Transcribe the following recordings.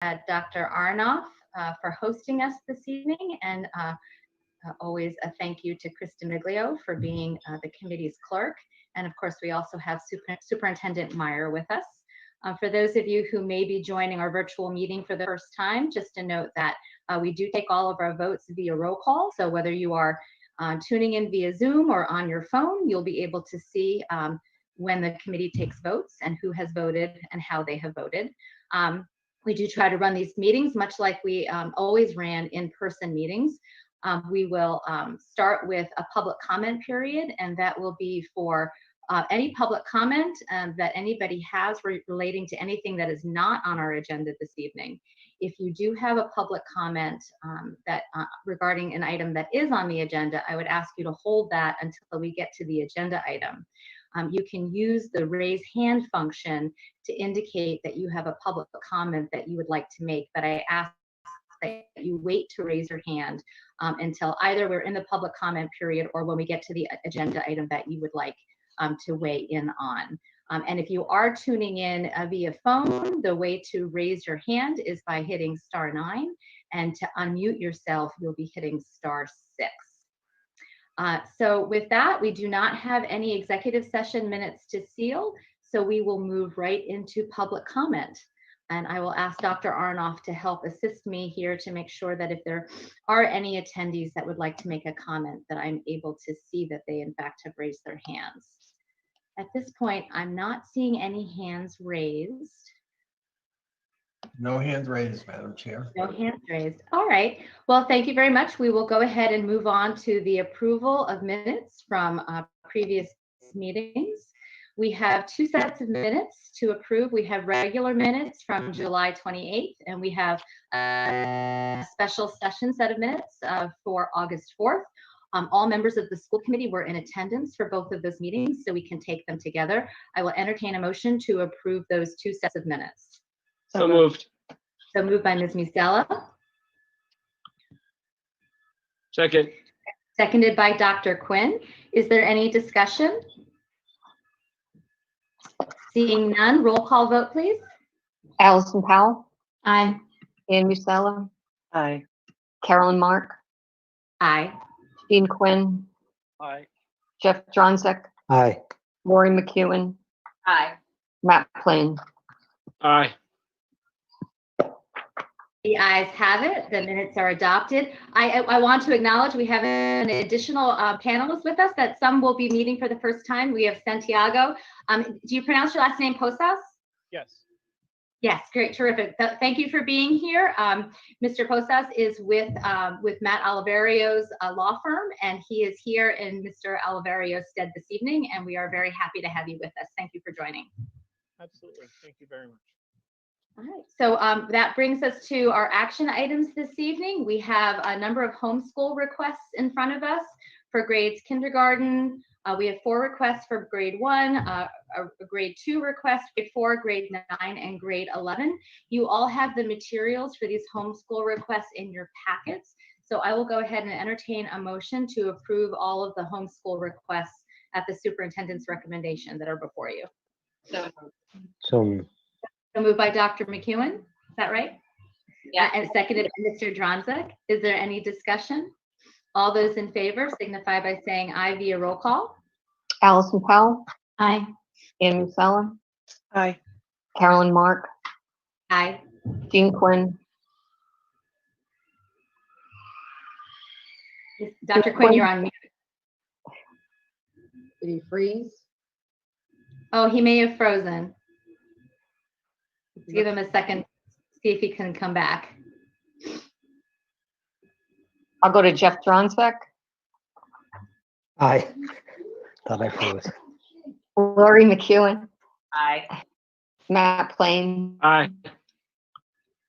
Dr. Arnoff for hosting us this evening, and always a thank you to Krista Miglio for being the committee's clerk. And of course, we also have Superintendent Meyer with us. For those of you who may be joining our virtual meeting for the first time, just a note that we do take all of our votes via roll call. So whether you are tuning in via Zoom or on your phone, you'll be able to see when the committee takes votes and who has voted and how they have voted. We do try to run these meetings much like we always ran in-person meetings. We will start with a public comment period, and that will be for any public comment that anybody has relating to anything that is not on our agenda this evening. If you do have a public comment that regarding an item that is on the agenda, I would ask you to hold that until we get to the agenda item. You can use the raise hand function to indicate that you have a public comment that you would like to make, but I ask that you wait to raise your hand until either we're in the public comment period or when we get to the agenda item that you would like to weigh in on. And if you are tuning in via phone, the way to raise your hand is by hitting *9, and to unmute yourself, you'll be hitting *6. So with that, we do not have any executive session minutes to seal, so we will move right into public comment. And I will ask Dr. Arnoff to help assist me here to make sure that if there are any attendees that would like to make a comment, that I'm able to see that they in fact have raised their hands. At this point, I'm not seeing any hands raised. No hands raised, Madam Chair. No hands raised. All right. Well, thank you very much. We will go ahead and move on to the approval of minutes from previous meetings. We have 2 sets of minutes to approve. We have regular minutes from July 28th, and we have a special session set of minutes for August 4th. All members of the school committee were in attendance for both of those meetings, so we can take them together. I will entertain a motion to approve those 2 sets of minutes. So moved. So moved by Ms. Musella. Second. Seconded by Dr. Quinn. Is there any discussion? Seeing none, roll call vote, please. Allison Powell. Aye. Ann Musella. Aye. Carolyn Mark. Aye. Dean Quinn. Aye. Jeff Dronzek. Aye. Lori McEwen. Aye. Matt Plain. Aye. The ayes have it. The minutes are adopted. I want to acknowledge we have an additional panelist with us that some will be meeting for the first time. We have Santiago. Do you pronounce your last name Posas? Yes. Yes, great, terrific. Thank you for being here. Mr. Posas is with Matt Oliverio's law firm, and he is here in Mr. Oliverio's stead this evening, and we are very happy to have you with us. Thank you for joining. Absolutely. Thank you very much. All right, so that brings us to our action items this evening. We have a number of homeschool requests in front of us for grades kindergarten. We have 4 requests for grade 1, a grade 2 request, grade 4, grade 9, and grade 11. You all have the materials for these homeschool requests in your packets. So I will go ahead and entertain a motion to approve all of the homeschool requests at the superintendent's recommendation that are before you. So Moved by Dr. McEwen, is that right? Yeah. And seconded by Mr. Dronzek. Is there any discussion? All those in favor signify by saying aye via roll call. Allison Powell. Aye. Ann Musella. Aye. Carolyn Mark. Aye. Dean Quinn. Dr. Quinn, you're on mute. Did he freeze? Oh, he may have frozen. Let's give him a second, see if he can come back. I'll go to Jeff Dronzek. aye. Thought I froze. Lori McEwen. Aye. Matt Plain. Aye.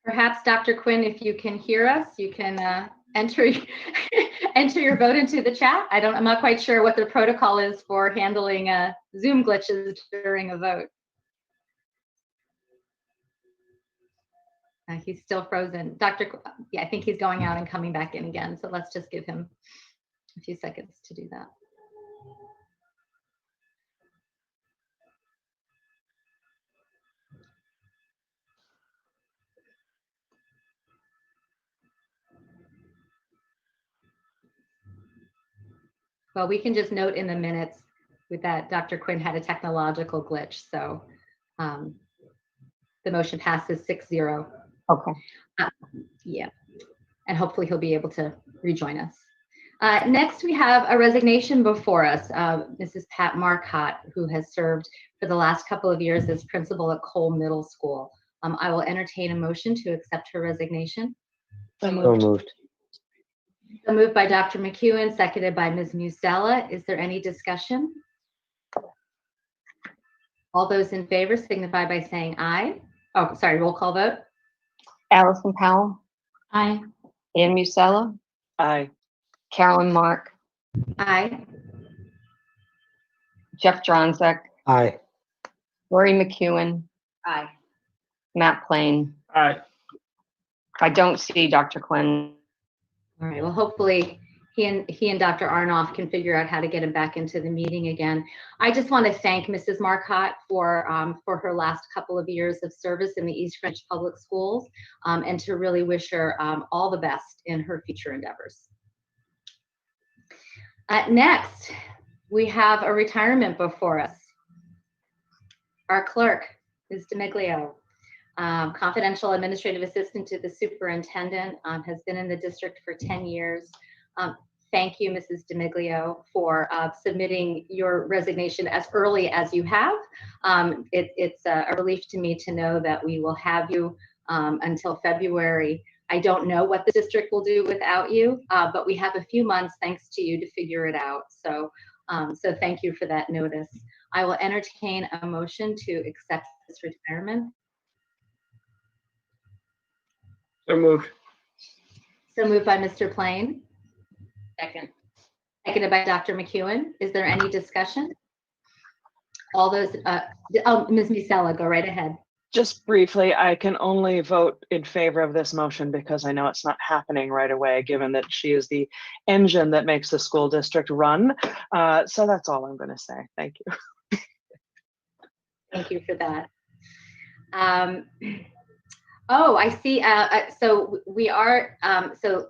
Perhaps, Dr. Quinn, if you can hear us, you can enter enter your vote into the chat. I'm not quite sure what the protocol is for handling Zoom glitches during a vote. He's still frozen. Yeah, I think he's going out and coming back in again. So let's just give him a few seconds to do that. Well, we can just note in the minutes with that Dr. Quinn had a technological glitch, so the motion passes 6-0. Okay. Yeah, and hopefully he'll be able to rejoin us. Next, we have a resignation before us, Mrs. Pat Marcotte, who has served for the last couple of years as principal at Cole Middle School. I will entertain a motion to accept her resignation. So moved. So moved by Dr. McEwen, seconded by Ms. Musella. Is there any discussion? All those in favor signify by saying aye. Oh, sorry, roll call vote. Allison Powell, Aye. Ann Musella, Aye. Carolyn Mark, Aye. Jeff Dronzek, Aye. Lori McEwen, Aye. Matt Plain. Aye. I don't see Dr. Quinn. All right, well, hopefully he and Dr. Arnoff can figure out how to get him back into the meeting again. I just want to thank Mrs. Marcotte for her last couple of years of service in the East Greenwich Public Schools, and to really wish her all the best in her future endeavors. Next, we have a retirement before us. Our clerk, Ms. DiMiglio, confidential administrative assistant to the superintendent, has been in the district for 10 years. Thank you, Mrs. DiMiglio, for submitting your resignation as early as you have. It's a relief to me to know that we will have you until February. I don't know what the district will do without you, but we have a few months, thanks to you, to figure it out. So thank you for that notice. I will entertain a motion to accept this retirement. So moved. So moved by Mr. Plain. Second. Seconded by Dr. McEwen. Is there any discussion? All those, Ms. Musella, go right ahead. Just briefly, I can only vote in favor of this motion because I know it's not happening right away, given that she is the engine that makes the school district run. So that's all I'm going to say. Thank you. Thank you for that. Oh, I see. So we are, so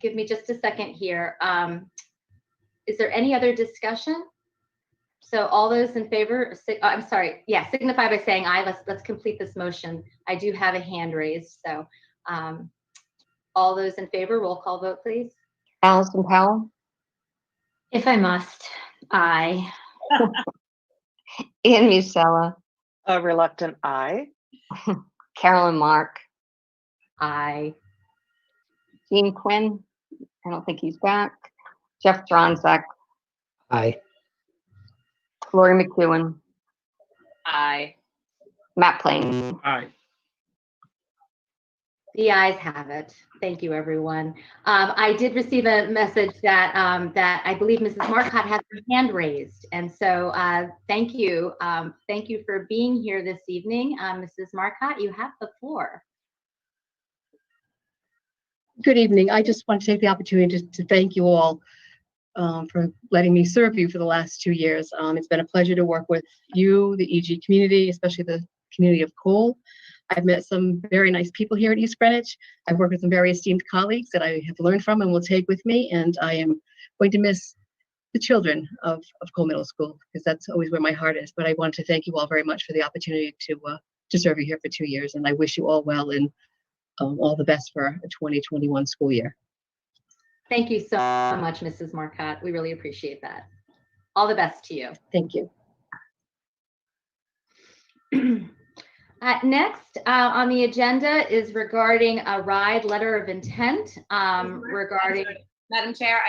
give me just a second here. Is there any other discussion? So all those in favor, I'm sorry, yeah, signify by saying aye. Let's complete this motion. I do have a hand raised, so all those in favor, roll call vote, please. Allison Powell, If I must, aye. Ann Musella, A reluctant aye. Carolyn Mark, Aye. Dean Quinn. I don't think he's back. Jeff Dronzek, Aye. Lori McEwen, Aye. Matt Plain. Aye. The ayes have it. Thank you, everyone. I did receive a message that that I believe Mrs. Marcotte has her hand raised, and so thank you. Thank you for being here this evening, Mrs. Marcotte. You have the floor. Good evening. I just want to take the opportunity to thank you all for letting me serve you for the last 2 years. It's been a pleasure to work with you, the EG community, especially the community of Cole. I've met some very nice people here at East Greenwich. I've worked with some very esteemed colleagues that I have learned from and will take with me, and I am going to miss the children of Cole Middle School because that's always where my heart is. But I want to thank you all very much for the opportunity to serve you here for 2 years, and I wish you all well and all the best for a 2021 school year. Thank you so much, Mrs. Marcotte. We really appreciate that. All the best to you. Thank you. Next on the agenda is regarding a RIDE letter of intent regarding. Madam Chair,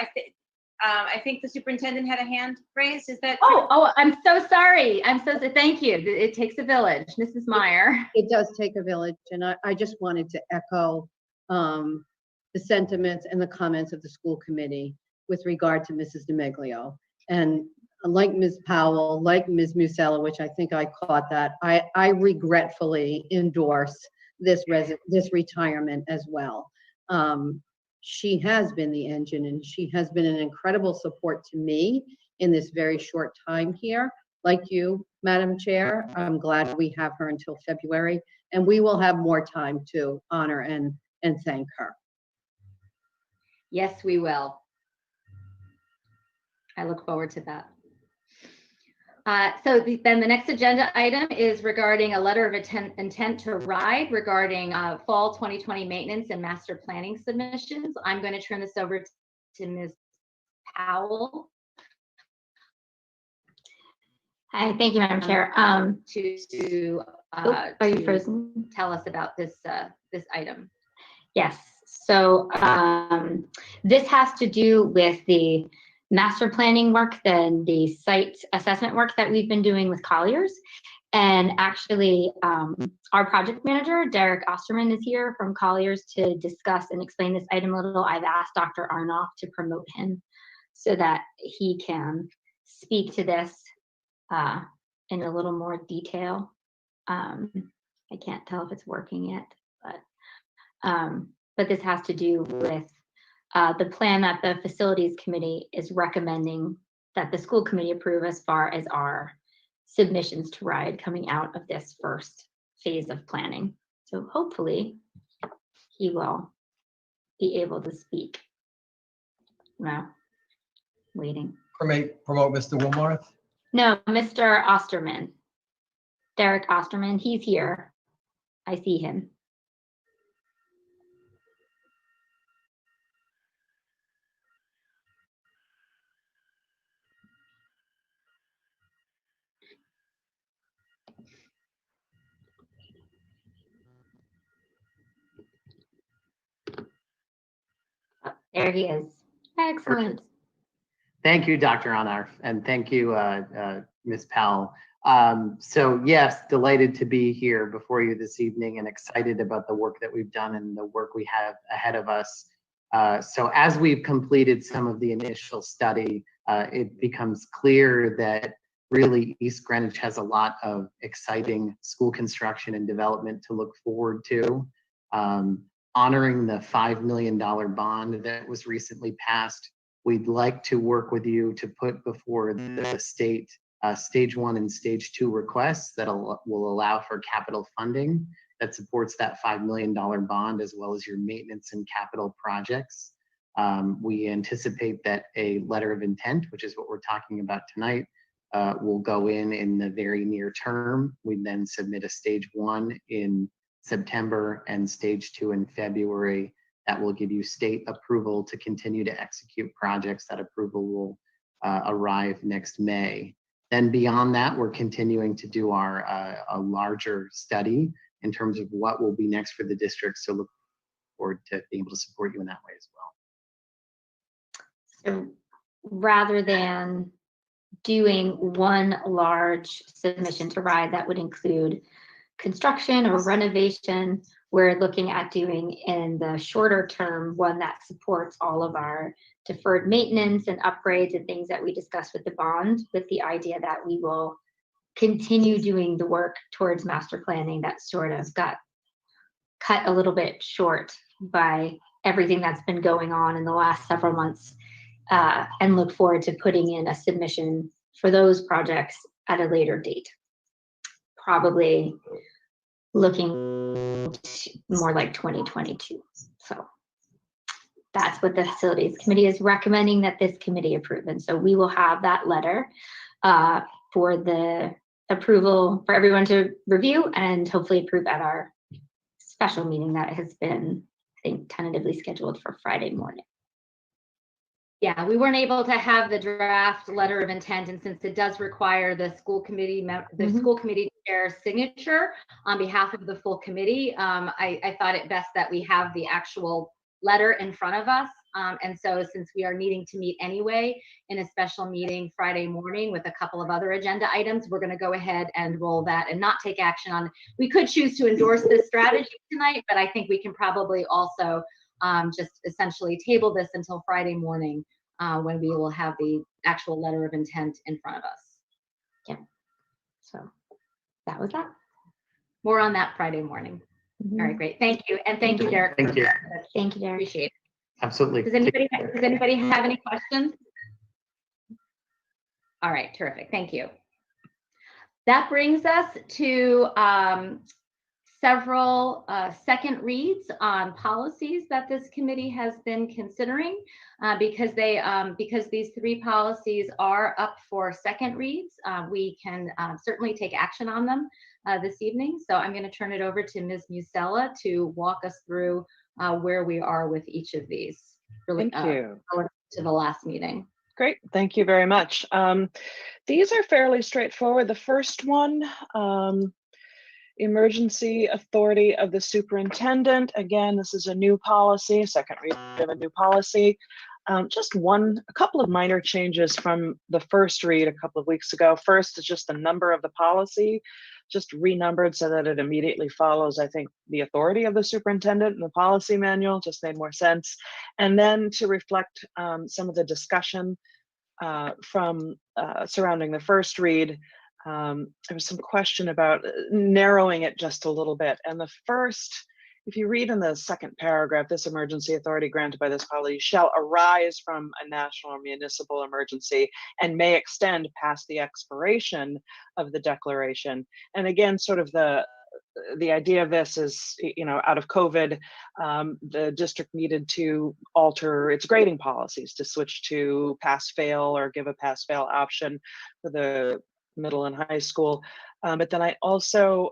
I think the superintendent had a hand raised. Is that? Oh, I'm so sorry. Thank you. It takes a village. Mrs. Meyer. It does take a village, and I just wanted to echo the sentiments and the comments of the school committee with regard to Mrs. DiMiglio. And like Ms. Powell, like Ms. Musella, which I think I caught that, I regretfully endorse this retirement as well. She has been the engine, and she has been an incredible support to me in this very short time here. Like you, Madam Chair, I'm glad we have her until February, and we will have more time to honor and thank her. Yes, we will. I look forward to that. Then the next agenda item is regarding a letter of intent to ride regarding fall 2020 maintenance and master planning submissions. I'm going to turn this over to Ms. Powell. Hi, thank you, Madam Chair. Are you you frozen? Tell us about this this item. Yes. So this has to do with the master planning work, then the site assessment work that we've been doing with Colliers. And actually, our project manager, Derek Osterman, is here from Colliers to discuss and explain this item a little. I've asked Dr. Arnoff to promote him so that he can speak to this in a little more detail. I can't tell if it's working yet, but this has to do with the plan that the facilities committee is recommending that the school committee approve as far as our submissions to RIDE coming out of this first phase of planning. So hopefully he will be able to speak. No, waiting. Promote Mr. Wilmarth. No, Mr. Osterman, Derek Osterman, he's here. I see him. There he is. Excellent. Thank you, Dr. Arnoff, and thank you, Ms. Powell. So yes, delighted to be here before you this evening and excited about the work that we've done and the work we have ahead of us. So as we've completed some of the initial study, it becomes clear that really East Greenwich has a lot of exciting school construction and development to look forward to. Honoring the $5 million bond that was recently passed, we'd like to work with you to put before the state stage 1 and stage 2 requests that will allow for capital funding that supports that $5 million bond as well as your maintenance and capital projects. We anticipate that a letter of intent, which is what we're talking about tonight, will go in the very near term. We then submit a stage 1 in September and stage 2 in February. That will give you state approval to continue to execute projects. That approval will arrive next May. Then beyond that, we're continuing to do our a larger study in terms of what will be next for the district. So look forward to being able to support you in that way as well. So rather than doing one large submission to RIDE that would include construction or renovation, we're looking at doing in the shorter term one that supports all of our deferred maintenance and upgrades and things that we discussed with the bond, with the idea that we will continue doing the work towards master planning that sort of got cut a little bit short by everything that's been going on in the last several months, and look forward to putting in a submission for those projects at a later date. Probably looking more like 2022. So that's what the facilities committee is recommending that this committee approve. And so we will have that letter for the approval for everyone to review and hopefully approve at our special meeting that has been, I think, tentatively scheduled for Friday morning. Yeah, we weren't able to have the draft letter of intent, and since it does require the school committee school committee chair's signature on behalf of the full committee, I thought it best that we have the actual letter in front of us. And so since we are needing to meet anyway in a special meeting Friday morning with a couple of other agenda items, we're going to go ahead and roll that and not take action on. We could choose to endorse this strategy tonight, but I think we can probably also just essentially table this until Friday morning when we will have the actual letter of intent in front of us. Yeah. So that was that. More on that Friday morning. All right, great. Thank you. And thank you, Derek. Thank you. Thank you, Derek. Appreciate it. Absolutely. Does anybody have any questions? All right, terrific. Thank you. That brings us to several second reads on policies that this committee has been considering because these 3 policies are up for second reads. We can certainly take action on them this evening. So I'm going to turn it over to Ms. Musella to walk us through where we are with each of these. Really, Thank you. To the last meeting. Great, thank you very much. These are fairly straightforward. The first one, emergency authority of the superintendent. Again, this is a new policy, second read of a new policy. Just a couple of minor changes from the first read a couple of weeks ago. First is just the number of the policy, just renumbered so that it immediately follows, I think, the authority of the superintendent in the policy manual, just made more sense. And then to reflect some of the discussion from surrounding the first read, there was some question about narrowing it just a little bit. And the first, if you read in the second paragraph, this emergency authority granted by this policy shall arise from a national or municipal emergency and may extend past the expiration of the declaration. And again, sort of the idea of this is, out of COVID, the district needed to alter its grading policies to switch to pass-fail or give a pass-fail option for the middle and high school. But then I also,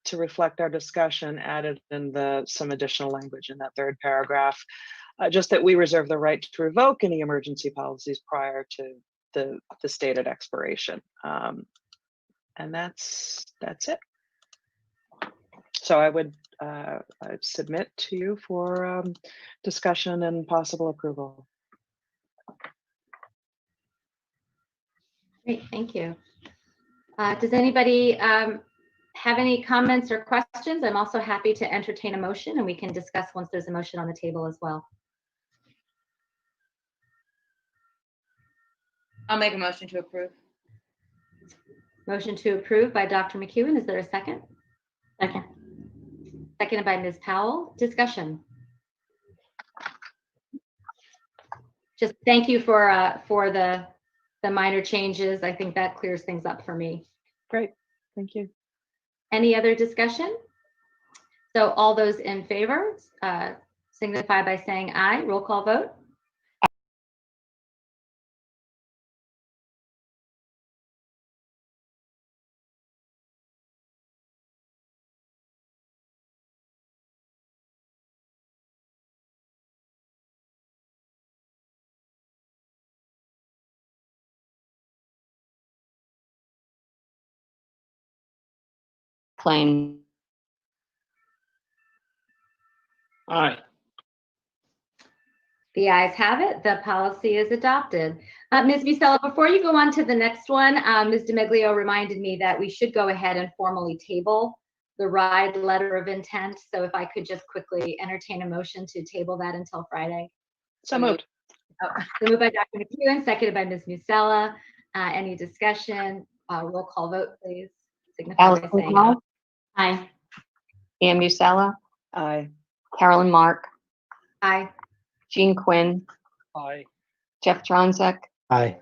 to reflect our discussion, added in some additional language in that third paragraph, just that we reserve the right to revoke any emergency policies prior to the stated expiration. And that's it. So I would I'd submit to you for discussion and possible approval. Great, thank you. Does anybody have any comments or questions? I'm also happy to entertain a motion, and we can discuss once there's a motion on the table as well. I'll make a motion to approve. Motion to approve by Dr. McEwen. Is there a second? Second. Seconded by Ms. Powell. Discussion. Just thank you for the minor changes. I think that clears things up for me. Great, thank you. Any other discussion? So all those in favor signify by saying aye. Roll call vote. Plain. Aye. The ayes have it. The policy is adopted. Ms. Musella, before you go on to the next one, Ms. DiMeglio reminded me that we should go ahead and formally table the RIDE letter of intent. So if I could just quickly entertain a motion to table that until Friday. So moved. So moved by Dr. McEwen, seconded by Ms. Musella. Any discussion? Roll call vote, please. Signify by saying aye. Aye. Ann Musella, Aye. Carolyn Mark, Aye. Jean Quinn, Aye. Jeff Dronzek, Aye.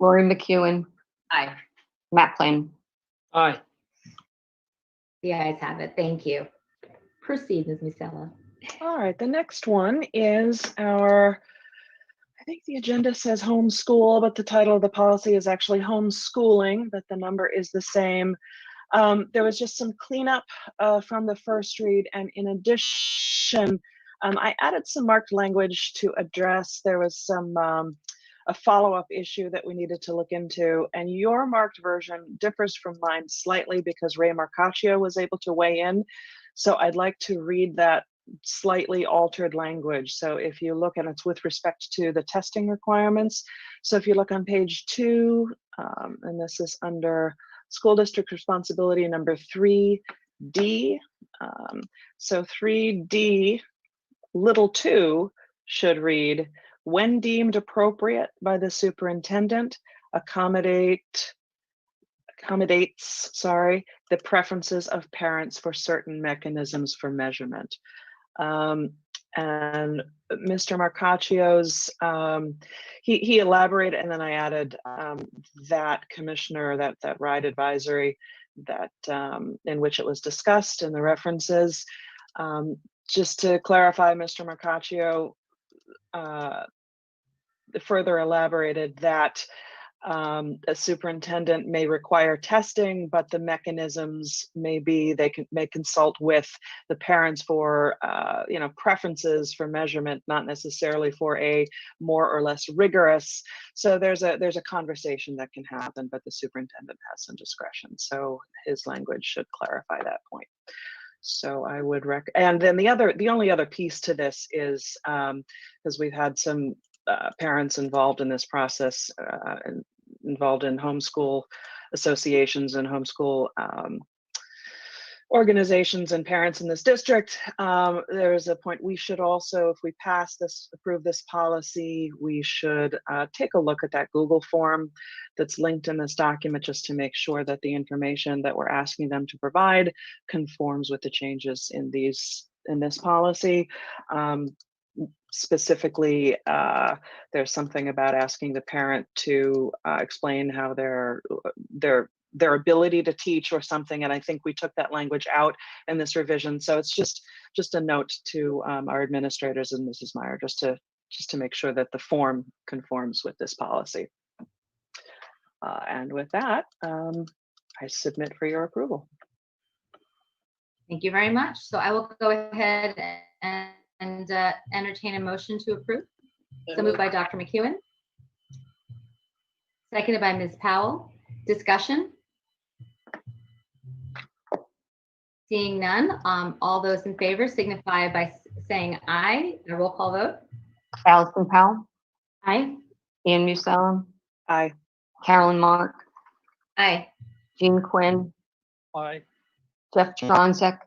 Lori McEwen, Aye. Matt Plain. Aye. The ayes have it. Thank you. Proceed, Ms. Musella. All right, the next one is I think the agenda says homeschool, but the title of the policy is actually homeschooling, but the number is the same. There was just some cleanup from the first read, and in addition, I added some marked language to address. There was a follow-up issue that we needed to look into, and your marked version differs from mine slightly because Ray Marcaccio was able to weigh in. So I'd like to read that slightly altered language. So if you look, and it's with respect to the testing requirements. So if you look on page 2, and this is under school district responsibility number 3D. So 3D, little 2 should read, when deemed appropriate by the superintendent, accommodates, the preferences of parents for certain mechanisms for measurement. And Mr. Marcaccio's, he elaborated, and then I added that commissioner, that RIDE advisory in which it was discussed and the references. Just to clarify, Mr. Mccloud further elaborated that a superintendent may require testing, but the mechanisms may be may consult with the parents for preferences for measurement, not necessarily for a more or less rigorous. So there's a conversation that can happen, but the superintendent has some discretion. So his language should clarify that point. So I would and then the only other piece to this is because we've had some parents involved in this process, and involved in homeschool associations and homeschool organizations and parents in this district. There's a point we should also, if we approve this policy, we should take a look at that Google form that's linked in this document, just to make sure that the information that we're asking them to provide conforms with the changes in this policy. Specifically, there's something about asking the parent to explain how their ability to teach or something, and I think we took that language out in this revision. So it's just a note to our administrators and Mrs. Meyer, just to make sure that the form conforms with this policy. And with that, I submit for your approval. Thank you very much. So I will go ahead and entertain a motion to approve. So moved by Dr. McEwen. Seconded by Ms. Powell. Discussion? Seeing none, all those in favor signify by saying aye. A roll call vote. Allison Powell, Aye. Ian Musella, Aye. Carolyn Mark, Aye. Jean Quinn, Aye. Jeff Johnzek,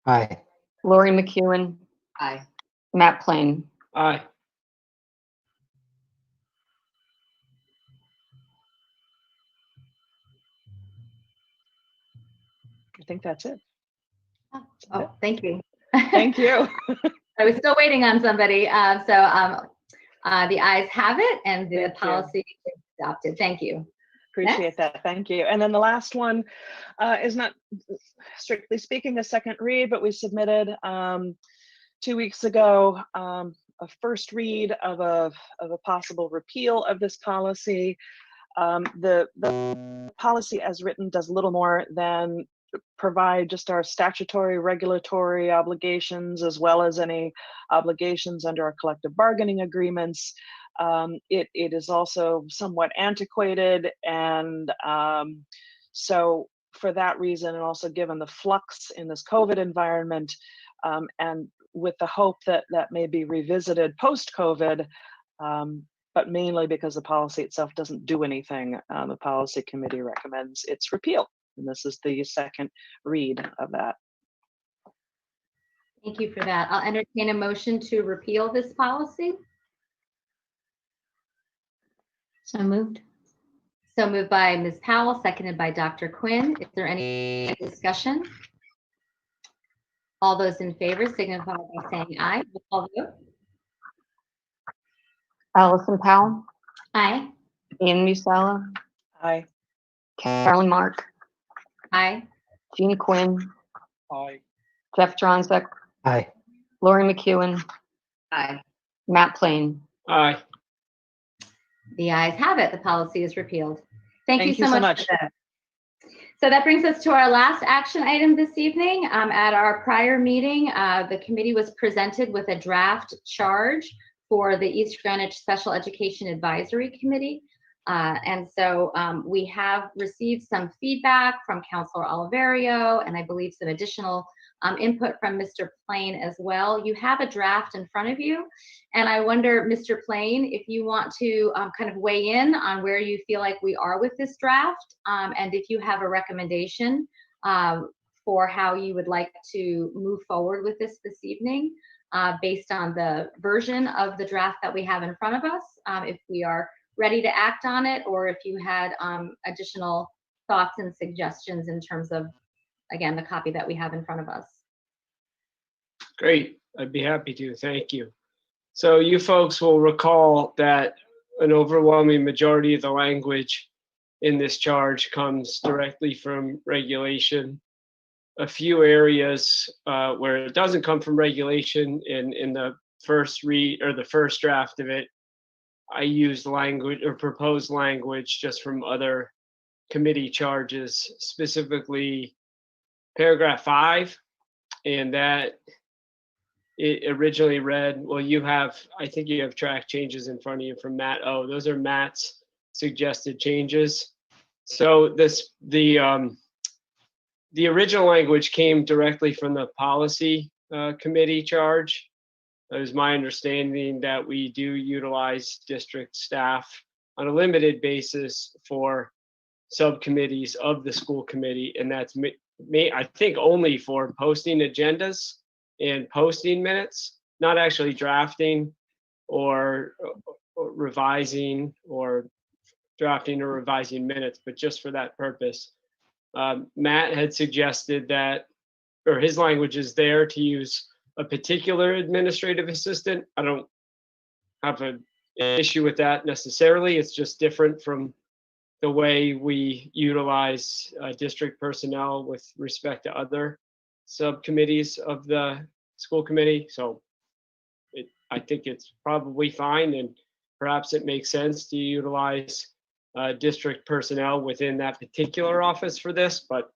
Aye. Lori McEwen, Aye. Matt Plain. Aye. I think that's it. Oh, thank you. Thank you. I was still waiting on somebody. The ayes have it, and the Thank you. policy is adopted. Thank you. Appreciate Next. that. Thank you. And then the last one is not strictly speaking a second read, but we submitted 2 weeks ago a first read of a possible repeal of this policy. The policy as written does little more than provide just our statutory regulatory obligations, as well as any obligations under our collective bargaining agreements. It is also somewhat antiquated, and so for that reason, and also given the flux in this COVID environment, and with the hope that that may be revisited post-COVID, but mainly because the policy itself doesn't do anything, the policy committee recommends its repeal. And this is the second read of that. Thank you for that. I'll entertain a motion to repeal this policy. So moved. So moved by Ms. Powell, seconded by Dr. Quinn. Is there any discussion? All those in favor signify by saying aye. Roll call vote. Allison Powell, Aye. Ian Musella, Aye. Carolyn Mark, Aye. Jean Quinn, Aye. Jeff Johnzek, Aye. Lori McEwen, Aye. Matt Plain. Aye. The ayes have it. The policy is repealed. Thank you so much. For that. So that brings us to our last action item this evening. At our prior meeting, the committee was presented with a draft charge for the East Greenwich Special Education Advisory Committee. And so we have received some feedback from Councilor Oliverio, and I believe some additional input from Mr. Plain as well. You have a draft in front of you, and I wonder, Mr. Plain, if you want to kind of weigh in on where you feel like we are with this draft, and if you have a recommendation for how you would like to move forward with this evening, based on the version of the draft that we have in front of us, if we are ready to act on it, or if you had additional thoughts and suggestions in terms of, again, the copy that we have in front of us. Great. I'd be happy to. Thank you. So you folks will recall that an overwhelming majority of the language in this charge comes directly from regulation. A few areas where it doesn't come from regulation, in the first read or the first draft of it, I used language or proposed language just from other committee charges, specifically paragraph 5, and that it originally read, well, I think you have track changes in front of you from Matt. Oh, those are Matt's suggested changes. So the original language came directly from the policy committee charge. It was my understanding that we do utilize district staff on a limited basis for subcommittees of the school committee, and that's I think only for posting agendas and posting minutes, not actually drafting or revising or drafting or revising minutes, but just for that purpose. Matt had suggested that, or his language is there to use a particular administrative assistant. I don't have an issue with that necessarily. It's just different from the way we utilize district personnel with respect to other subcommittees of the school committee. So I think it's probably fine, and perhaps it makes sense to utilize district personnel within that particular office for this, but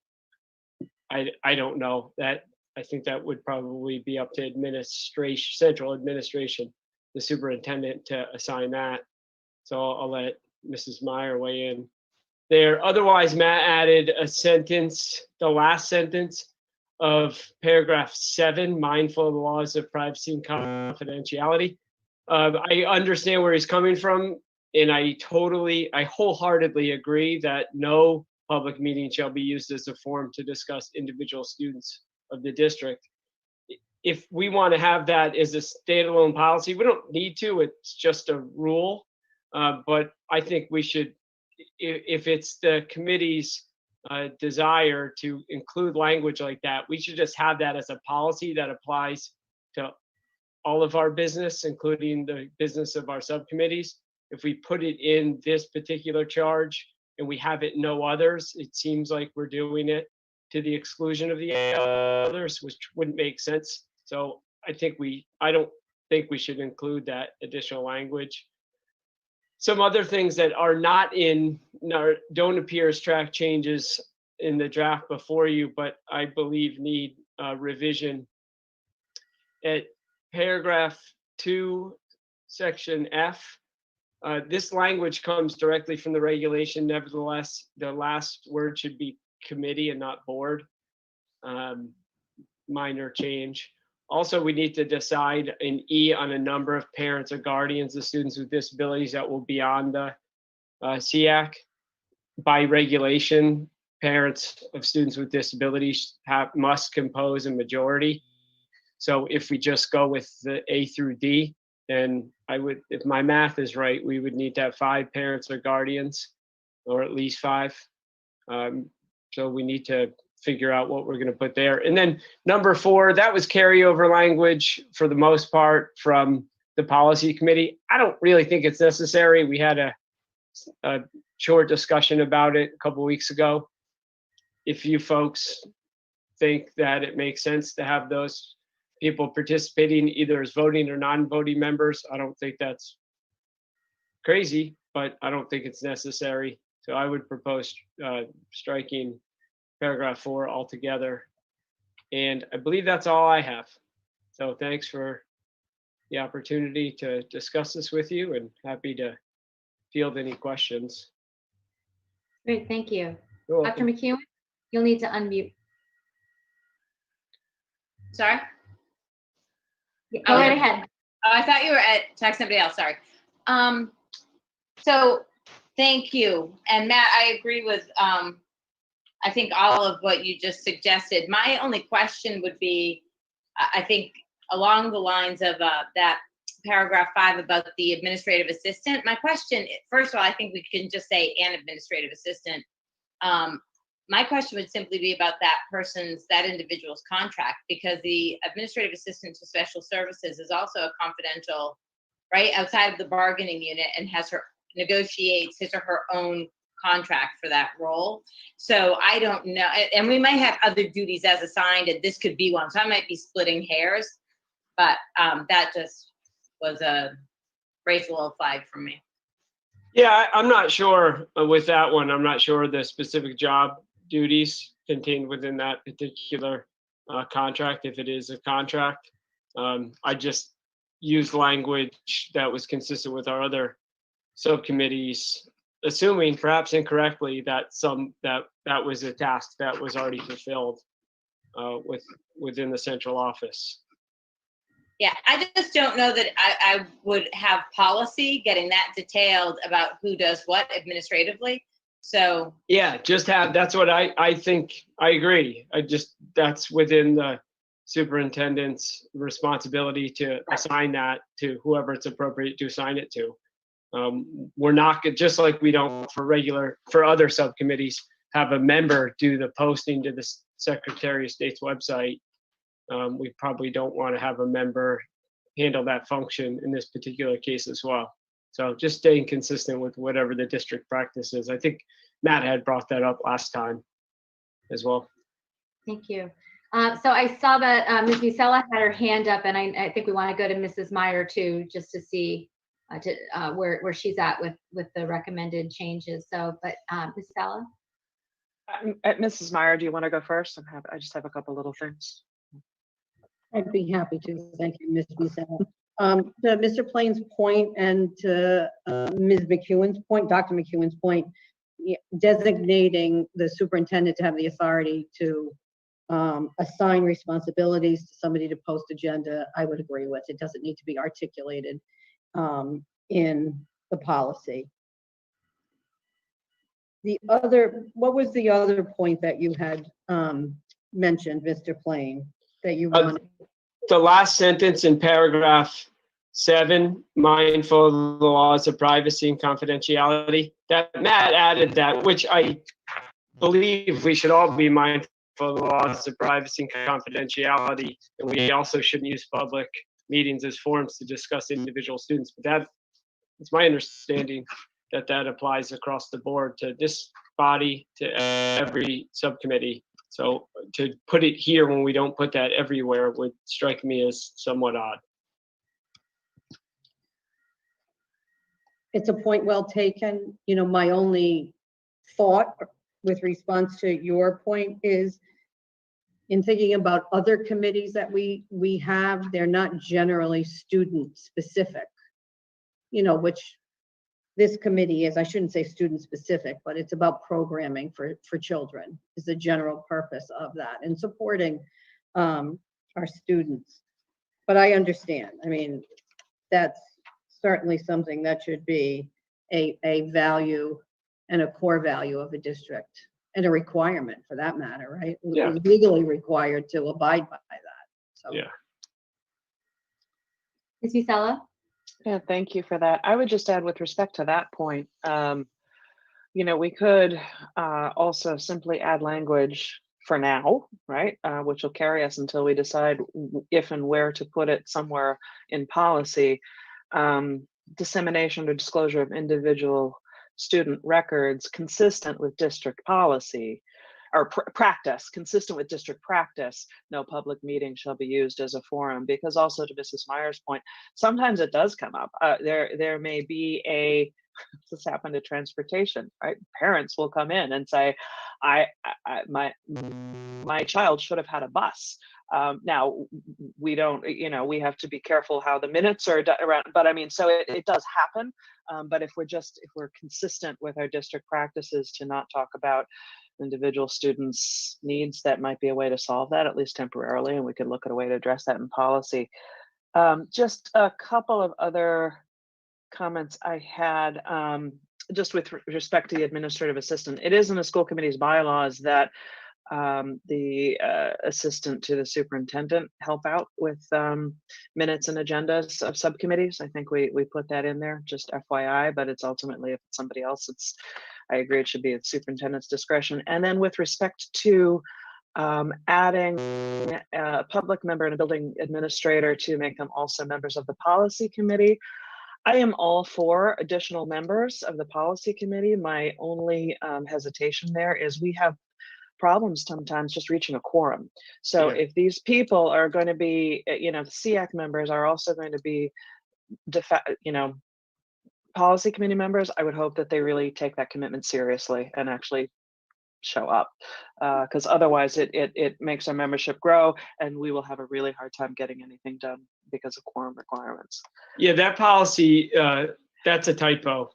I don't know. I think that would probably be up to administration, central administration, the superintendent, to assign that. So I'll let Mrs. Meyer weigh in there. Otherwise, Matt added a sentence, the last sentence of paragraph 7, mindful of the laws of privacy and confidentiality. I understand where he's coming from, and I wholeheartedly agree that no public meeting shall be used as a forum to discuss individual students of the district. If we want to have that as a standalone policy, we don't need to, it's just a rule. But I think we should, if it's the committee's desire to include language like that, we should just have that as a policy that applies to all of our business, including the business of our subcommittees. If we put it in this particular charge and we have it no others, it seems like we're doing it to the exclusion of the others, which wouldn't make sense. So I don't think we should include that additional language. Some other things that are not don't appear as track changes in the draft before you, but I believe need revision. At paragraph 2, section F, this language comes directly from the regulation. Nevertheless, the last word should be committee and not board. Minor change. Also, we need to decide in E on a number of parents or guardians of students with disabilities that will be on the SEAC. By regulation, parents of students with disabilities must compose a majority. So if we just go with the A through D, then if my math is right, we would need to have 5 parents or guardians, or at least 5. So we need to figure out what we're going to put there. And then number 4, that was carryover language for the most part from the policy committee. I don't really think it's necessary. We had a short discussion about it a couple weeks ago. If you folks think that it makes sense to have those people participating either as voting or non-voting members, I don't think that's crazy, but I don't think it's necessary. So I would propose striking paragraph 4 altogether. And I believe that's all I have. So thanks for the opportunity to discuss this with you, and happy to field any questions. Great, thank you. You're Dr. welcome. McEwen, you'll need to unmute. Sorry? Go right ahead. Oh, I thought you were talking somebody else, sorry. So thank you. And Matt, I agree with, I think all of what you just suggested. My only question would be, I think along the lines of that paragraph 5 about the administrative assistant. My question, first of all, I think we can just say an administrative assistant. My question would simply be about that individual's contract, because the administrative assistant to special services is also a confidential, right, outside of the bargaining unit, and negotiates his or her own contract for that role. So I don't know, and we might have other duties as assigned, and this could be one. So I might be splitting hairs, but that just was a raised a little flag for me. Yeah, I'm not sure with that one. I'm not sure the specific job duties contained within that particular contract, if it is a contract. I just used language that was consistent with our other subcommittees, assuming perhaps incorrectly that that was a task that was already fulfilled within the central office. Yeah, I just don't know that I would have policy getting that detailed about who does what administratively. So yeah, just have, that's what I think. I agree. That's within the superintendent's responsibility to assign that to whoever it's appropriate to assign it to. We're not, just like we don't for other subcommittees, have a member do the posting to the Secretary of State's website. We probably don't want to have a member handle that function in this particular case as well. So just staying consistent with whatever the district practice is. I think Matt had brought that up last time as well. Thank you. So I saw that Ms. Musella had her hand up, and I think we want to go to Mrs. Meyer too, just to see where she's at with the recommended changes. So, but Ms. Musella? Mrs. Meyer, do you want to go first? I just have a couple little things. I'd be happy to. Thank you, Ms. Musella. To Mr. Plain's point and to Ms. McEwen's point, Dr. McEwen's point, designating the superintendent to have the authority to assign responsibilities to somebody to post agenda, I would agree with. It doesn't need to be articulated in the policy. What was the other point that you had mentioned, Mr. Plain, that you wanted? The last sentence in paragraph 7, mindful of the laws of privacy and confidentiality. That Matt added that, which I believe we should all be mindful of the laws of privacy and confidentiality, and we also shouldn't use public meetings as forums to discuss individual students. But it's my understanding that applies across the board to this body, to every subcommittee. So to put it here when we don't put that everywhere would strike me as somewhat odd. It's a point well taken. You know, my only thought with response to your point is, in thinking about other committees that we have, they're not generally student specific, you know, which this committee is. I shouldn't say student specific, but it's about programming for children is the general purpose of that, and supporting our students. But I understand. I mean, that's certainly something that should be a value and a core value of a district, and a requirement for that matter, right? Yeah. We're legally required to abide by that. So Yeah. Ms. Musella? Yeah, thank you for that. I would just add with respect to that point, you know, we could also simply add language for now, right? Which will carry us until we decide if and where to put it somewhere in policy. Dissemination or disclosure of individual student records consistent with district policy or practice, consistent with district practice. No public meeting shall be used as a forum, because also to Mrs. Meyer's point, sometimes it does come up. There may be this happened to transportation, right? Parents will come in and say, my child should have had a bus. Now we don't, you know, we have to be careful how the minutes are around, but I mean, so it does happen. But if we're consistent with our district practices to not talk about individual students' needs, that might be a way to solve that, at least temporarily, and we could look at a way to address that in policy. Just a couple of other comments I had, just with respect to the administrative assistant. It is in the school committee's bylaws that the assistant to the superintendent help out with minutes and agendas of subcommittees. I think we put that in there, just FYI, but it's ultimately, if it's somebody else, I agree it should be at superintendent's discretion. And then with respect to adding a public member and a building administrator to make them also members of the policy committee, I am all for additional members of the policy committee. My only hesitation there is we have problems sometimes just reaching a quorum. So Yeah. if these people are going to be, the SEAC members are also going to be, policy committee members, I would hope that they really take that commitment seriously and actually show up, because otherwise it makes our membership grow and we will have a really hard time getting anything done because of quorum requirements. Yeah, that policy, that's a typo.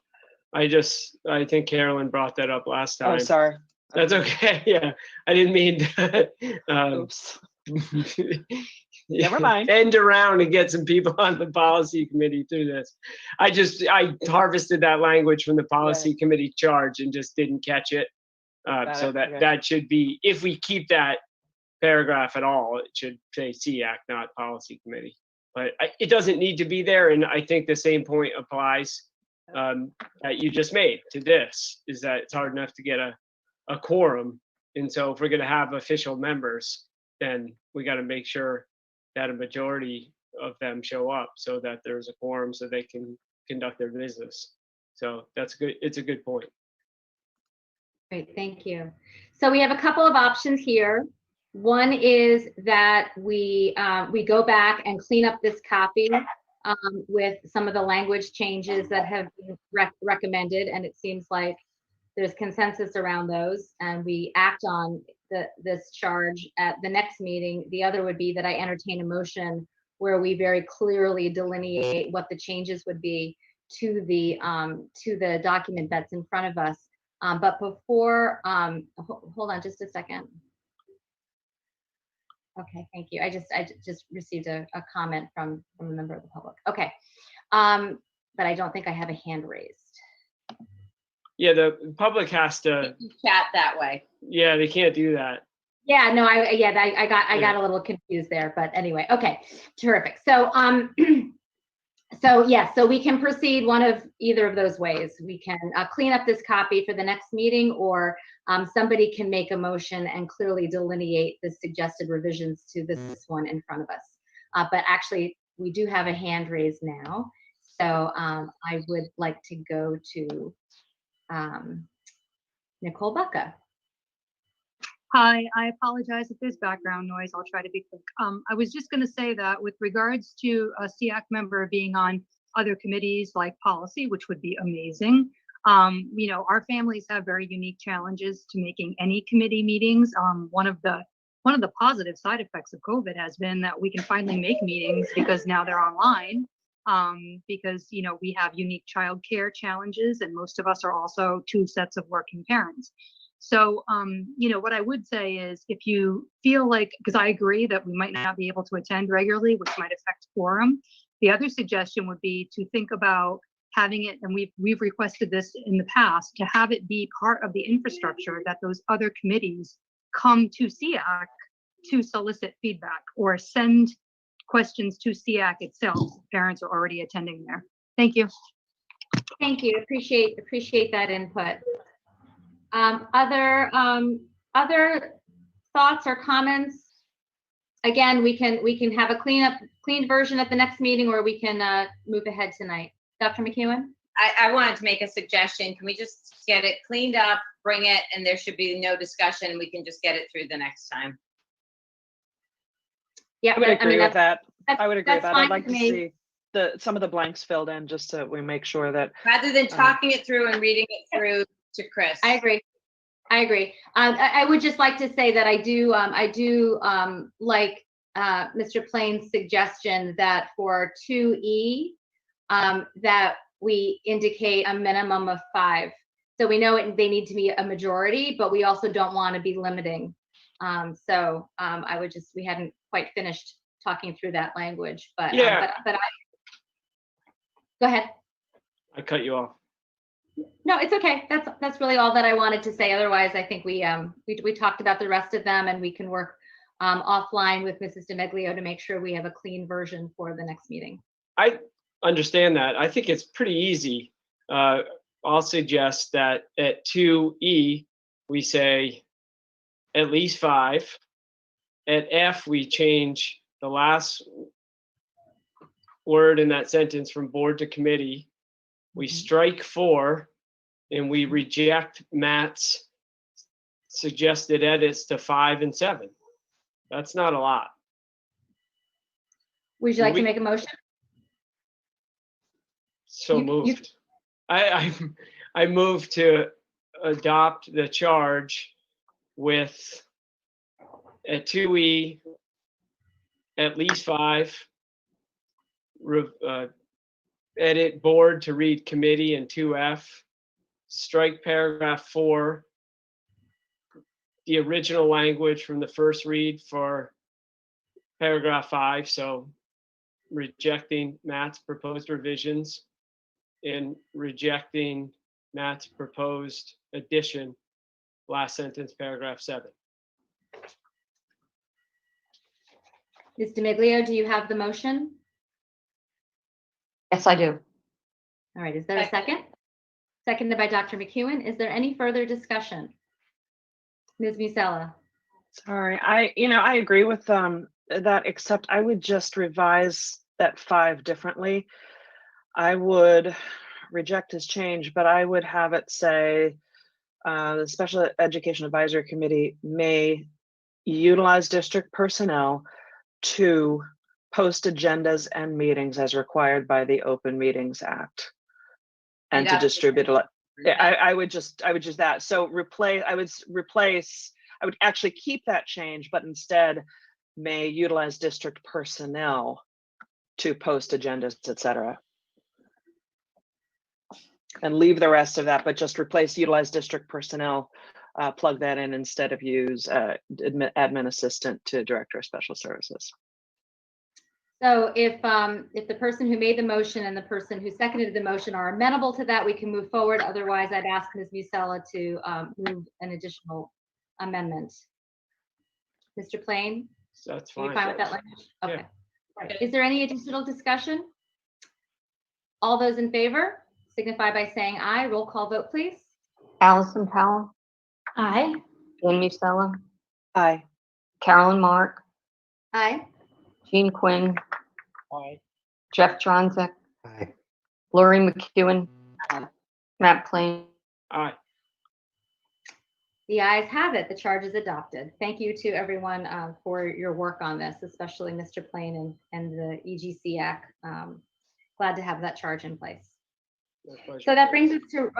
I think Carolyn brought that up last time. Oh, sorry. That's okay. Yeah, I didn't mean to Oops. Never mind. Bend around and get some people on the policy committee through this. I harvested that language from the policy committee charge and just didn't catch it. That should be, if we keep that paragraph at all, it should say SEAC, not policy committee. But it doesn't need to be there, and I think the same point applies that you just made to this, is that it's hard enough to get a quorum. And so if we're going to have official members, then we got to make sure that a majority of them show up so that there's a quorum so they can conduct their business. So that's good. It's a good point. Great, thank you. So we have a couple of options here. One is that we go back and clean up this copy with some of the language changes that have been recommended, and it seems like there's consensus around those, and we act on this charge at the next meeting. The other would be that I entertain a motion where we very clearly delineate what the changes would be to the document that's in front of us. But before, hold on just a second. Okay, thank you. I just received a comment from a member of the public. Okay, but I don't think I have a hand raised. Yeah, the public has to Chat that way. Yeah, they can't do that. Yeah, no, I got a little confused there, but anyway, okay, terrific. So so we can proceed one of either of those ways. We can clean up this copy for the next meeting, or somebody can make a motion and clearly delineate the suggested revisions to this one in front of us. But actually, we do have a hand raised now. So I would like to go to Nicole Bucca. Hi, I apologize if there's background noise. I'll try to be quick. I was just going to say that with regards to a SEAC member being on other committees like policy, which would be amazing. Our families have very unique challenges to making any committee meetings. One of the positive side effects of COVID has been that we can finally make meetings because now they're online. Because we have unique childcare challenges, and most of us are also two sets of working parents. So, what I would say is, if you feel like, because I agree that we might not be able to attend regularly, which might affect quorum. The other suggestion would be to think about having it, and we've requested this in the past, to have it be part of the infrastructure that those other committees come to SEAC to solicit feedback or send questions to SEAC itself. Parents are already attending there. Thank you. Thank you. Appreciate that input. Other thoughts or comments? Again, we can have a clean version at the next meeting, or we can move ahead tonight. Dr. McEwen? I wanted to make a suggestion. Can we just get it cleaned up, bring it, and there should be no discussion. We can just get it through the next time. Yeah, I would agree with that. I would agree with that. I'd like to see some of the blanks filled in, just so we make sure that rather than talking it through and reading it through to Chris. I agree. I would just like to say that I do like Mr. Plain's suggestion that for 2E, that we indicate a minimum of 5. So we know they need to be a majority, but we also don't want to be limiting. I would just, we hadn't quite finished talking through that language, but yeah. But go ahead. I cut you off. No, it's okay. That's really all that I wanted to say. Otherwise, I think we talked about the rest of them, and we can work offline with Mrs. DeMeglio to make sure we have a clean version for the next meeting. I understand that. I think it's pretty easy. I'll suggest that at 2E, we say at least 5. At F, we change the last word in that sentence from board to committee. We strike 4 and we reject Matt's suggested edits to 5 and 7. That's not a lot. Would you like to We- make a motion? So You- moved. I move to adopt the charge with a 2E, at least 5, edit board to read committee and 2F, strike paragraph 4, the original language from the first read for paragraph 5, so rejecting Matt's proposed revisions and rejecting Matt's proposed addition, last sentence, paragraph 7. Ms. D'Amiglio, do you have the motion? Yes, I do. All right, is there a second? Seconded by Dr. McEwen. Is there any further discussion? Ms. Musella? Sorry, I agree with that, except I would just revise that 5 differently. I would reject his change, but I would have it say the Special Education Advisory Committee may utilize district personnel to post agendas and meetings as required by the Open Meetings Act, and to distribute. I would just that. So I would actually keep that change, but instead may utilize district personnel to post agendas, etc. And leave the rest of that, but just replace utilize district personnel, plug that in instead of use admin assistant to director of special services. So if the person who made the motion and the person who seconded the motion are amenable to that, we can move forward. Otherwise, I'd ask Ms. Musella to move an additional amendment. Mr. Plain, That's are you fine. fine with that language? Yeah. Okay. All right. Is there any additional discussion? All those in favor signify by saying aye. Roll call vote, please. Allison Powell, Aye. Ann Musella, Aye. Carolyn Mark, Aye. Jean Quinn, Aye. Jeff Dronzek, Aye. Lori McEwen, Matt Plain. Aye. The ayes have it. The charge is adopted. Thank you to everyone for your work on this, especially Mr. Plain and the EGCAC. Glad to have that charge in place. My pleasure. So that brings us to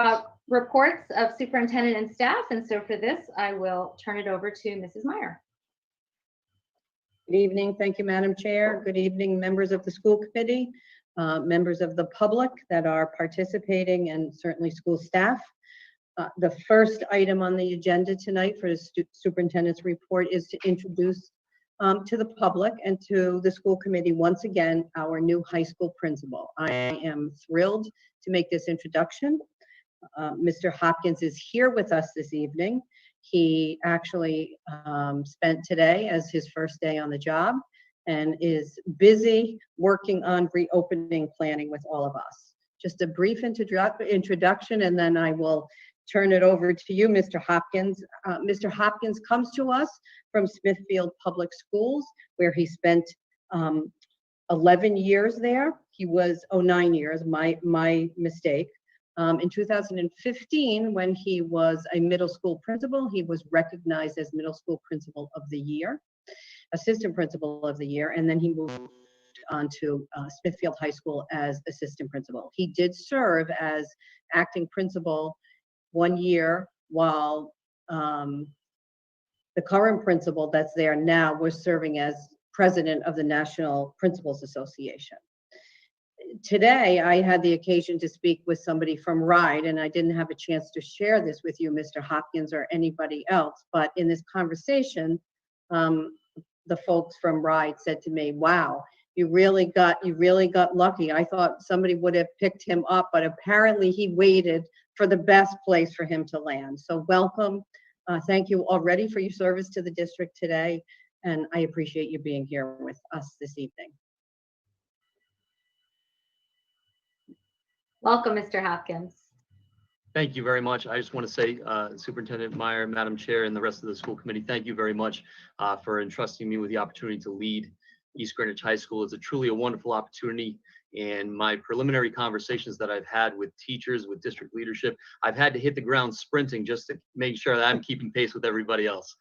reports of superintendent and staff. And so for this, I will turn it over to Mrs. Meyer. Good evening. Thank you, Madam Chair. Good evening, members of the school committee, members of the public that are participating, and certainly school staff. The first item on the agenda tonight for the superintendent's report is to introduce to the public and to the school committee once again our new high school principal. I am thrilled to make this introduction. Mr. Hopkins is here with us this evening. He actually spent today as his first day on the job and is busy working on reopening planning with all of us. Just a brief introduction, and then I will turn it over to you, Mr. Hopkins. Mr. Hopkins comes to us from Smithfield Public Schools, where he spent 11 years there. He was, 9 years, my mistake. In 2015, when he was a middle school principal, he was recognized as Middle School Principal of the Year, Assistant Principal of the Year, and then he moved on to Smithfield High School as Assistant Principal. He did serve as acting principal 1 year while the current principal that's there now was serving as president of the National Principals Association. Today, I had the occasion to speak with somebody from RIDE, and I didn't have a chance to share this with you, Mr. Hopkins, or anybody else, but in this conversation, the folks from RIDE said to me, wow, you really got lucky. I thought somebody would have picked him up, but apparently he waited for the best place for him to land. So welcome. Thank you already for your service to the district today, and I appreciate you being here with us this evening. Welcome, Mr. Hopkins. Thank you very much. I just want to say, Superintendent Meyer, Madam Chair, and the rest of the school committee, thank you very much for entrusting me with the opportunity to lead East Greenwich High School. It's truly a wonderful opportunity. And my preliminary conversations that I've had with teachers, with district leadership, I've had to hit the ground sprinting just to make sure that I'm keeping pace with everybody else.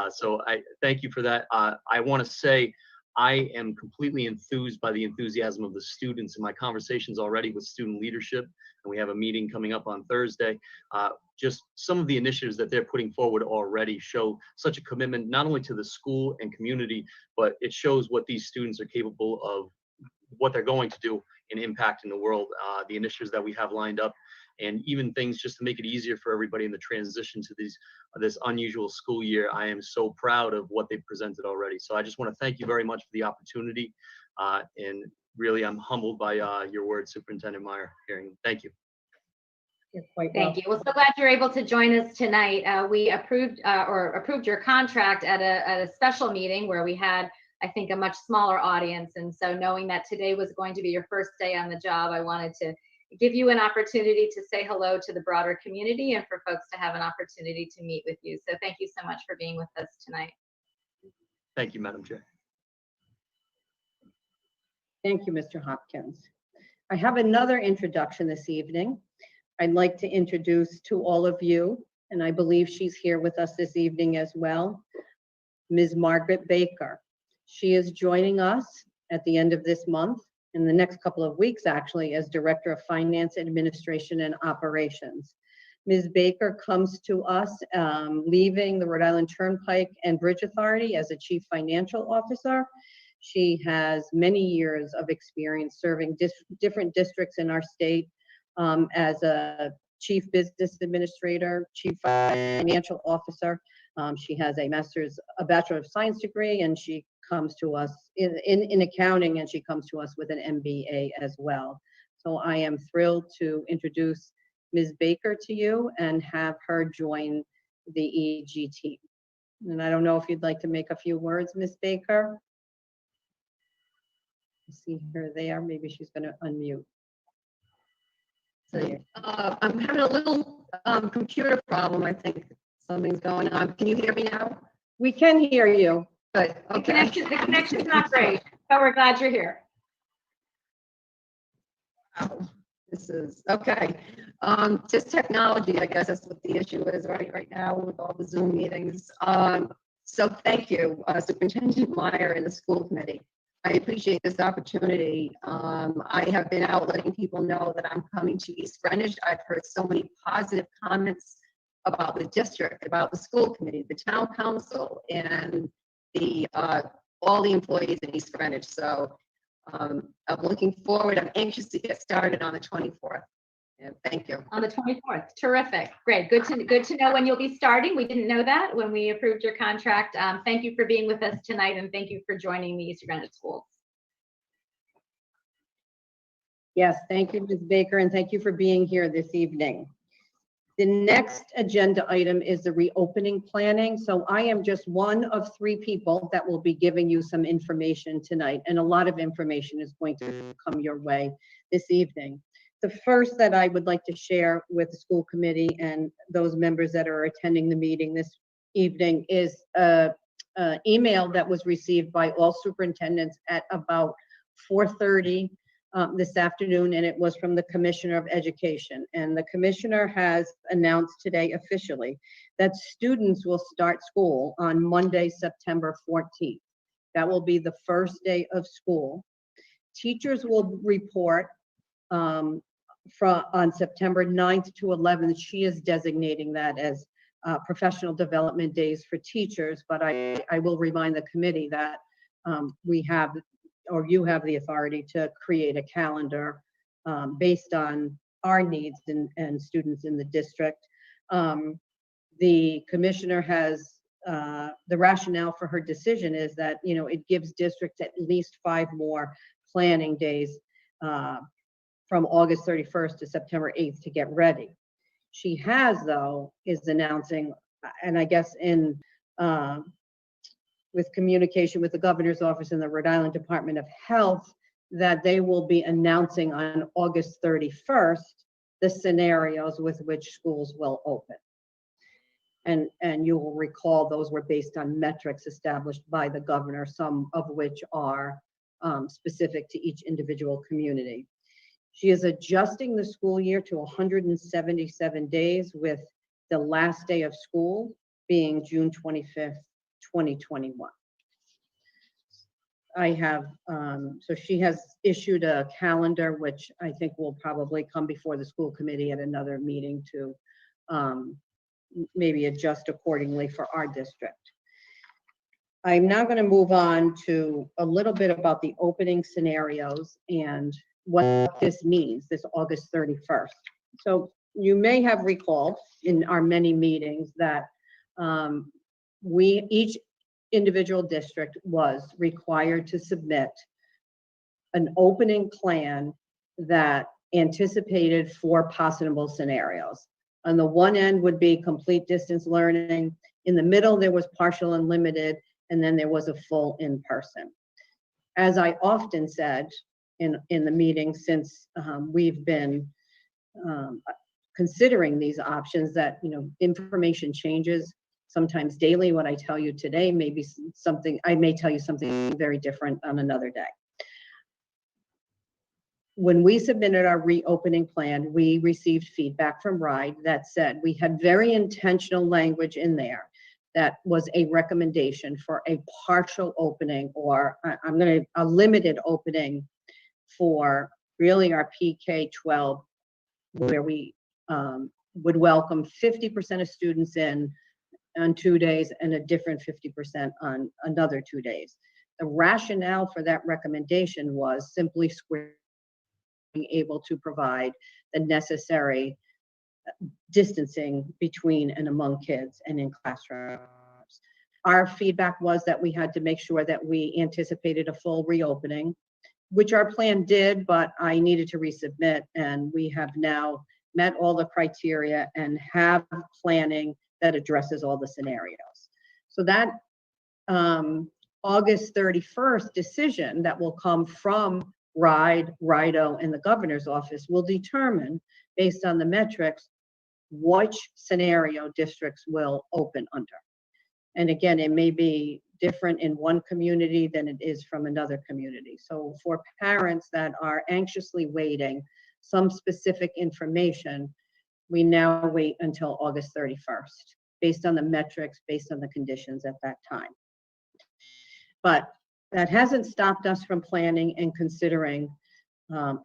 So I thank you for that. I want to say I am completely enthused by the enthusiasm of the students in my conversations already with student leadership. And we have a meeting coming up on Thursday. Just some of the initiatives that they're putting forward already show such a commitment, not only to the school and community, but it shows what these students are capable of, what they're going to do in impact in the world, the initiatives that we have lined up, and even things just to make it easier for everybody in the transition to this unusual school year. I am so proud of what they've presented already. So I just want to thank you very much for the opportunity. And really, I'm humbled by your words, Superintendent Meyer. Thank you. You're quite Thank you. Well, so glad you're able to join us tonight. We approved your contract at a special meeting where we had, I think, a much smaller audience. And so knowing that today was going to be your first day on the job, I wanted to give you an opportunity to say hello to the broader community and for folks to have an opportunity to meet with you. So thank you so much for being with us tonight. Thank you, Madam Chair. Thank you, Mr. Hopkins. I have another introduction this evening. I'd like to introduce to all of you, and I believe she's here with us this evening as well, Ms. Margaret Baker. She is joining us at the end of this month, in the next couple of weeks actually, as Director of Finance, Administration, and Operations. Ms. Baker comes to us leaving the Rhode Island Turnpike and Bridge Authority as a Chief Financial Officer. She has many years of experience serving different districts in our state as a Chief Business Administrator, Chief Financial Officer. She has a Bachelor of Science degree, and she comes to us in accounting, and she comes to us with an MBA as well. So I am thrilled to introduce Ms. Baker to you and have her join the EEG team. And I don't know if you'd like to make a few words, Ms. Baker. I see her there. Maybe she's going to unmute. So, I'm having a little computer problem. I think something's going on. Can you hear me now? We can hear you. Good. Okay. The connection's not great, but we're glad you're here. Oh, this is okay. Just technology, I guess that's what the issue is right now with all the Zoom meetings. So thank you, Superintendent Meyer and the school committee. I appreciate this opportunity. I have been out letting people know that I'm coming to East Greenwich. I've heard so many positive comments about the district, about the school committee, the town council, and all the employees in East Greenwich. So I'm looking forward. I'm anxious to get started on the 24th. And thank you. On the 24th. Terrific. Great. Good to know when you'll be starting. We didn't know that when we approved your contract. Thank you for being with us tonight, and thank you for joining the East Greenwich Schools. Yes, thank you, Ms. Baker, and thank you for being here this evening. The next agenda item is the reopening planning. So I am just one of 3 people that will be giving you some information tonight, and a lot of information is going to come your way this evening. The first that I would like to share with the school committee and those members that are attending the meeting this evening is an email that was received by all superintendents at about 4:30 this afternoon, and it was from the Commissioner of Education. And the Commissioner has announced today officially that students will start school on Monday, September 14th. That will be the first day of school. Teachers will report on September 9th to 11th. She is designating that as professional development days for teachers, but I will remind the committee that we have, or you have, the authority to create a calendar based on our needs and students in the district. The commissioner has, the rationale for her decision is that, it gives districts at least 5 more planning days from August 31st to September 8th to get ready. She is announcing, and I guess with communication with the governor's office and the Rhode Island Department of Health, that they will be announcing on August 31st the scenarios with which schools will open. And you will recall those were based on metrics established by the governor, some of which are specific to each individual community. She is adjusting the school year to 177 days, with the last day of school being June 25th, 2021. I have, so she has issued a calendar, which I think will probably come before the school committee at another meeting to maybe adjust accordingly for our district. I'm now going to move on to a little bit about the opening scenarios and what this means, this August 31st. So you may have recalled in our many meetings that each individual district was required to submit an opening plan that anticipated 4 possible scenarios. On the one end would be complete distance learning. In the middle, there was partial and limited, and then there was a full in-person. As I often said in the meeting, since we've been considering these options, that information changes sometimes daily. What I tell you today may be something, I may tell you something very different on another day. When we submitted our reopening plan, we received feedback from RIDE that said we had very intentional language in there that was a recommendation for a partial opening, or a limited opening for really our PK-12, where we would welcome 50% of students in on 2 days and a different 50% on another 2 days. The rationale for that recommendation was simply being able to provide the necessary distancing between and among kids and in classrooms. Our feedback was that we had to make sure that we anticipated a full reopening, which our plan did, but I needed to resubmit, and we have now met all the criteria and have planning that addresses all the scenarios. So that August 31st decision that will come from RIDE, RIDO, and the governor's office will determine, based on the metrics, which scenario districts will open under. And again, it may be different in one community than it is from another community. So for parents that are anxiously waiting some specific information, we now wait until August 31st, based on the metrics, based on the conditions at that time. But that hasn't stopped us from planning and considering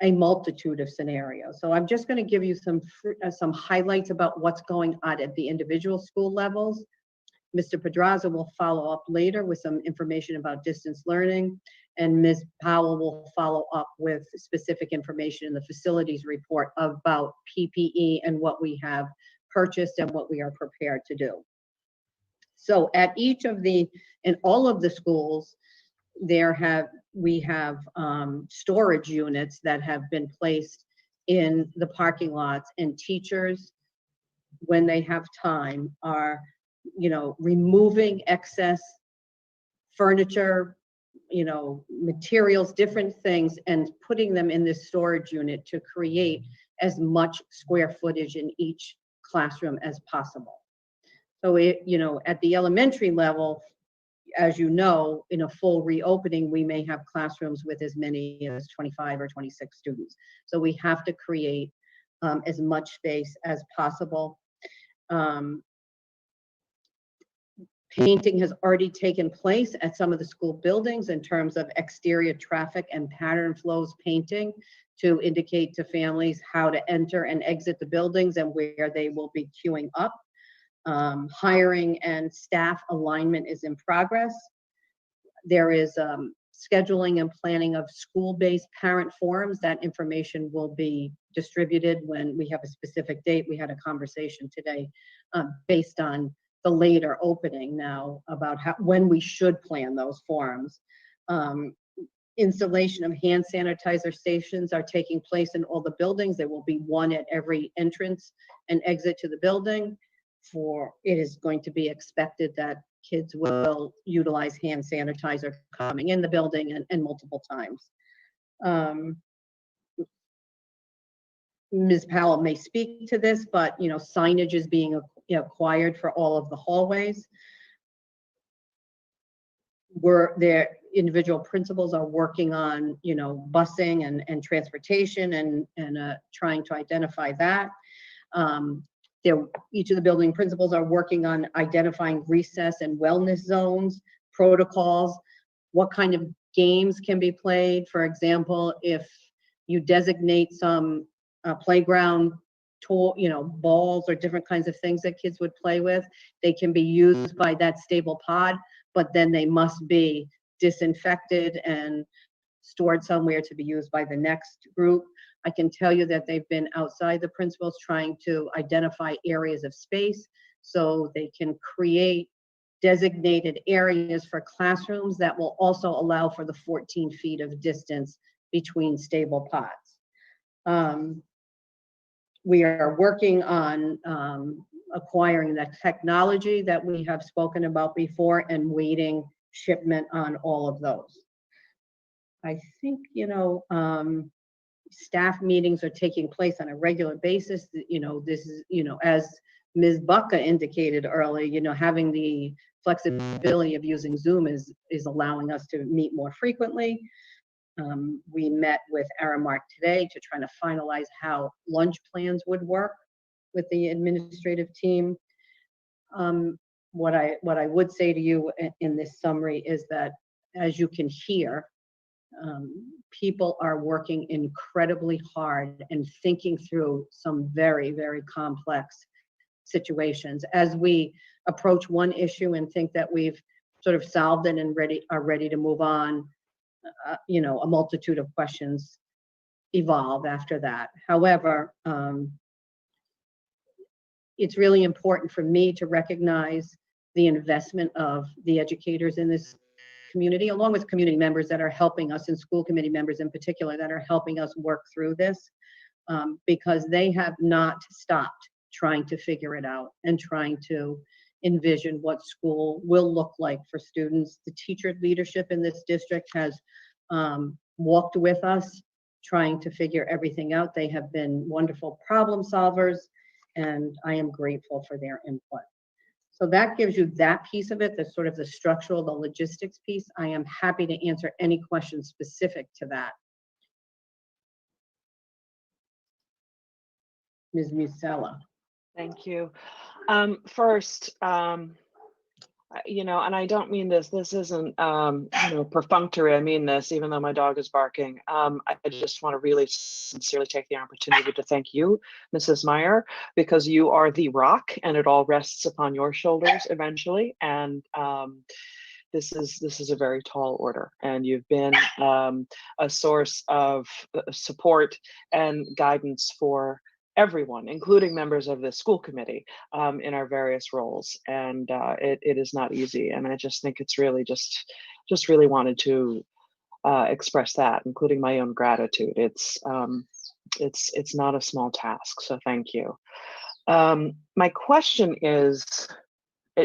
a multitude of scenarios. So I'm just going to give you some highlights about what's going on at the individual school levels. Mr. Pedraza will follow up later with some information about distance learning, and Ms. Powell will follow up with specific information in the facilities report about PPE and what we have purchased and what we are prepared to do. So at each of in all of the schools, we have storage units that have been placed in the parking lots, and teachers, when they have time, are removing excess furniture, materials, different things, and putting them in this storage unit to create as much square footage in each classroom as possible. So at the elementary level, as you know, in a full reopening, we may have classrooms with as many as 25 or 26 students. So we have to create as much space as possible. Painting has already taken place at some of the school buildings in terms of exterior traffic and pattern flows painting to indicate to families how to enter and exit the buildings and where they will be queuing up. Hiring and staff alignment is in progress. There is scheduling and planning of school-based parent forums. That information will be distributed when we have a specific date. We had a conversation today based on the later opening now about when we should plan those forums. Installation of hand sanitizer stations are taking place in all the buildings. There will be one at every entrance and exit to the building. It is going to be expected that kids will utilize hand sanitizer coming in the building and multiple times. Ms. Powell may speak to this, but signage is being acquired for all of the hallways. Where their individual principals are working on, busing and transportation and trying to identify that. Each of the building principals are working on identifying recess and wellness zones, protocols, what kind of games can be played. For example, if you designate some playground balls or different kinds of things that kids would play with, they can be used by that stable pod, but then they must be disinfected and stored somewhere to be used by the next group. I can tell you that they've been outside the principals trying to identify areas of space so they can create designated areas for classrooms that will also allow for the 14 feet of distance between stable pods. We are working on acquiring the technology that we have spoken about before and waiting shipment on all of those. I think, staff meetings are taking place on a regular basis. This is, as Ms. Bucka indicated earlier, having the flexibility of using Zoom is allowing us to meet more frequently. We met with Aramark today to try to finalize how lunch plans would work with the administrative team. What I would say to you in this summary is that, as you can hear, people are working incredibly hard and thinking through some very, very complex situations. As we approach one issue and think that we've sort of solved it and are ready to move on, a multitude of questions evolve after that. However, it's really important for me to recognize the investment of the educators in this community, along with community members that are helping us, and school committee members in particular that are helping us work through this, because they have not stopped trying to figure it out and trying to envision what school will look like for students. The teacher leadership in this district has walked with us, trying to figure everything out. They have been wonderful problem solvers, and I am grateful for their input. So that gives you that piece of it, the sort of the structural, the logistics piece. I am happy to answer any questions specific to that. Ms. Musella. Thank you. First, and I don't mean this isn't, perfunctory. I mean this, even though my dog is barking. I just want to really sincerely take the opportunity to thank you, Mrs. Meyer, because you are the rock and it all rests upon your shoulders eventually. And this is a very tall order, and you've been a source of support and guidance for everyone, including members of the school committee, in our various roles. And it is not easy. And I just think it's really just really wanted to express that, including my own gratitude. It's not a small task. So thank you. My question is,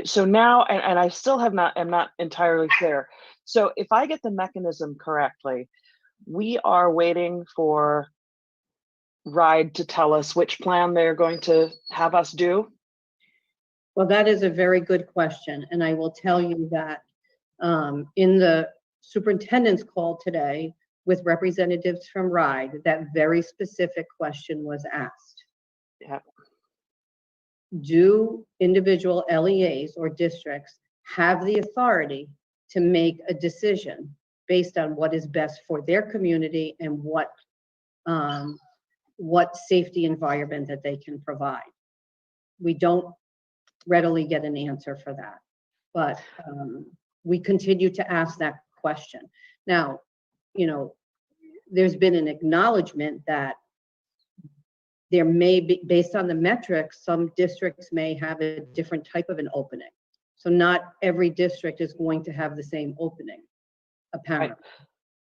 so now, and I still am not entirely clear. So if I get the mechanism correctly, we are waiting for RIDE to tell us which plan they're going to have us do? Well, that is a very good question. And I will tell you that in the superintendent's call today with representatives from RIDE, that very specific question was asked. Yeah. Do individual LEAs or districts have the authority to make a decision based on what is best for their community and what safety environment that they can provide? We don't readily get an answer for that, but we continue to ask that question. Now, there's been an acknowledgement that there may be, based on the metrics, some districts may have a different type of an opening. So not every district is going to have the same opening, apparently. Right.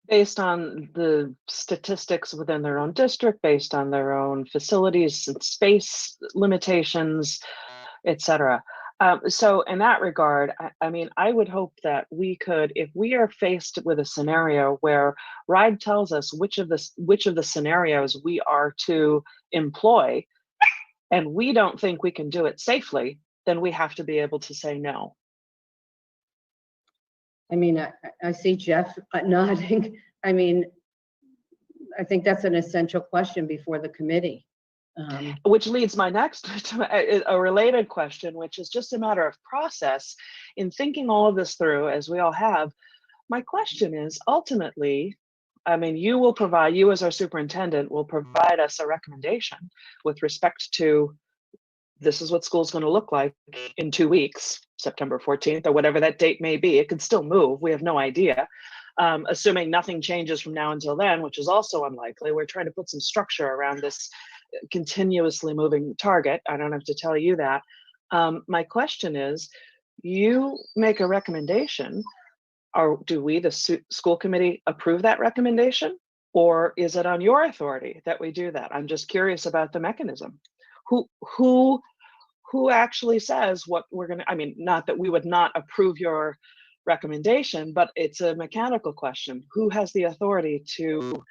Based on the statistics within their own district, based on their own facilities and space limitations, et cetera. So in that regard, I mean, I would hope that we could, if we are faced with a scenario where RIDE tells us which of the scenarios we are to employ, and we don't think we can do it safely, then we have to be able to say no. I mean, I see Jeff nodding. I mean, I think that's an essential question before the committee. Which leads my next to a related question, which is just a matter of process. In thinking all of this through, as we all have, my question is ultimately, I mean, you as our superintendent will provide us a recommendation with respect to this is what school's going to look like in 2 weeks, September 14th or whatever that date may be. It could still move. We have no idea. Assuming nothing changes from now until then, which is also unlikely. We're trying to put some structure around this continuously moving target. I don't have to tell you that. My question is, you make a recommendation, or do we, the school committee, approve that recommendation? Or is it on your authority that we do that? I'm just curious about the mechanism. Who actually says what we're gonna, I mean, not that we would not approve your recommendation, but it's a mechanical question. Who has the authority to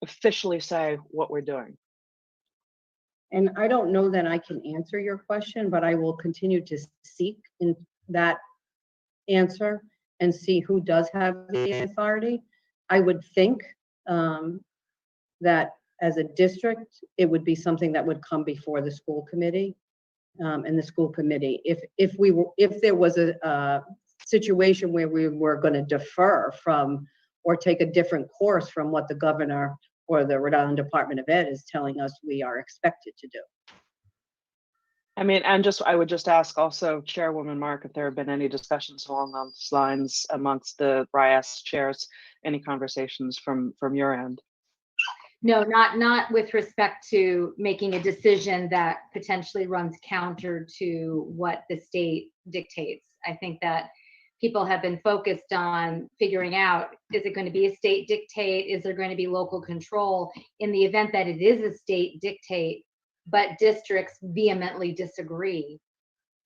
officially say what we're doing? And I don't know that I can answer your question, but I will continue to seek in that answer and see who does have the authority. I would think that as a district, it would be something that would come before the school committee. And the school committee, if there was a situation where we were going to defer from or take a different course from what the governor or the Rhode Island Department of Ed is telling us we are expected to do. I mean, and I would just ask also, Chairwoman Mark, if there have been any discussions along those lines amongst the RIAS chairs, any conversations from your end? No, not with respect to making a decision that potentially runs counter to what the state dictates. I think that people have been focused on figuring out, is it going to be a state dictate? Is there going to be local control? In the event that it is a state dictate, but districts vehemently disagree,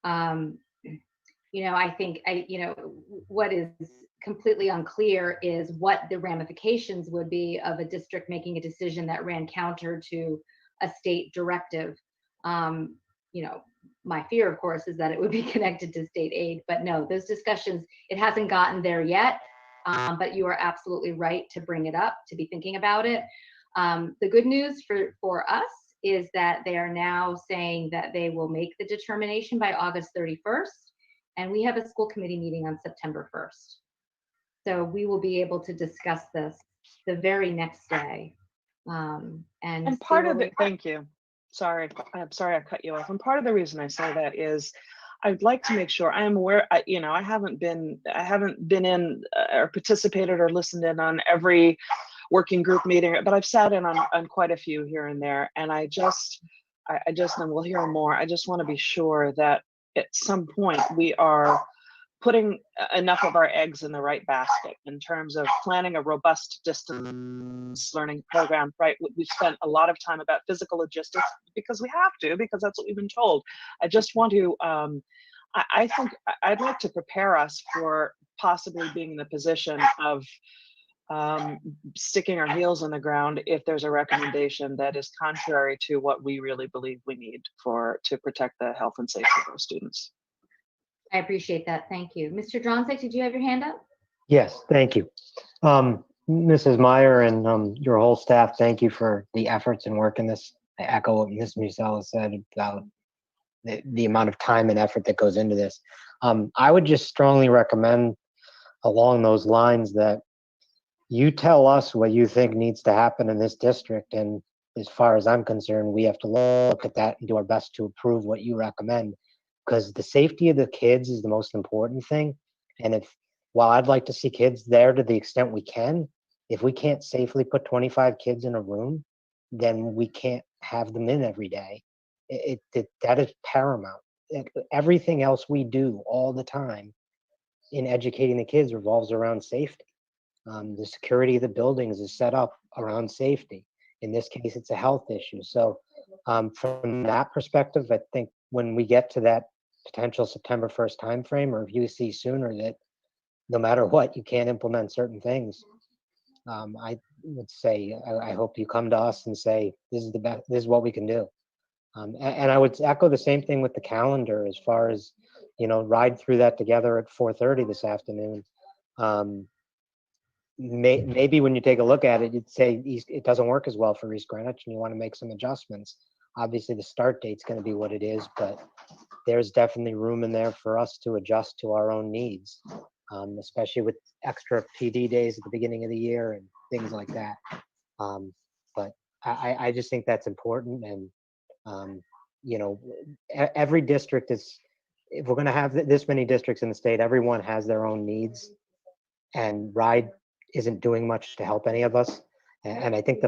I think, what is completely unclear is what the ramifications would be of a district making a decision that ran counter to a state directive. My fear, of course, is that it would be connected to state aid, but no, those discussions, it hasn't gotten there yet, but you are absolutely right to bring it up, to be thinking about it. The good news for us is that they are now saying that they will make the determination by August 31st, and we have a school committee meeting on September 1st. So we will be able to discuss this the very next day. And part of it, thank you. I'm sorry I cut you off. And part of the reason I say that is I'd like to make sure I am aware, I haven't been in or participated or listened in on every working group meeting, but I've sat in on quite a few here and there. And I just, and we'll hear more. I just want to be sure that at some point we are putting enough of our eggs in the right basket in terms of planning a robust distance learning program, right? We've spent a lot of time about physical logistics because we have to, because that's what we've been told. I just want to, I think I'd like to prepare us for possibly being in the position of sticking our heels in the ground if there's a recommendation that is contrary to what we really believe we need to protect the health and safety of our students. I appreciate that. Thank you. Mr. Dronzek, did you have your hand up? Yes, thank you. Mrs. Meyer and your whole staff, thank you for the efforts and work in this. I echo what Ms. Musella said about the amount of time and effort that goes into this. I would just strongly recommend along those lines that you tell us what you think needs to happen in this district. And as far as I'm concerned, we have to look at that and do our best to approve what you recommend. Because the safety of the kids is the most important thing. And while I'd like to see kids there to the extent we can, if we can't safely put 25 kids in a room, then we can't have them in every day. That is paramount. Everything else we do all the time in educating the kids revolves around safety. The security of the buildings is set up around safety. In this case, it's a health issue. So from that perspective, I think when we get to that potential September 1st timeframe, or if you see sooner that no matter what, you can't implement certain things, I would say, I hope you come to us and say, this is the best, this is what we can do. And I would echo the same thing with the calendar as far as, ride through that together at 4:30 this afternoon. Maybe when you take a look at it, you'd say it doesn't work as well for East Greenwich and you want to make some adjustments. Obviously, the start date's going to be what it is, but there's definitely room in there for us to adjust to our own needs, especially with extra PD days at the beginning of the year and things like that. But I just think that's important. And, every district is, if we're going to have this many districts in the state, everyone has their own needs, and RIDE isn't doing much to help any of us. And I think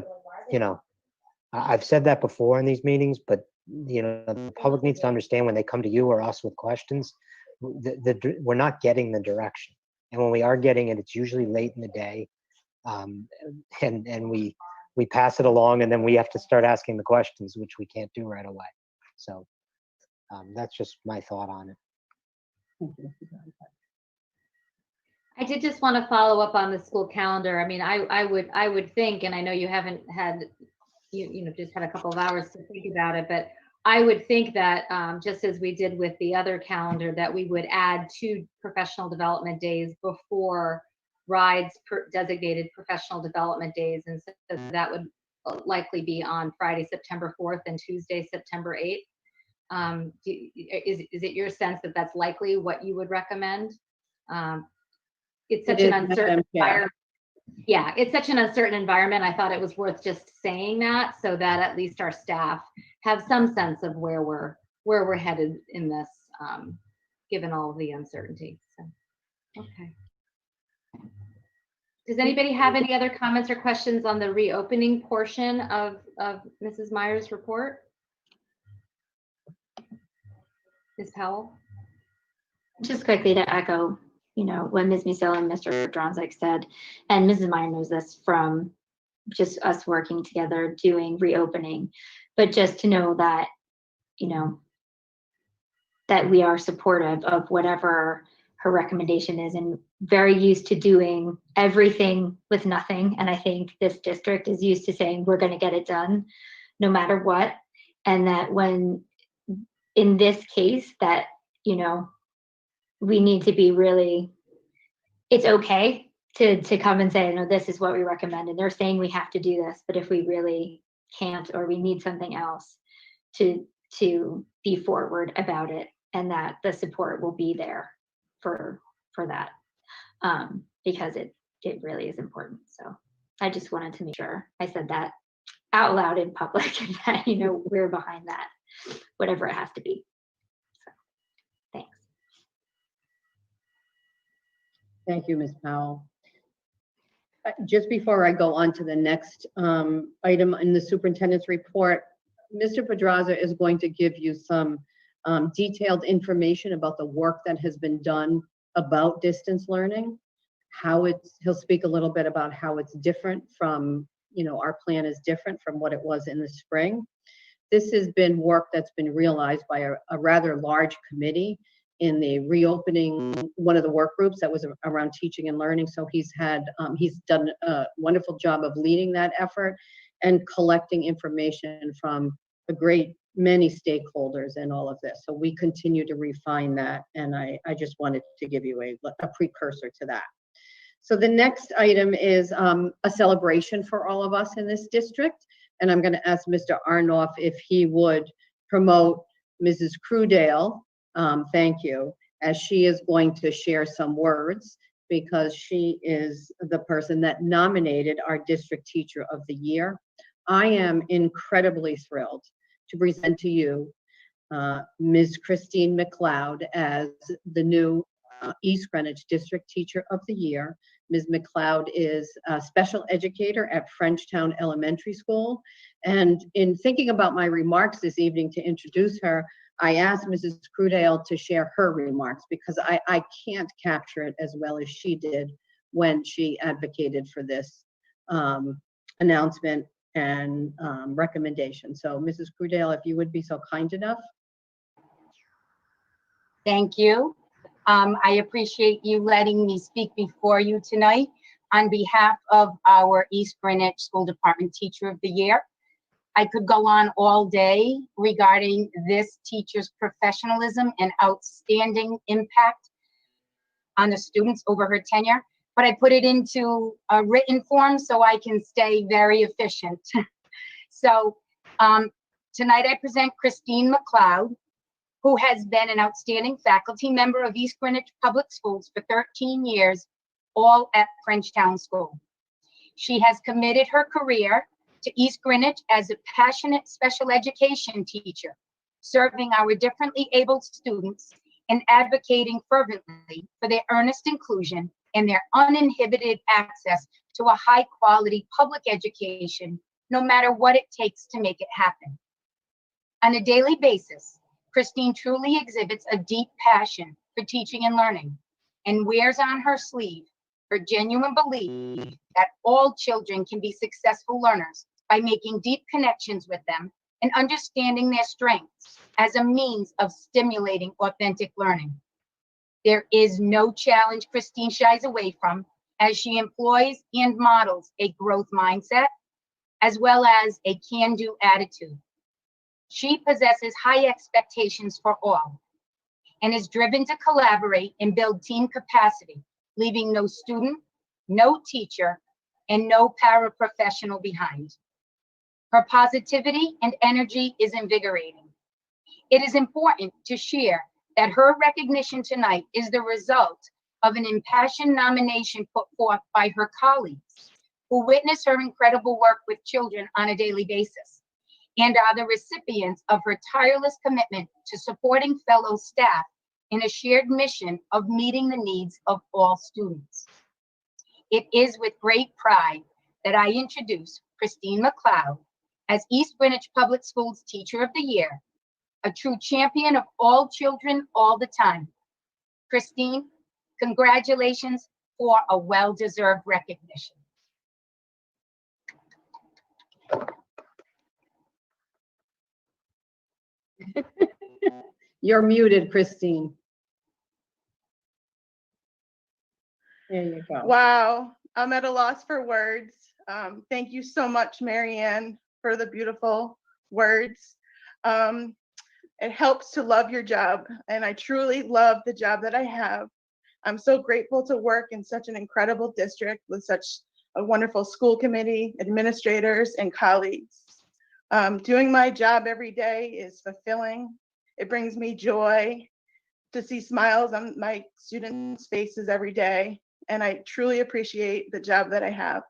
I've said that before in these meetings, but the public needs to understand when they come to you or us with questions, we're not getting the direction. And when we are getting it, it's usually late in the day. And we pass it along, and then we have to start asking the questions, which we can't do right away. So that's just my thought on it. I did just want to follow up on the school calendar. I mean, I would think, and I know you haven't had, just had a couple of hours to think about it, but I would think that just as we did with the other calendar, that we would add 2 professional development days before RIDE's designated professional development days. And so that would likely be on Friday, September 4th and Tuesday, September 8th. Is it your sense that that's likely what you would recommend? It's such an uncertain environment. Yeah, it's such an uncertain environment. I thought it was worth just saying that, so that at least our staff have some sense of where we're headed in this, given all of the uncertainty. So, okay. Does anybody have any other comments or questions on the reopening portion of Mrs. Meyer's report? Ms. Powell? Just quickly to echo, what Ms. Musil and Mr. Dronzek said, and Mrs. Meyer knows this from just us working together doing reopening, but just to know that, that we are supportive of whatever her recommendation is, and very used to doing everything with nothing. And I think this district is used to saying, we're going to get it done no matter what. And that when, in this case, that, we need to be really, it's okay to come and say, no, this is what we recommend. And they're saying we have to do this, but if we really can't, or we need something else, to be forward about it, and that the support will be there for that, because it really is important. So I just wanted to make sure I said that out loud in public, that, we're behind that, whatever it has to be. So, thanks. Thank you, Ms. Powell. Just before I go on to the next item in the superintendent's report, Mr. Pedraza is going to give you some detailed information about the work that has been done about distance learning, he'll speak a little bit about how it's different from, our plan is different from what it was in the spring. This has been work that's been realized by a rather large committee in the reopening, one of the work groups that was around teaching and learning. So he's done a wonderful job of leading that effort and collecting information from a great many stakeholders in all of this. So we continue to refine that, and I just wanted to give you a precursor to that. So the next item is a celebration for all of us in this district, and I'm going to ask Mr. Arnoff if he would promote Mrs. Crudale. Thank you, as she is going to share some words, because she is the person that nominated our District Teacher of the Year. I am incredibly thrilled to present to you Ms. Christine Mccloud as the new East Greenwich District Teacher of the Year. Ms. Mccloud is a special educator at Frenchtown Elementary School. And in thinking about my remarks this evening to introduce her, I asked Mrs. Crudale to share her remarks, because I can't capture it as well as she did when she advocated for this announcement and recommendation. So Mrs. Crudale, if you would be so kind enough. Thank you. I appreciate you letting me speak before you tonight on behalf of our East Greenwich School Department Teacher of the Year. I could go on all day regarding this teacher's professionalism and outstanding impact on the students over her tenure, but I put it into a written form so I can stay very efficient. So tonight I present Christine Mccloud, who has been an outstanding faculty member of East Greenwich Public Schools for 13 years, all at Frenchtown School. She has committed her career to East Greenwich as a passionate special education teacher, serving our differently abled students and advocating fervently for their earnest inclusion and their uninhibited access to a high quality public education, no matter what it takes to make it happen. On a daily basis, Christine truly exhibits a deep passion for teaching and learning and wears on her sleeve her genuine belief that all children can be successful learners by making deep connections with them and understanding their strengths as a means of stimulating authentic learning. There is no challenge Christine shies away from, as she employs and models a growth mindset as well as a can-do attitude. She possesses high expectations for all and is driven to collaborate and build team capacity, leaving no student, no teacher, and no paraprofessional behind. Her positivity and energy is invigorating. It is important to share that her recognition tonight is the result of an impassioned nomination put forth by her colleagues who witness her incredible work with children on a daily basis and are the recipients of her tireless commitment to supporting fellow staff in a shared mission of meeting the needs of all students. It is with great pride that I introduce Christine Mccloud as East Greenwich Public Schools Teacher of the Year, a true champion of all children all the time. Christine, congratulations for a well-deserved recognition. You're muted, Christine. There you go. Wow, I'm at a loss for words. Thank you so much, Marianne, for the beautiful words. It helps to love your job, and I truly love the job that I have. I'm so grateful to work in such an incredible district with such a wonderful school committee, administrators, and colleagues. Doing my job every day is fulfilling. It brings me joy to see smiles on my students' faces every day, and I truly appreciate the job that I have.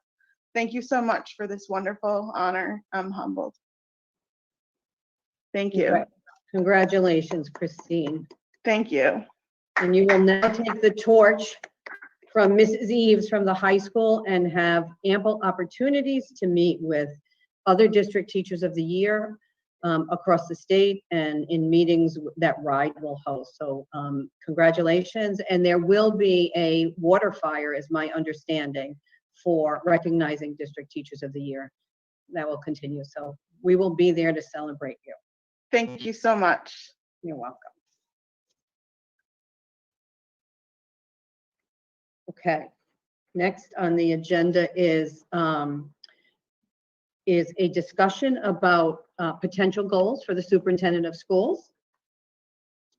Thank you so much for this wonderful honor. I'm humbled. Thank you. Congratulations, Christine. Thank you. And you will now take the torch from Mrs. Eves from the high school and have ample opportunities to meet with other district teachers of the year across the state and in meetings that RIDE will host. So congratulations. And there will be a water fire, is my understanding, for recognizing district teachers of the year. That will continue. So we will be there to celebrate you. Thank you so much. You're welcome. Okay, next on the agenda is a discussion about potential goals for the superintendent of schools.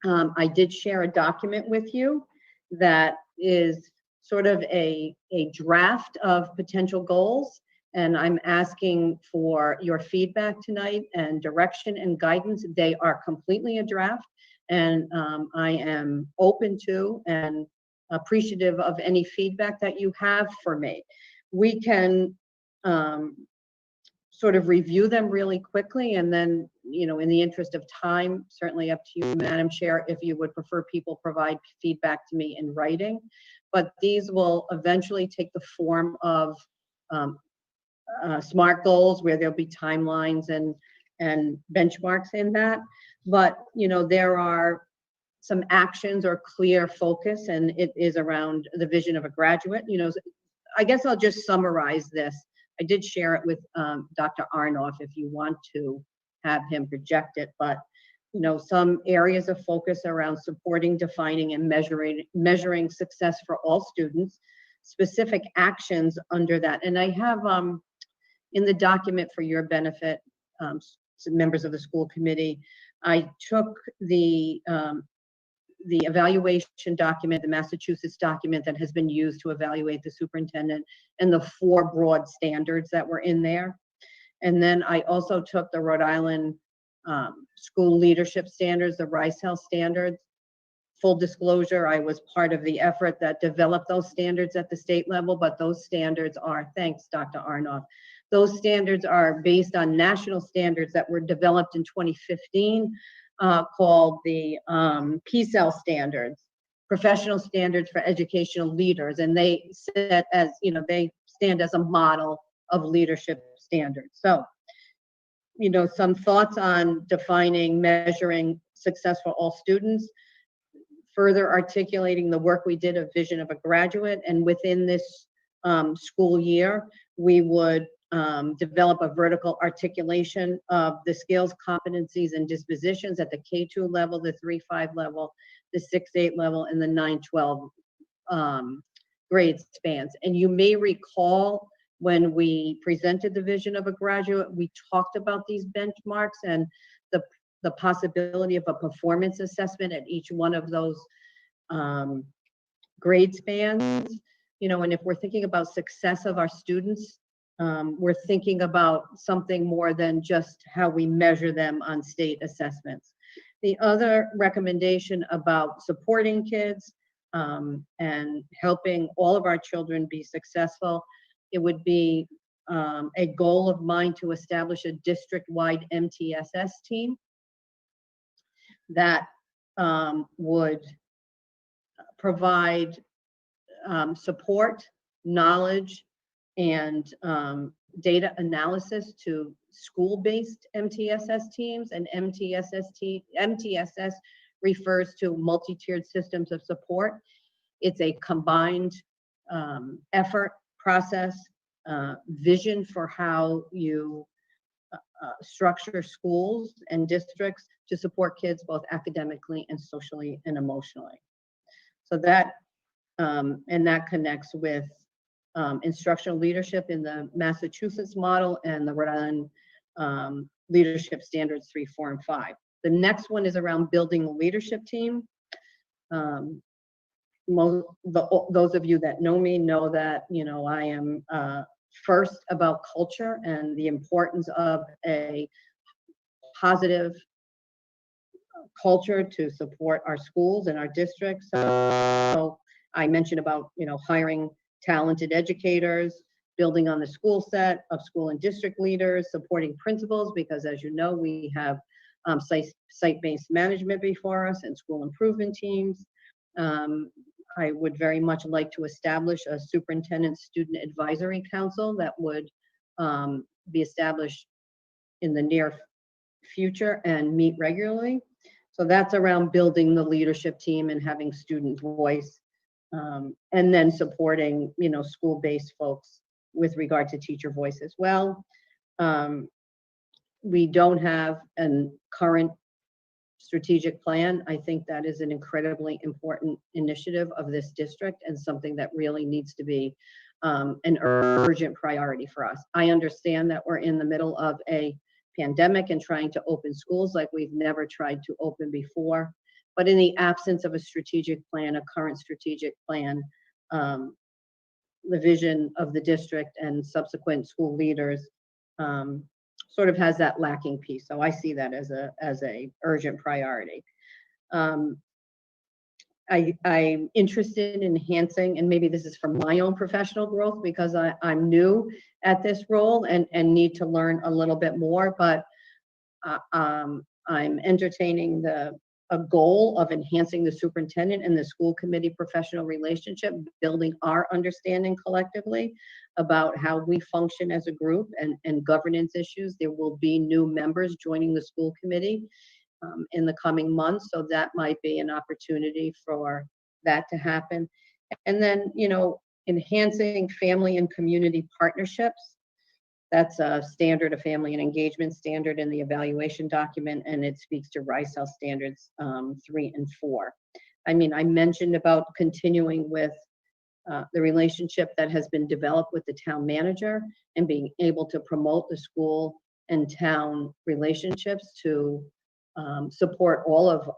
I did share a document with you that is sort of a draft of potential goals, and I'm asking for your feedback tonight and direction and guidance. They are completely a draft, and I am open to and appreciative of any feedback that you have for me. We can sort of review them really quickly, and then, you know, in the interest of time, certainly up to you, Madam Chair, if you would prefer people provide feedback to me in writing. But these will eventually take the form of SMART goals, where there'll be timelines and benchmarks in that. But, you know, there are some actions or clear focus, and it is around the vision of a graduate. You know, I guess I'll just summarize this. I did share it with Dr. Arnoff if you want to have him project it, but, you know, some areas of focus around supporting, defining, and measuring success for all students, specific actions under that. And I have in the document for your benefit members of the school committee. I took the evaluation document, the Massachusetts document that has been used to evaluate the superintendent, and the 4 broad standards that were in there. And then I also took the Rhode Island school leadership standards, the RISEL standards. Full disclosure, I was part of the effort that developed those standards at the state level, but those standards are, thanks, Dr. Arnoff, those standards are based on national standards that were developed in 2015, called the PSEL standards, professional standards for educational leaders. And they set as, they stand as a model of leadership standards. So, some thoughts on defining, measuring success for all students, further articulating the work we did of vision of a graduate. And within this school year, we would develop a vertical articulation of the skills, competencies, and dispositions at the K-2 level, the 3-5 level, the 6-8 level, and the 9-12 grade spans. And you may recall when we presented the vision of a graduate, we talked about these benchmarks and the possibility of a performance assessment at each one of those grade spans. And if we're thinking about success of our students, we're thinking about something more than just how we measure them on state assessments. The other recommendation about supporting kids and helping all of our children be successful, it would be a goal of mine to establish a district-wide MTSS team that would provide support, knowledge, and data analysis to school-based MTSS teams. And MTSS refers to multi-tiered systems of support. It's a combined effort, process, vision for how you structure schools and districts to support kids both academically and socially and emotionally. So that, and that connects with instructional leadership in the Massachusetts model and the Rhode Island leadership standards 3, 4, and 5. The next one is around building a leadership team. Those of you that know me know that, I am first about culture and the importance of a positive culture to support our schools and our districts. So I mentioned about, hiring talented educators, building on the school set of school and district leaders, supporting principals, because as you know, we have site-based management before us and school improvement teams. I would very much like to establish a superintendent student advisory council that would be established in the near future and meet regularly. So that's around building the leadership team and having student voice, and then supporting, school-based folks with regard to teacher voice as well. We don't have a current strategic plan. I think that is an incredibly important initiative of this district and something that really needs to be an urgent priority for us. I understand that we're in the middle of a pandemic and trying to open schools like we've never tried to open before. But in the absence of a strategic plan, a current strategic plan, the vision of the district and subsequent school leaders sort of has that lacking piece. So I see that as a urgent priority. I'm interested in enhancing, and maybe this is for my own professional growth because I'm new at this role and need to learn a little bit more, but I'm entertaining a goal of enhancing the superintendent and the school committee professional relationship, building our understanding collectively about how we function as a group and governance issues. There will be new members joining the school committee in the coming months, so that might be an opportunity for that to happen. And then, enhancing family and community partnerships. That's a standard, a family and engagement standard in the evaluation document, and it speaks to RISEL standards 3 and 4. I mentioned about continuing with the relationship that has been developed with the town manager and being able to promote the school and town relationships to support all of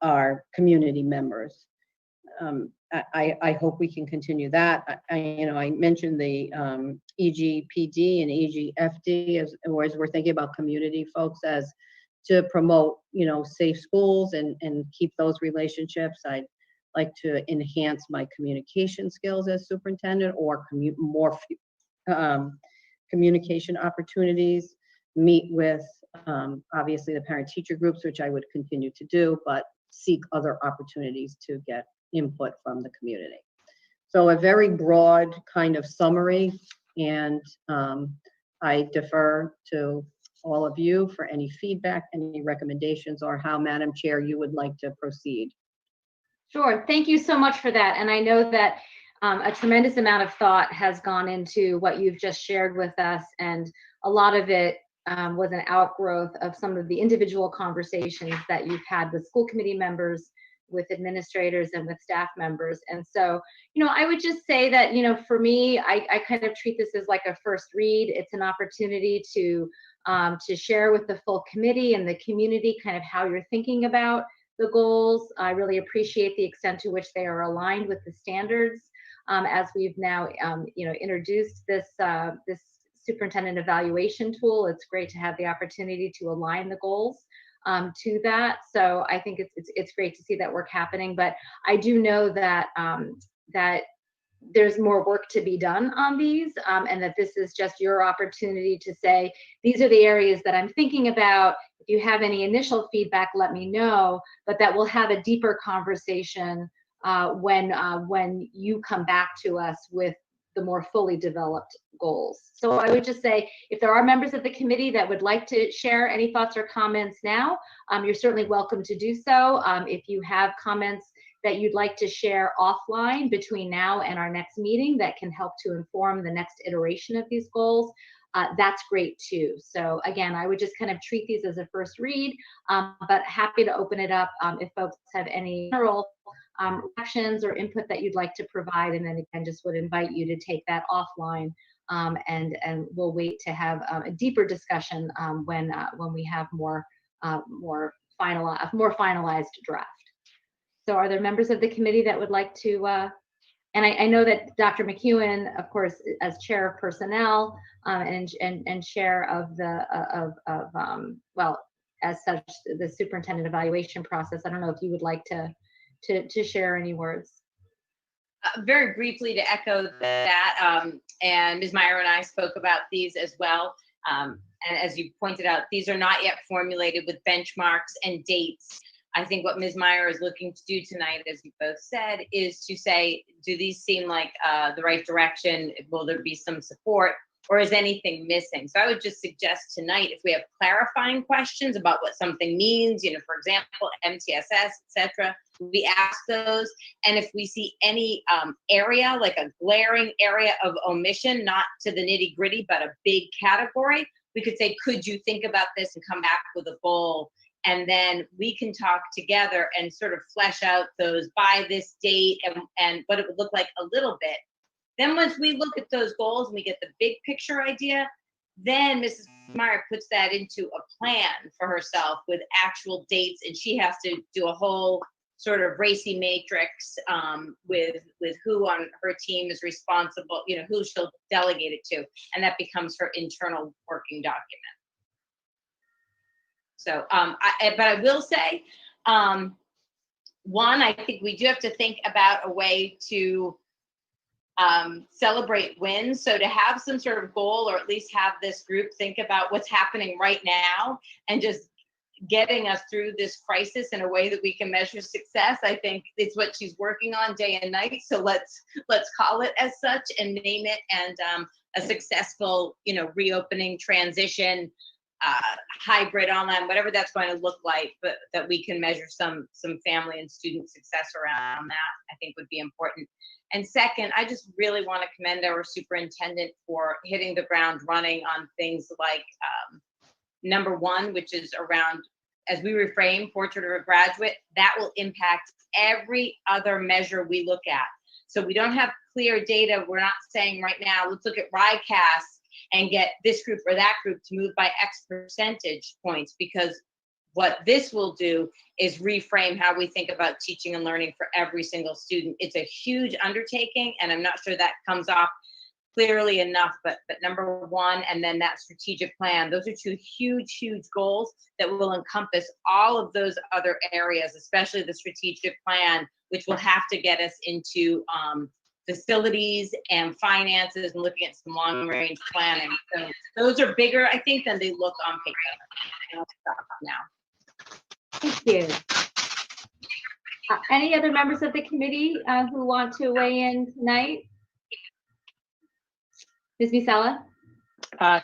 our community members. I hope we can continue that. I mentioned the EGPD and EGFD as we're thinking about community folks as to promote, safe schools and keep those relationships. I'd like to enhance my communication skills as superintendent or more communication opportunities, meet with obviously the parent-teacher groups, which I would continue to do, but seek other opportunities to get input from the community. So a very broad kind of summary, and I defer to all of you for any feedback, any recommendations, or how, Madam Chair, you would like to proceed. Sure. Thank you so much for that. And I know that a tremendous amount of thought has gone into what you've just shared with us, and a lot of it was an outgrowth of some of the individual conversations that you've had with school committee members, with administrators, and with staff members. And so, I would just say that, for me, I kind of treat this as like a first read. It's an opportunity to share with the full committee and the community kind of how you're thinking about the goals. I really appreciate the extent to which they are aligned with the standards. As we've now, introduced this superintendent evaluation tool, it's great to have the opportunity to align the goals to that. So I think it's great to see that work happening. But I do know that that there's more work to be done on these, and that this is just your opportunity to say, these are the areas that I'm thinking about. If you have any initial feedback, let me know, but that we'll have a deeper conversation when you come back to us with the more fully developed goals. So I would just say, if there are members of the committee that would like to share any thoughts or comments now, you're certainly welcome to do so. If you have comments that you'd like to share offline between now and our next meeting that can help to inform the next iteration of these goals, that's great too. So again, I would just kind of treat these as a first read, but happy to open it up if folks have any general reactions or input that you'd like to provide. And then again, just would invite you to take that offline, and we'll wait to have a deeper discussion when we have more finalized draft. So are there members of the committee that would like to, and I know that Dr. McEwen, of course, as chair of personnel and chair of well, as such, the superintendent evaluation process, I don't know if you would like to share any words. Very briefly to echo that, and Ms. Meyer and I spoke about these as well. And as you pointed out, these are not yet formulated with benchmarks and dates. I think what Ms. Meyer is looking to do tonight, as you both said, is to say, do these seem like the right direction? Will there be some support, or is anything missing? So I would just suggest tonight, if we have clarifying questions about what something means, for example, MTSS, etc., we ask those. And if we see any area, like a glaring area of omission, not to the nitty gritty, but a big category, we could say, could you think about this and come back with a goal? And then we can talk together and sort of flesh out those by this date and what it would look like a little bit. Then once we look at those goals and we get the big picture idea, then Mrs. Meyer puts that into a plan for herself with actual dates, and she has to do a whole sort of racy matrix with who on her team is responsible, who she'll delegate it to, and that becomes her internal working document. So, but I will say, one, I think we do have to think about a way to celebrate wins. So to have some sort of goal, or at least have this group think about what's happening right now and just getting us through this crisis in a way that we can measure success, I think it's what she's working on day and night. So let's call it as such and name it, and a successful, reopening, transition, hybrid, online, whatever that's going to look like, but that we can measure some family and student success around that, I think would be important. And second, I just really want to commend our superintendent for hitting the ground running on things like number one, which is around, as we reframe portrait of a graduate, that will impact every other measure we look at. So we don't have clear data. We're not saying right now, let's look at RICAS and get this group or that group to move by X percentage points, because what this will do is reframe how we think about teaching and learning for every single student. It's a huge undertaking, and I'm not sure that comes off clearly enough, but number one, and then that strategic plan, those are two huge goals that will encompass all of those other areas, especially the strategic plan, which will have to get us into facilities and finances and looking at some long range planning. So those are bigger, I think, than they look on paper. And I'll stop now. Thank you. Any other members of the committee who want to weigh in tonight? Ms. Musella?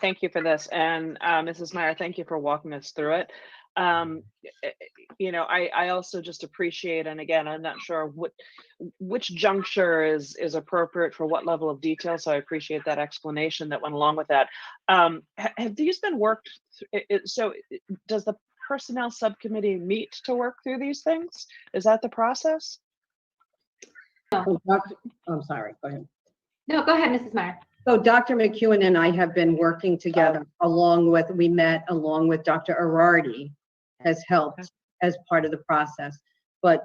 Thank you for this. And Mrs. Meyer, thank you for walking us through it. You know, I also just appreciate, and again, I'm not sure which juncture is appropriate for what level of detail, so I appreciate that explanation that went along with that. Have these been worked, so does the personnel subcommittee meet to work through these things? Is that the process? I'm sorry, go ahead. No, go ahead, Mrs. Meyer. So Dr. McEwen and I have been working together we met along with Dr. Arardi has helped as part of the process. But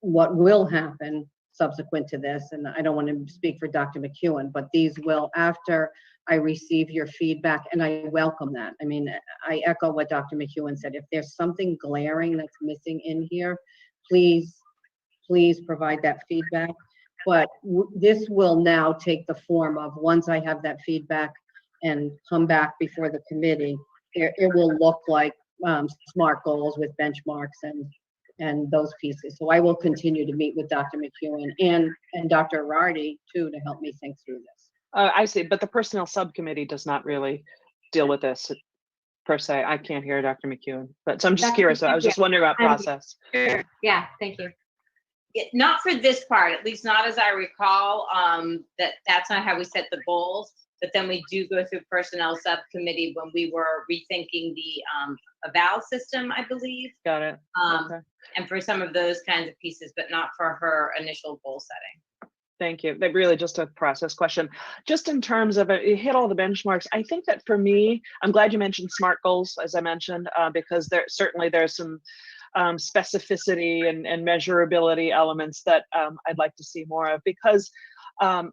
what will happen subsequent to this, and I don't want to speak for Dr. McEwen, but these will, after I receive your feedback, and I welcome that. I mean, I echo what Dr. McEwen said. If there's something glaring that's missing in here, please provide that feedback. But this will now take the form of, once I have that feedback and come back before the committee, it will look like SMART goals with benchmarks and those pieces. So I will continue to meet with Dr. McEwen and Dr. Arardi too, to help me think through this. I see, but the personnel subcommittee does not really deal with this per se. I can't hear Dr. McEwen, but so I'm just curious. I was just wondering about process. Sure. Yeah, thank you. Not for this part, at least not as I recall. That's not how we set the goals. But then we do go through personnel subcommittee when we were rethinking the eval system, I believe. Got it. Okay. And for some of those kinds of pieces, but not for her initial goal setting. Thank you. That really just a process question. Just in terms of it hit all the benchmarks. I think that for me, I'm glad you mentioned SMART goals, as I mentioned, because there's some specificity and measurability elements that I'd like to see more of, because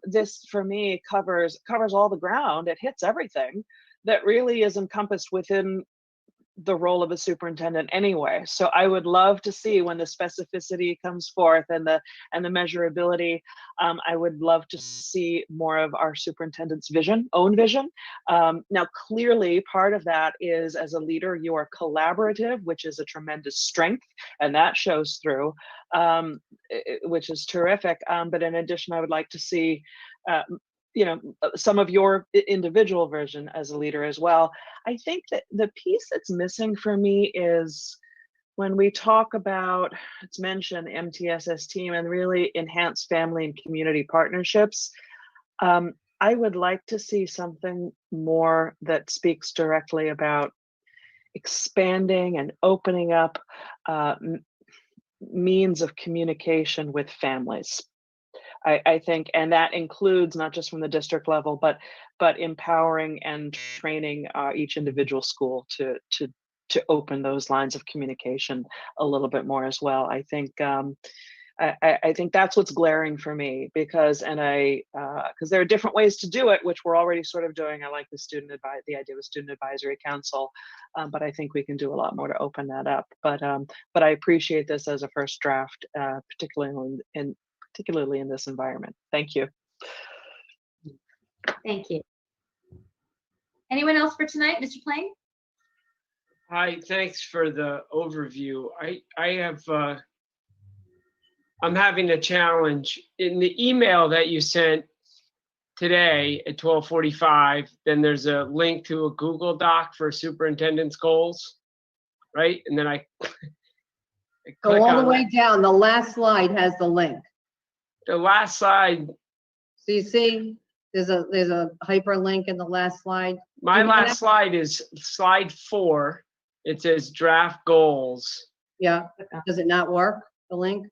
this for me covers all the ground. It hits everything that really is encompassed within the role of a superintendent anyway. So I would love to see when the specificity comes forth and the measurability. I would love to see more of our superintendent's own vision. Now, clearly part of that is, as a leader, you are collaborative, which is a tremendous strength, and that shows through, which is terrific. But in addition, I would like to see some of your individual version as a leader as well. I think that the piece that's missing for me is when we talk about, it's mentioned MTSS team and really enhance family and community partnerships. I would like to see something more that speaks directly about expanding and opening up means of communication with families. I think, and that includes not just from the district level, but empowering and training each individual school to open those lines of communication a little bit more as well. I think I think that's what's glaring for me, because there are different ways to do it, which we're already sort of doing. I like the idea of Student Advisory Council, but I think we can do a lot more to open that up. But I appreciate this as a first draft, particularly in this environment. Thank you. Thank you. Anyone else for tonight? Mr. Plain? Hi, thanks for the overview. I'm having a challenge. In the email that you sent today at 12:45, then there's a link to a Google Doc for superintendent's goals, right? And then I click Go all the on way down. The last slide has the link. the last slide. So you see, there's a hyperlink in the last slide. My last slide is slide 4. It says draft goals. Yeah, does it not work, the link?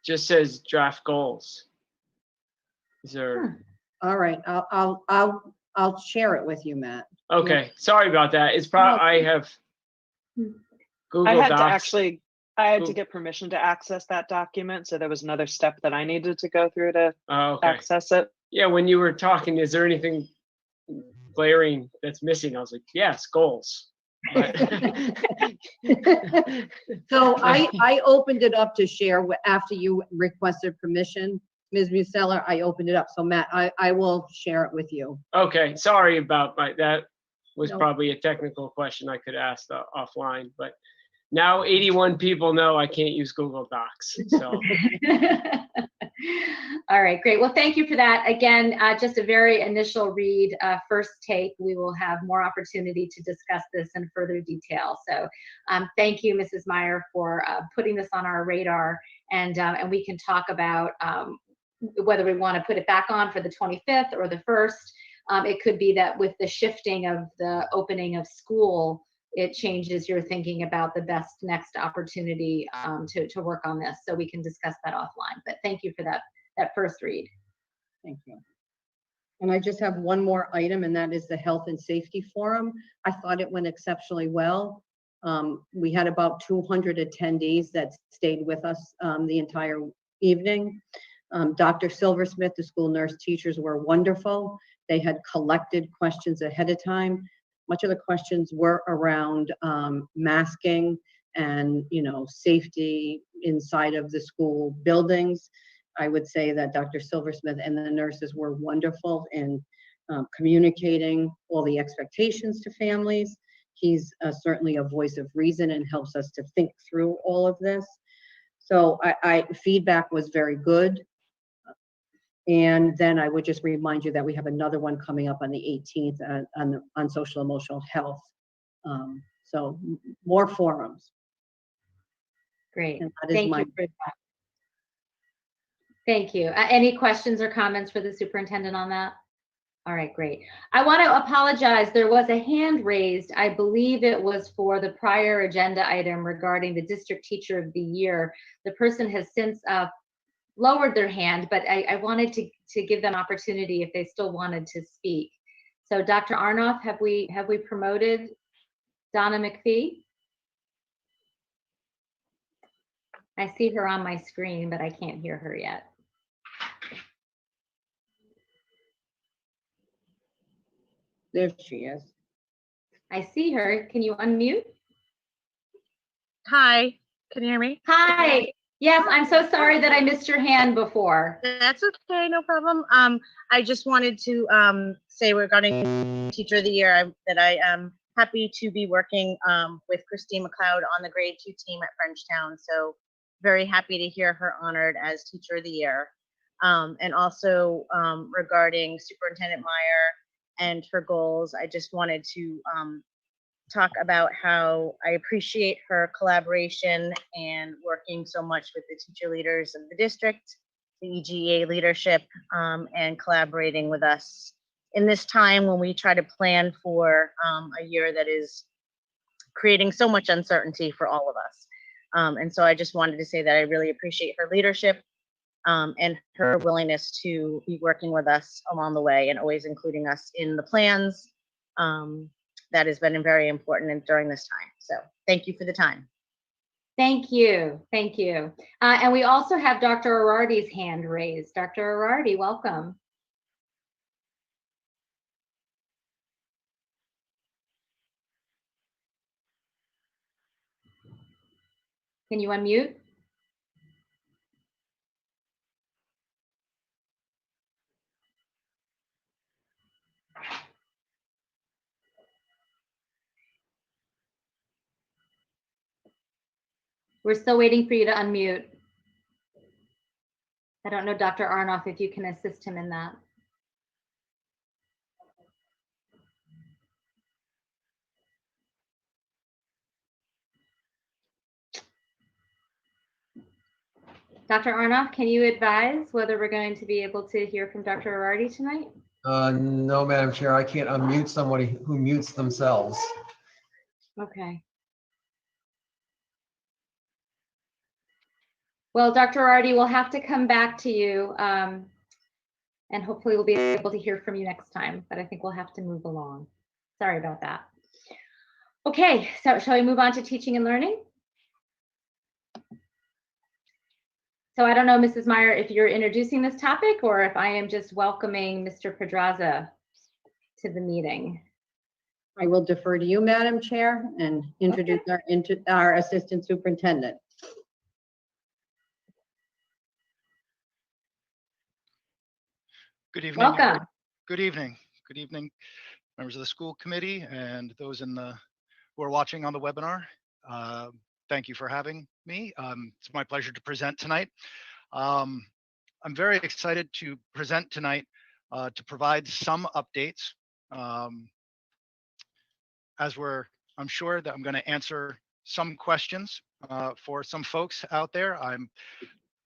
just says draft goals. Is there? All right, I'll share it with you, Matt. Okay, sorry about that. It's probably, I have Google I had Docs. I had to get permission to access that document, so there was another step that I needed to go through to Okay. access it. Yeah, when you were talking, is there anything glaring that's missing? I was like, yes, goals. But So I opened it up to share after you requested permission, Ms. Musella. I opened it up. So Matt, I will share it with you. Okay, sorry about that was No. probably a technical question I could ask offline, but now 81 people know I can't use Google Docs, so. All right, great. Well, thank you for that. Again, just a very initial read, first take. We will have more opportunity to discuss this in further detail. So thank you, Mrs. Meyer, for putting this on our radar. And we can talk about whether we want to put it back on for the 25th or the 1st. It could be that with the shifting of the opening of school, it changes your thinking about the best next opportunity to work on this. So we can discuss that offline. But thank you for that first read. Thank you. And I just have one more item, and that is the Health and Safety Forum. I thought it went exceptionally well. We had about 200 attendees that stayed with us the entire evening. Dr. Silversmith, the school nurse teachers were wonderful. They had collected questions ahead of time. Much of the questions were around masking and, safety inside of the school buildings. I would say that Dr. Silversmith and the nurses were wonderful in communicating all the expectations to families. He's certainly a voice of reason and helps us to think through all of this. So feedback was very good. And then I would just remind you that we have another one coming up on the 18th on social emotional health. So more forums. Great. And that is Thank my- you for that. Thank you. Any questions or comments for the superintendent on that? All right, great. I want to apologize. There was a hand raised. I believe it was for the prior agenda item regarding the district teacher of the year. The person has since lowered their hand, but I wanted to give them opportunity if they still wanted to speak. So Dr. Arnoff, have we promoted Donna McPhee? I see her on my screen, but I can't hear her yet. There she is. I see her. Can you unmute? Hi, can you hear me? Hi. Yes, I'm so sorry that I missed your hand before. That's okay, no problem. I just wanted to say regarding Teacher of the Year that I am happy to be working with Christine Mccloud on the grade 2 team at Frenchtown. So very happy to hear her honored as Teacher of the Year. And also regarding Superintendent Meyer and her goals, I just wanted to talk about how I appreciate her collaboration and working so much with the teacher leaders of the district, the EGA leadership, and collaborating with us in this time when we try to plan for a year that is creating so much uncertainty for all of us. And so I just wanted to say that I really appreciate her leadership and her willingness to be working with us along the way and always including us in the plans. That has been very important during this time. So thank you for the time. Thank you. Thank you. And we also have Dr. Arardi's hand raised. Dr. Arardi, welcome. Can you unmute? We're still waiting for you to unmute. I don't know, Dr. Arnoff, if you can assist him in that. Dr. Arnoff, can you advise whether we're going to be able to hear from Dr. Arardi tonight? No, Madam Chair, I can't unmute somebody who mutes themselves. Okay. Well, Dr. Artie, we'll have to come back to you, and hopefully we'll be able to hear from you next time, but I think we'll have to move along. Sorry about that. Okay, so shall we move on to teaching and learning? So I don't know, Mrs. Meyer, if you're introducing this topic or if I am just welcoming Mr. Pedraza to the meeting. I will defer to you, Madam Chair, and introduce our Assistant Superintendent. Good evening. Welcome. Good evening. Good evening, members of the school committee and those who are watching on the webinar. Thank you for having me. It's my pleasure to present tonight. I'm very excited to present tonight to provide some updates. I'm sure that I'm going to answer some questions for some folks out there. I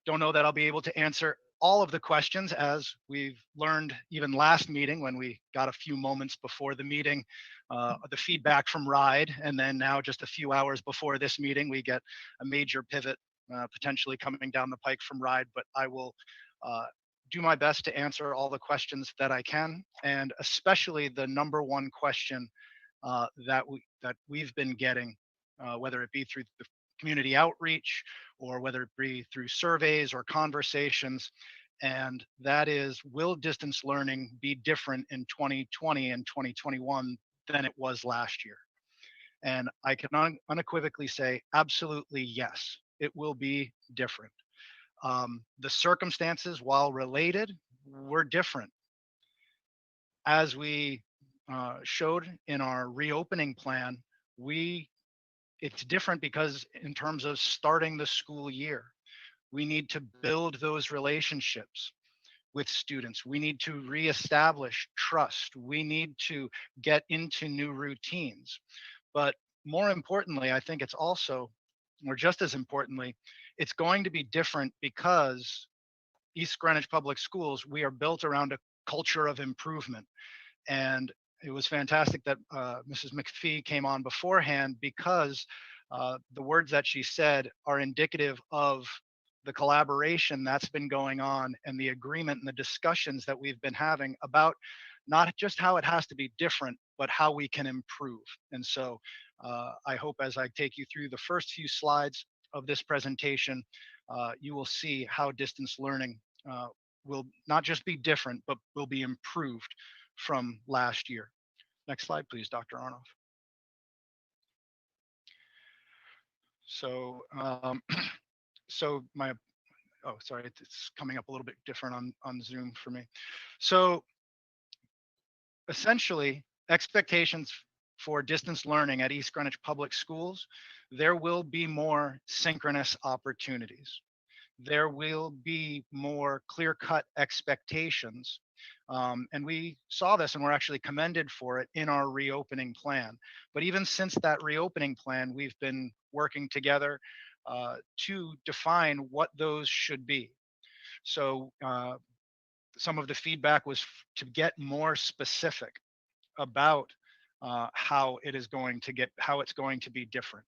don't know that I'll be able to answer all of the questions, as we've learned even last meeting when we got a few moments before the meeting, the feedback from RIDE, and then now just a few hours before this meeting, we get a major pivot potentially coming down the pike from RIDE, but I will do my best to answer all the questions that I can, and especially the number one question that we've been getting, whether it be through the community outreach or whether it be through surveys or conversations, and that is, will distance learning be different in 2020 and 2021 than it was last year? And I can unequivocally say absolutely yes, it will be different. The circumstances, while related, were different. As we showed in our reopening plan, it's different because in terms of starting the school year, we need to build those relationships with students. We need to reestablish trust. We need to get into new routines. But more importantly, I think it's also, or just as importantly, it's going to be different because East Greenwich Public Schools, we are built around a culture of improvement. And it was fantastic that Mrs. McPhee came on beforehand, because the words that she said are indicative of the collaboration that's been going on and the agreement and the discussions that we've been having about not just how it has to be different, but how we can improve. And so I hope as I take you through the first few slides of this presentation, you will see how distance learning will not just be different, but will be improved from last year. Next slide, please, Dr. Arnoff. So, sorry, it's coming up a little bit different on Zoom for me. So essentially, expectations for distance learning at East Greenwich Public Schools, there will be more synchronous opportunities. There will be more clear-cut expectations. And we saw this and we're actually commended for it in our reopening plan. But even since that reopening plan, we've been working together to define what those should be. So some of the feedback was to get more specific about how it's going to be different.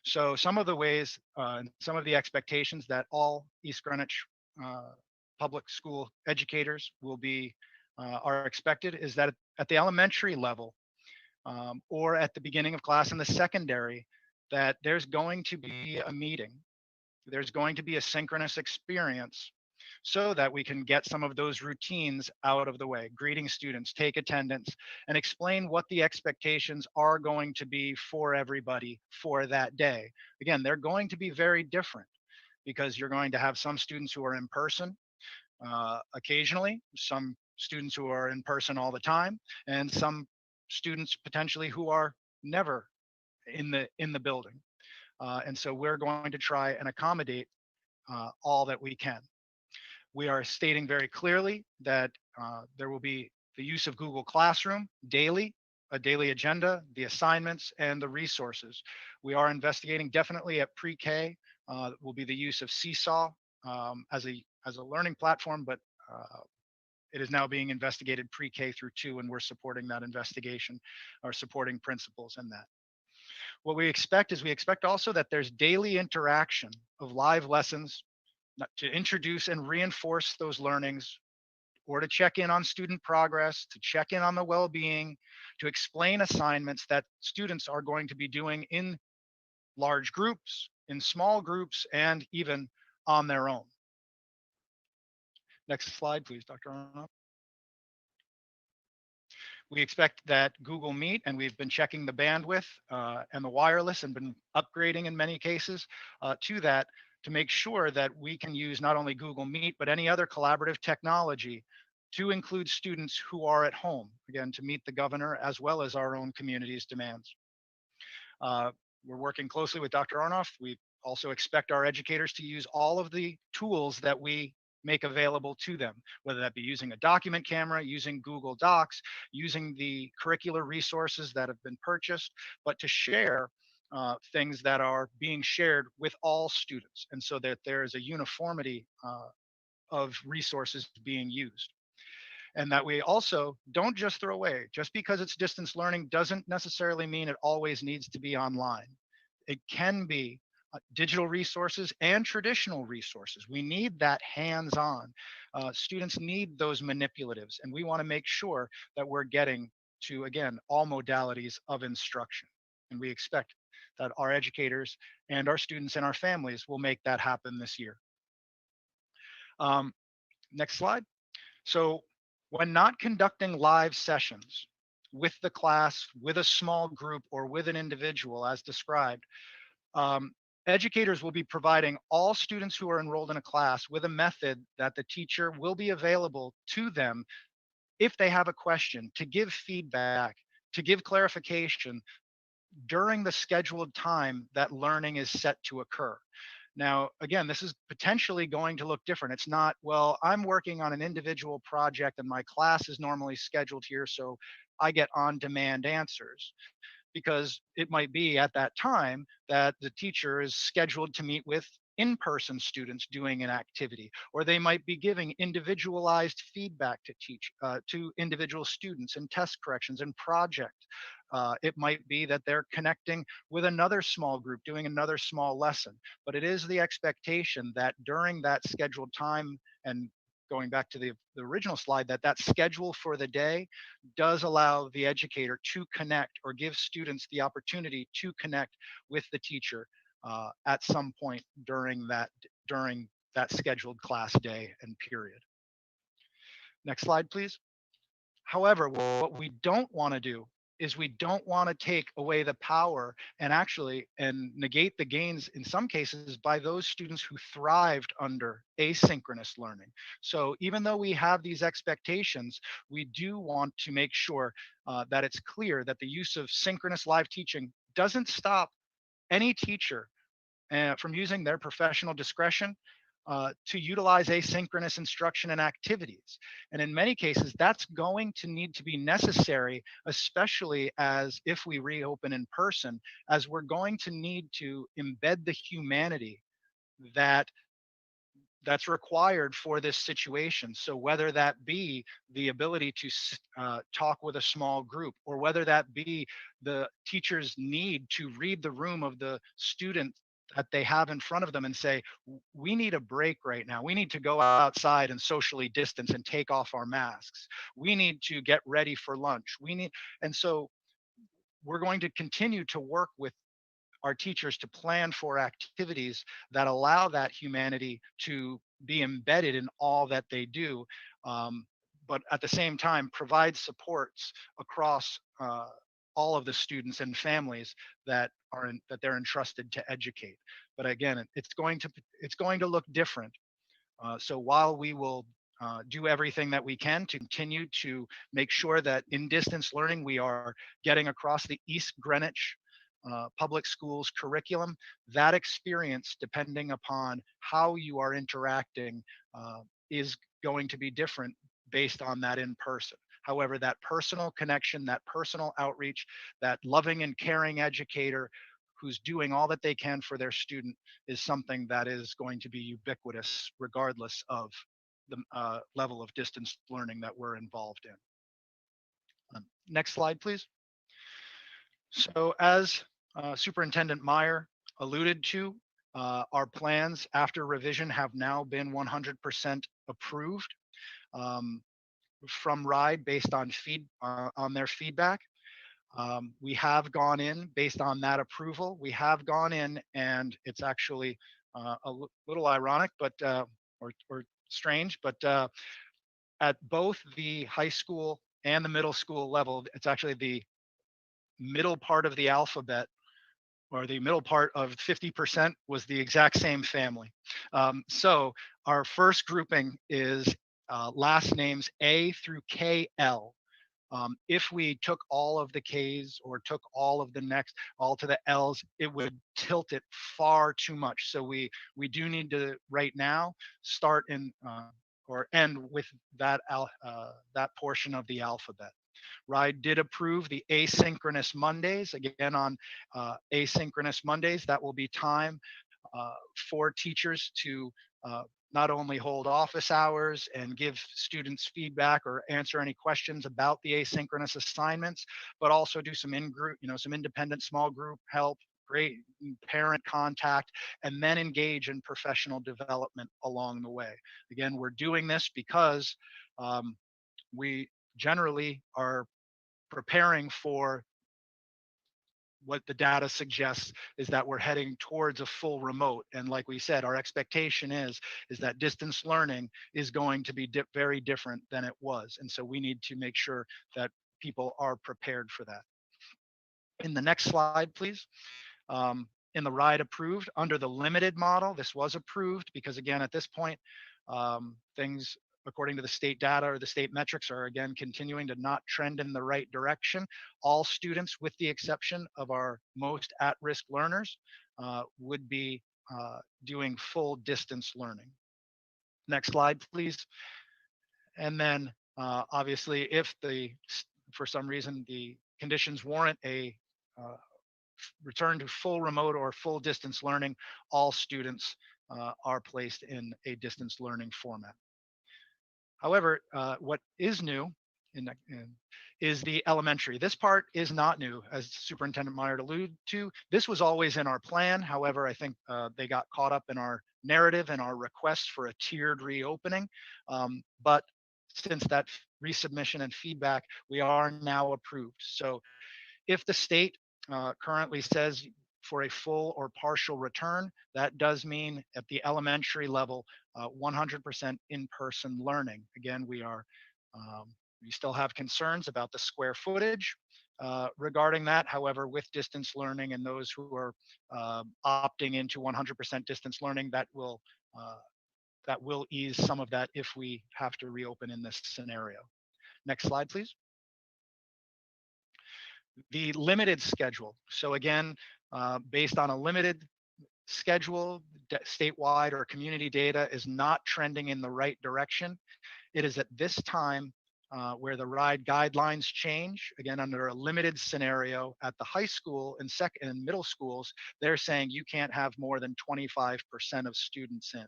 So some of the ways, some of the expectations that all East Greenwich public school educators are expected is that at the elementary level or at the beginning of class in the secondary, that there's going to be a meeting, there's going to be a synchronous experience, so that we can get some of those routines out of the way, greeting students, take attendance, and explain what the expectations are going to be for everybody for that day. Again, they're going to be very different because you're going to have some students who are in person occasionally, some students who are in person all the time, and some students potentially who are never in the building. And so we're going to try and accommodate all that we can. We are stating very clearly that there will be the use of Google Classroom daily, a daily agenda, the assignments, and the resources. We are investigating definitely at pre-K, will be the use of Seesaw as a learning platform, but it is now being investigated pre-K through 2, and we're supporting that investigation, or supporting principals in that. What we expect also that there's daily interaction of live lessons, to introduce and reinforce those learnings, or to check in on student progress, to check in on the well-being, to explain assignments that students are going to be doing in large groups, in small groups, and even on their own. Next slide, please, Dr. Aronoff. We expect that Google Meet, and we've been checking the bandwidth and the wireless and been upgrading in many cases to that, to make sure that we can use not only Google Meet, but any other collaborative technology to include students who are at home, again, to meet the governor as well as our own community's demands. We're working closely with Dr. Aronoff. We also expect our educators to use all of the tools that we make available to them, whether that be using a document camera, using Google Docs, using the curricular resources that have been purchased, but to share things that are being shared with all students, and so that there is a uniformity of resources being used. And that we also don't just throw away. Just because it's distance learning doesn't necessarily mean it always needs to be online. It can be digital resources and traditional resources. We need that hands-on. Students need those manipulatives, and we want to make sure that we're getting to, again, all modalities of instruction. And we expect that our educators and our students and our families will make that happen this year. Next slide. So when not conducting live sessions with the class, with a small group, or with an individual as described, educators will be providing all students who are enrolled in a class with a method that the teacher will be available to them if they have a question, to give feedback, to give clarification during the scheduled time that learning is set to occur. Now, again, this is potentially going to look different. It's not, well, I'm working on an individual project and my class is normally scheduled here, so I get on-demand answers. Because it might be at that time that the teacher is scheduled to meet with in-person students doing an activity, or they might be giving individualized feedback to individual students and test corrections and project. It might be that they're connecting with another small group, doing another small lesson. But it is the expectation that during that scheduled time, and going back to the original slide, that schedule for the day does allow the educator to connect or give students the opportunity to connect with the teacher at some point during that scheduled class day and period. Next slide, please. However, what we don't want to do is we don't want to take away the power and negate the gains in some cases by those students who thrived under asynchronous learning. So even though we have these expectations, we do want to make sure that it's clear that the use of synchronous live teaching doesn't stop any teacher from using their professional discretion to utilize asynchronous instruction and activities. And in many cases, that's going to need to be necessary, especially as if we reopen in person, as we're going to need to embed the humanity that's required for this situation. So whether that be the ability to talk with a small group, or whether that be the teacher's need to read the room of the student that they have in front of them and say, we need a break right now. We need to go outside and socially distance and take off our masks. We need to get ready for lunch. And so we're going to continue to work with our teachers to plan for activities that allow that humanity to be embedded in all that they do, but at the same time provide supports across all of the students and families that they're entrusted to educate. But again, it's going to look different. So while we will do everything that we can to continue to make sure that in distance learning we are getting across the East Greenwich public schools curriculum, that experience, depending upon how you are interacting, is going to be different based on that in person. However, that personal connection, that personal outreach, that loving and caring educator who's doing all that they can for their student is something that is going to be ubiquitous regardless of the level of distance learning that we're involved in. Next slide, please. So as Superintendent Meyer alluded to, Our plans after revision have now been 100% approved from RIDE based on on their feedback. We have gone in based on that approval. We have gone in, and it's actually little ironic, but or strange, but at both the high school and the middle school level, it's actually the middle part of the alphabet, or the middle part of 50% was the exact same family. So our first grouping is last names A through KL. If we took all of the K's or took all of the next, all to the L's, it would tilt it far too much. So we do need to right now start in or end with that portion of the alphabet. RIDE did approve the Asynchronous Mondays. Again, on Asynchronous Mondays, that will be time for teachers to not only hold office hours and give students feedback or answer any questions about the asynchronous assignments, but also do some in-group, some independent small group help, great parent contact, and then engage in professional development along the way. Again, we're doing this because we generally are preparing for what the data suggests is that we're heading towards a full remote. And like we said, our expectation is that distance learning is going to be very different than it was. And so we need to make sure that people are prepared for that. In the next slide, please. In the RIDE approved, under the limited model, this was approved because again, at this point, things according to the state data or the state metrics are again continuing to not trend in the right direction. All students, with the exception of our most at-risk learners, would be doing full distance learning. Next slide, please. And then obviously, if for some reason the conditions warrant a return to full remote or full distance learning, all students are placed in a distance learning format. However, what is new is the elementary. This part is not new, as Superintendent Meyer alluded to. This was always in our plan. However, I think they got caught up in our narrative and our request for a tiered reopening. But since that resubmission and feedback, we are now approved. So if the state currently says for a full or partial return, that does mean at the elementary level, 100% in-person learning. Again, we still have concerns about the square footage regarding that. However, with distance learning and those who are opting into 100% distance learning, that will ease some of that if we have to reopen in this scenario. Next slide, please. The limited schedule. So again, based on a limited schedule, statewide or community data is not trending in the right direction. It is at this time where the RIDE guidelines change. Again, under a limited scenario at the high school and middle schools, they're saying you can't have more than 25% of students in.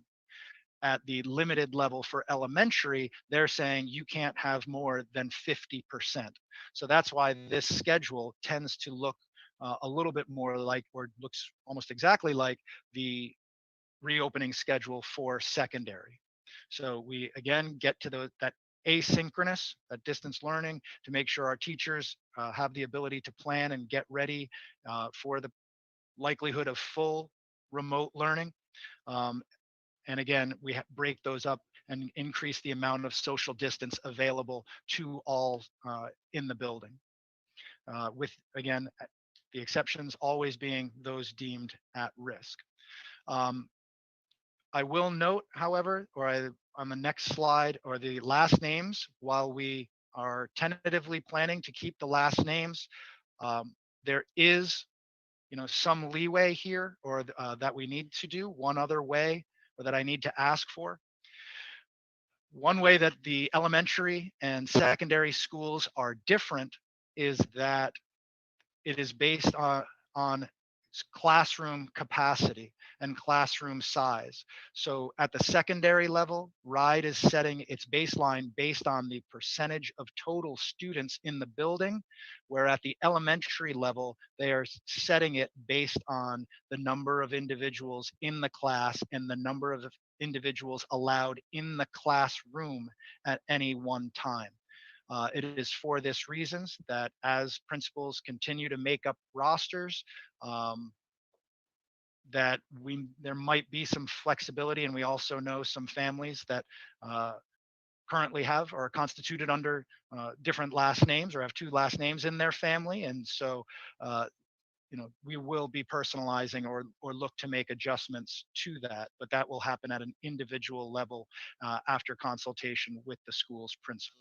At the limited level for elementary, they're saying you can't have more than 50%. So that's why this schedule tends to look a little bit more like, or looks almost exactly like the reopening schedule for secondary. So we again get to that asynchronous, that distance learning, to make sure our teachers have the ability to plan and get ready for the likelihood of full remote learning. And again, we break those up and increase the amount of social distance available to all in the building. With, again, the exceptions always being those deemed at risk. I will note, however, on the next slide, or the last names, while we are tentatively planning to keep the last names, there is some leeway here, or that we need to do one other way, or that I need to ask for. One way that the elementary and secondary schools are different is that it is based on classroom capacity and classroom size. So at the secondary level, RIDE is setting its baseline based on the percentage of total students in the building, where at the elementary level, they are setting it based on the number of individuals in the class and the number of individuals allowed in the classroom at any one time. It is for this reasons that as principals continue to make up rosters, that there might be some flexibility, and we also know some families that currently have or are constituted under different last names or have two last names in their family, and so we will be personalizing or look to make adjustments to that, but that will happen at an individual level after consultation with the school's principal.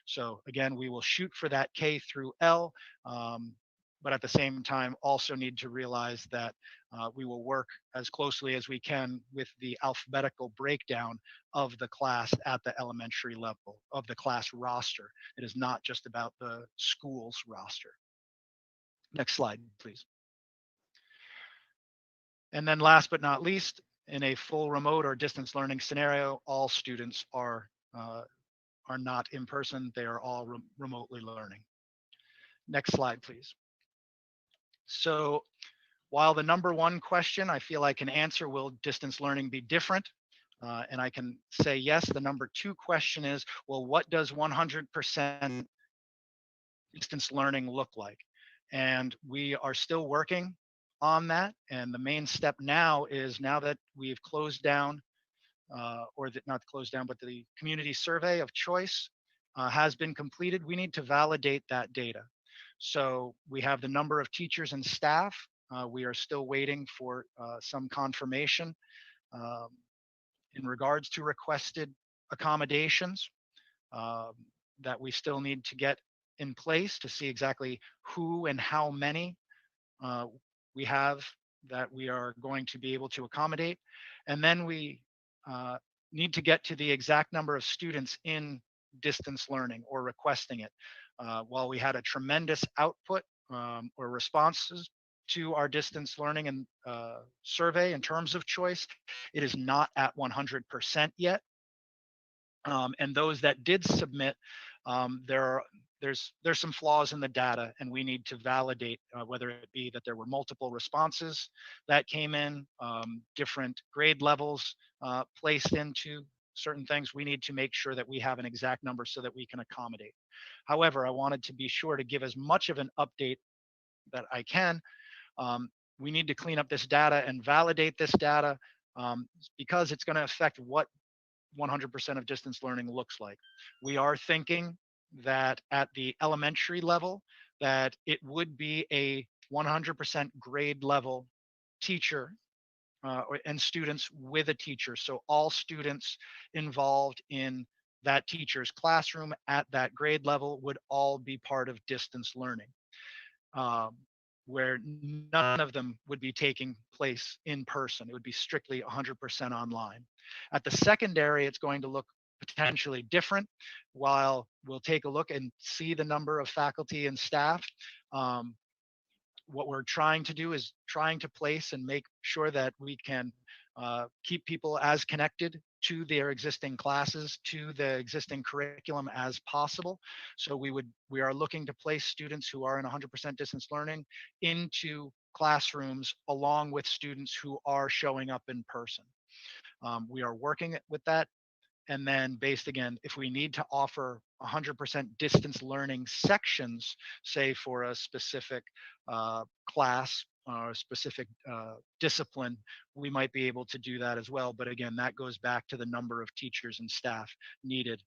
So again, we will shoot for that K through L, but at the same time also need to realize that we will work as closely as we can with the alphabetical breakdown of the class at the elementary level of the class roster. It is not just about the school's roster. Next slide, please. And then last but not least, in a full remote or distance learning scenario, all students are not in person. They are all remotely learning. Next slide, please. So while the number one question I feel I can answer, will distance learning be different? And I can say yes. The number two question is, well, what does 100% distance learning look like? And we are still working on that. And the main step now is, now that we've closed down, not closed down, but the community survey of choice has been completed, we need to validate that data. So we have the number of teachers and staff. We are still waiting for some confirmation in regards to requested accommodations that we still need to get in place to see exactly who and how many we have that we are going to be able to accommodate. And then we need to get to the exact number of students in distance learning or requesting it. While we had a tremendous output or responses to our distance learning and survey in terms of choice, it is not at 100% yet. And those that did submit, there's some flaws in the data, and we need to validate whether it be that there were multiple responses that came in, different grade levels placed into certain things. We need to make sure that we have an exact number so that we can accommodate. However, I wanted to be sure to give as much of an update that I can. We need to clean up this data and validate this data because it's going to affect what 100% of distance learning looks like. We are thinking that at the elementary level, that it would be a 100% grade level teacher and students with a teacher. So all students involved in that teacher's classroom at that grade level would all be part of distance learning, where none of them would be taking place in person. It would be strictly 100% online. At the secondary, it's going to look potentially different. While we'll take a look and see the number of faculty and staff, what we're trying to do is trying to place and make sure that we can keep people as connected to their existing classes, to the existing curriculum as possible. So we are looking to place students who are in 100% distance learning into classrooms along with students who are showing up in person. We are working with that. And then based again, if we need to offer 100% distance learning sections, say for a specific class or a specific discipline, we might be able to do that as well. But again, that goes back to the number of teachers and staff needed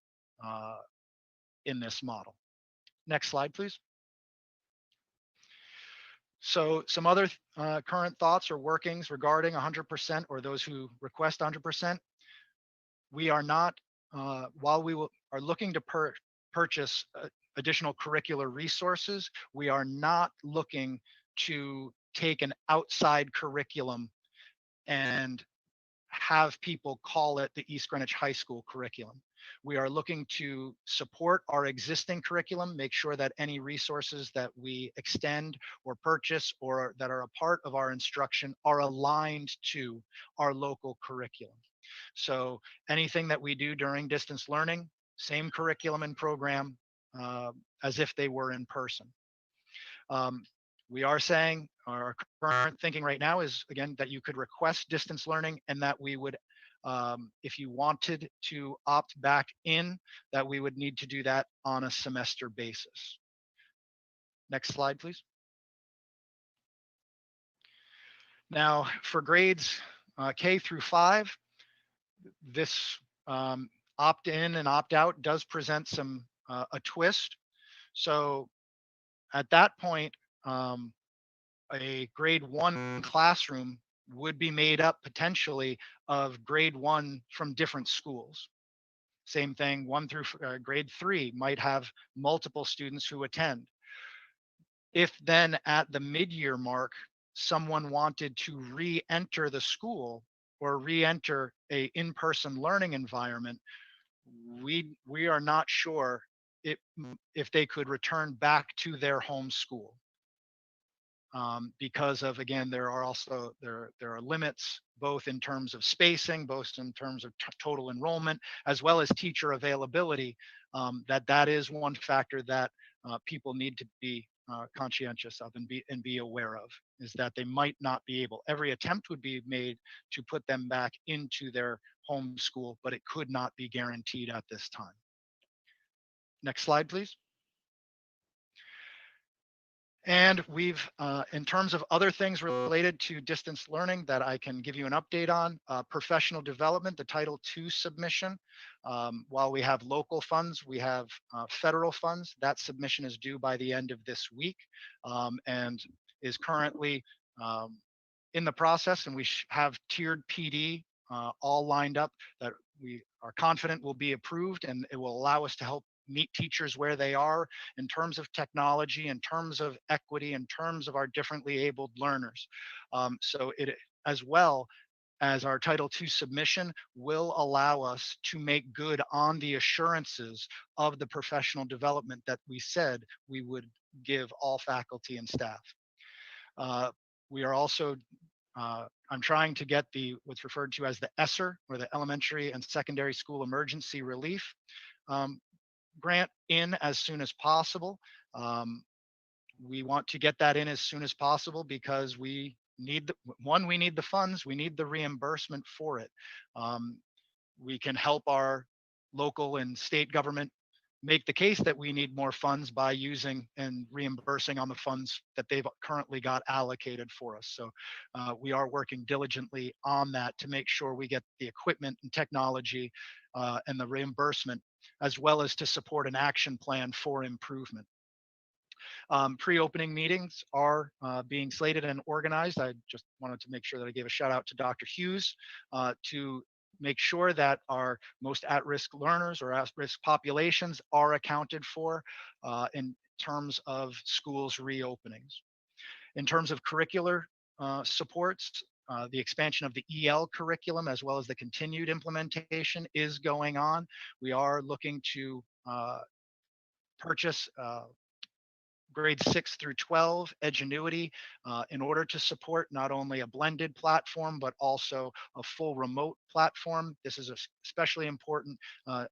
in this model. Next slide, please. So some other current thoughts or workings regarding 100% or those who request 100%. We are not, while we are looking to purchase additional curricular resources, we are not looking to take an outside curriculum and have people call it the East Greenwich High School curriculum. We are looking to support our existing curriculum, make sure that any resources that we extend or purchase or that are a part of our instruction are aligned to our local curriculum. So anything that we do during distance learning, same curriculum and program as if they were in person. We are saying our current thinking right now is, again, that you could request distance learning and that we would, if you wanted to opt back in, that we would need to do that on a semester basis. Next slide, please. Now, for grades K through 5, this opt-in and opt-out does present some a twist. So at that point, a grade 1 classroom would be made up potentially of grade 1 from different schools. Same thing, 1 through grade 3 might have multiple students who attend. If then at the mid-year mark, someone wanted to re-enter the school or re-enter a in-person learning environment, we are not sure if they could return back to their home school. Because of, again, there are limits both in terms of spacing, both in terms of total enrollment, as well as teacher availability. That is one factor that people need to be conscientious of and be aware of, is that they might not be able. Every attempt would be made to put them back into their home school, but it could not be guaranteed at this time. Next slide, please. And we've, in terms of other things related to distance learning that I can give you an update on, professional development, the Title II submission. While we have local funds, we have federal funds. That submission is due by the end of this week and is currently in the process, and we have tiered PD all lined up that we are confident will be approved, and it will allow us to help meet teachers where they are in terms of technology, in terms of equity, in terms of our differently abled learners. So it, as well as our Title II submission, will allow us to make good on the assurances of the professional development that we said we would give all faculty and staff. We are also I'm trying to get what's referred to as the ESSER, or the Elementary and Secondary School Emergency Relief grant, in as soon as possible. We want to get that in as soon as possible because we need we need the funds, we need the reimbursement for it. We can help our local and state government make the case that we need more funds by using and reimbursing on the funds that they've currently got allocated for us. So we are working diligently on that to make sure we get the equipment and technology and the reimbursement, as well as to support an action plan for improvement. Pre-opening meetings are being slated and organized. I just wanted to make sure that I gave a shout out to Dr. Hughes to make sure that our most at-risk learners or at-risk populations are accounted for in terms of schools reopenings. In terms of curricular supports, the expansion of the EL curriculum, as well as the continued implementation, is going on. We are looking to purchase grades 6 through 12 Edgenuity in order to support not only a blended platform, but also a full remote platform. This is especially important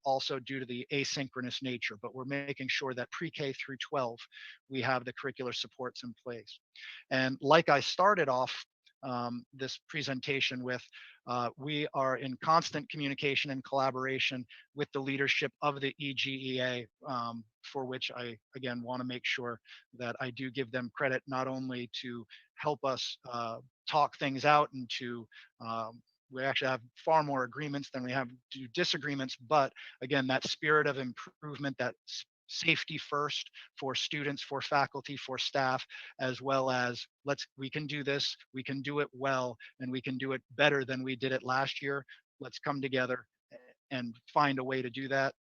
also due to the asynchronous nature, but we're making sure that pre-K through 12, we have the curricular supports in place. And like I started off this presentation with, we are in constant communication and collaboration with the leadership of the EGEA, for which I, again, want to make sure that I do give them credit, not only to help us talk things out and to, we actually have far more agreements than we have disagreements, but again, that spirit of improvement, that safety first for students, for faculty, for staff, as well as we can do this, we can do it well, and we can do it better than we did it last year. Let's come together and find a way to do that.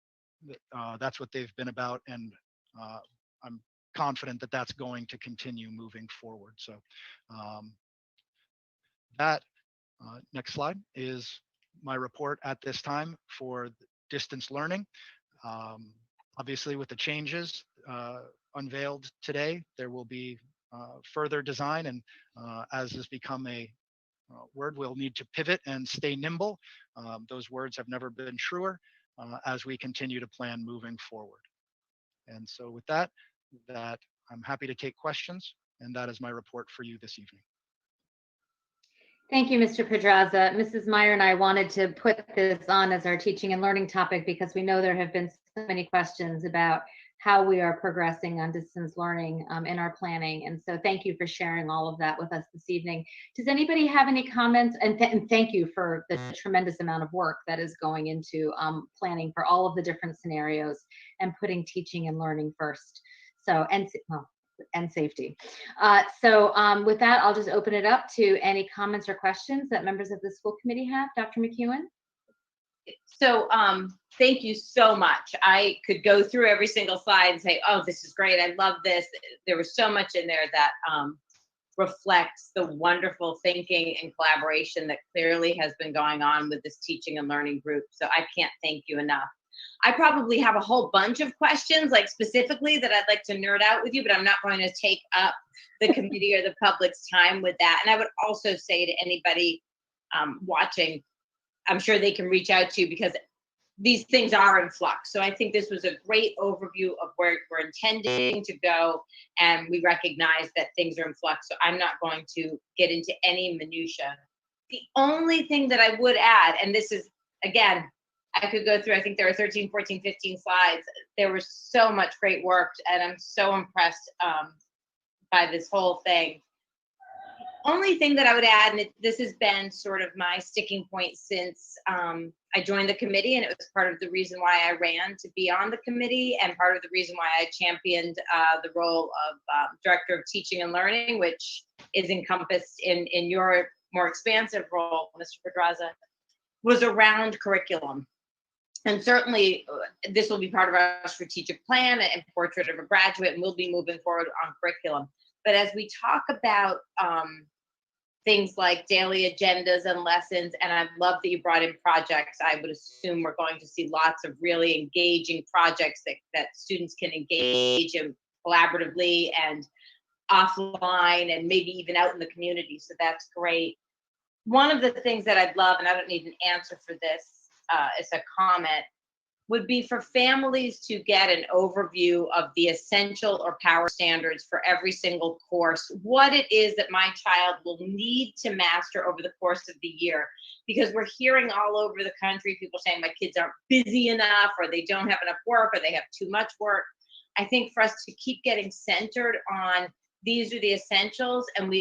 That's what they've been about, and I'm confident that that's going to continue moving forward. So that next slide is my report at this time for distance learning. Obviously, with the changes unveiled today, there will be further design, and as has become a word, we'll need to pivot and stay nimble. Those words have never been truer as we continue to plan moving forward. And so with that, I'm happy to take questions, and that is my report for you this evening. Thank you, Mr. Pedraza. Mrs. Meyer and I wanted to put this on as our teaching and learning topic because we know there have been so many questions about how we are progressing on distance learning in our planning. And so thank you for sharing all of that with us this evening. Does anybody have any comments? And thank you for the tremendous amount of work that is going into planning for all of the different scenarios and putting teaching and learning first. So, and safety. With that, I'll just open it up to any comments or questions that members of the school committee have. Dr. McEwen? So thank you so much. I could go through every single slide and say, oh, this is great. I love this. There was so much in there that reflects the wonderful thinking and collaboration that clearly has been going on with this teaching and learning group. So I can't thank you enough. I probably have a whole bunch of questions, like specifically that I'd like to nerd out with you, but I'm not going to take up the committee or the public's time with that. And I would also say to anybody watching, I'm sure they can reach out to you because these things are in flux. So I think this was a great overview of where we're intending to go. And we recognize that things are in flux. So I'm not going to get into any minutia. The only thing that I would add, and this is, again, I could go through, I think there are 13, 14, 15 slides. There was so much great work, and I'm so impressed by this whole thing. Only thing that I would add, and this has been sort of my sticking point since I joined the committee, and it was part of the reason why I ran to be on the committee, and part of the reason why I championed the role of Director of Teaching and Learning, which is encompassed in your more expansive role, Mr. Pedraza, was around curriculum. And certainly this will be part of our strategic plan and portrait of a graduate, and we'll be moving forward on curriculum. But as we talk about things like daily agendas and lessons, and I love that you brought in projects. I would assume we're going to see lots of really engaging projects that students can engage in collaboratively and offline and maybe even out in the community. So that's great. One of the things that I'd love, and I don't need an answer for this, as a comment, would be for families to get an overview of the essential or power standards for every single course, what it is that my child will need to master over the course of the year. Because we're hearing all over the country, people saying my kids aren't busy enough, or they don't have enough work, or they have too much work. I think for us to keep getting centered on these are the essentials, and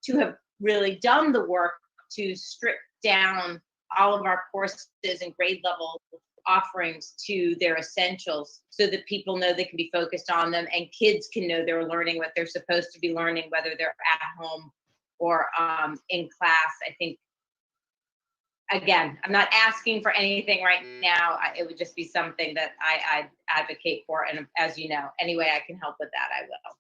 to have really done the work to strip down all of our courses and grade level offerings to their essentials so that people know they can be focused on them and kids can know they're learning what they're supposed to be learning, whether they're at home or in class. I think, again, I'm not asking for anything right now. It would just be something that I'd advocate for. And as you know, any way I can help with that, I will.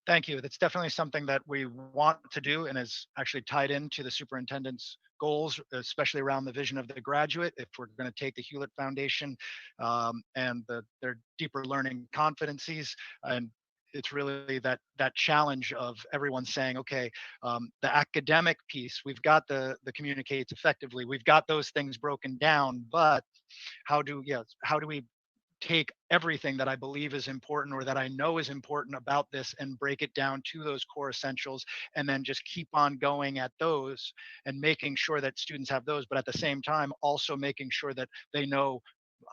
Thank you. That's definitely something that we want to do and is actually tied into the superintendent's goals, especially around the vision of the graduate. If we're going to take the Hewlett Foundation and their deeper learning competencies, and it's really that challenge of everyone saying, okay, the academic piece, we've got the communicates effectively, we've got those things broken down, but how do we take everything that I believe is important or that I know is important about this and break it down to those core essentials, and then just keep on going at those and making sure that students have those, but at the same time also making sure that they know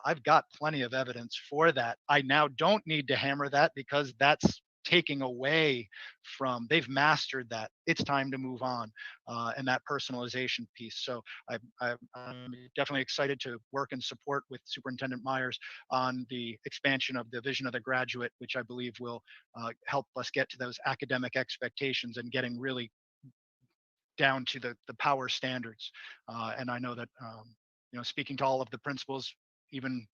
I've got plenty of evidence for that. I now don't need to hammer that because that's taking away from, they've mastered that. It's time to move on, and that personalization piece. So I'm definitely excited to work and support with Superintendent Myers on the expansion of the vision of the graduate, which I believe will help us get to those academic expectations and getting really down to the power standards. And I know that, speaking to all of the principals, even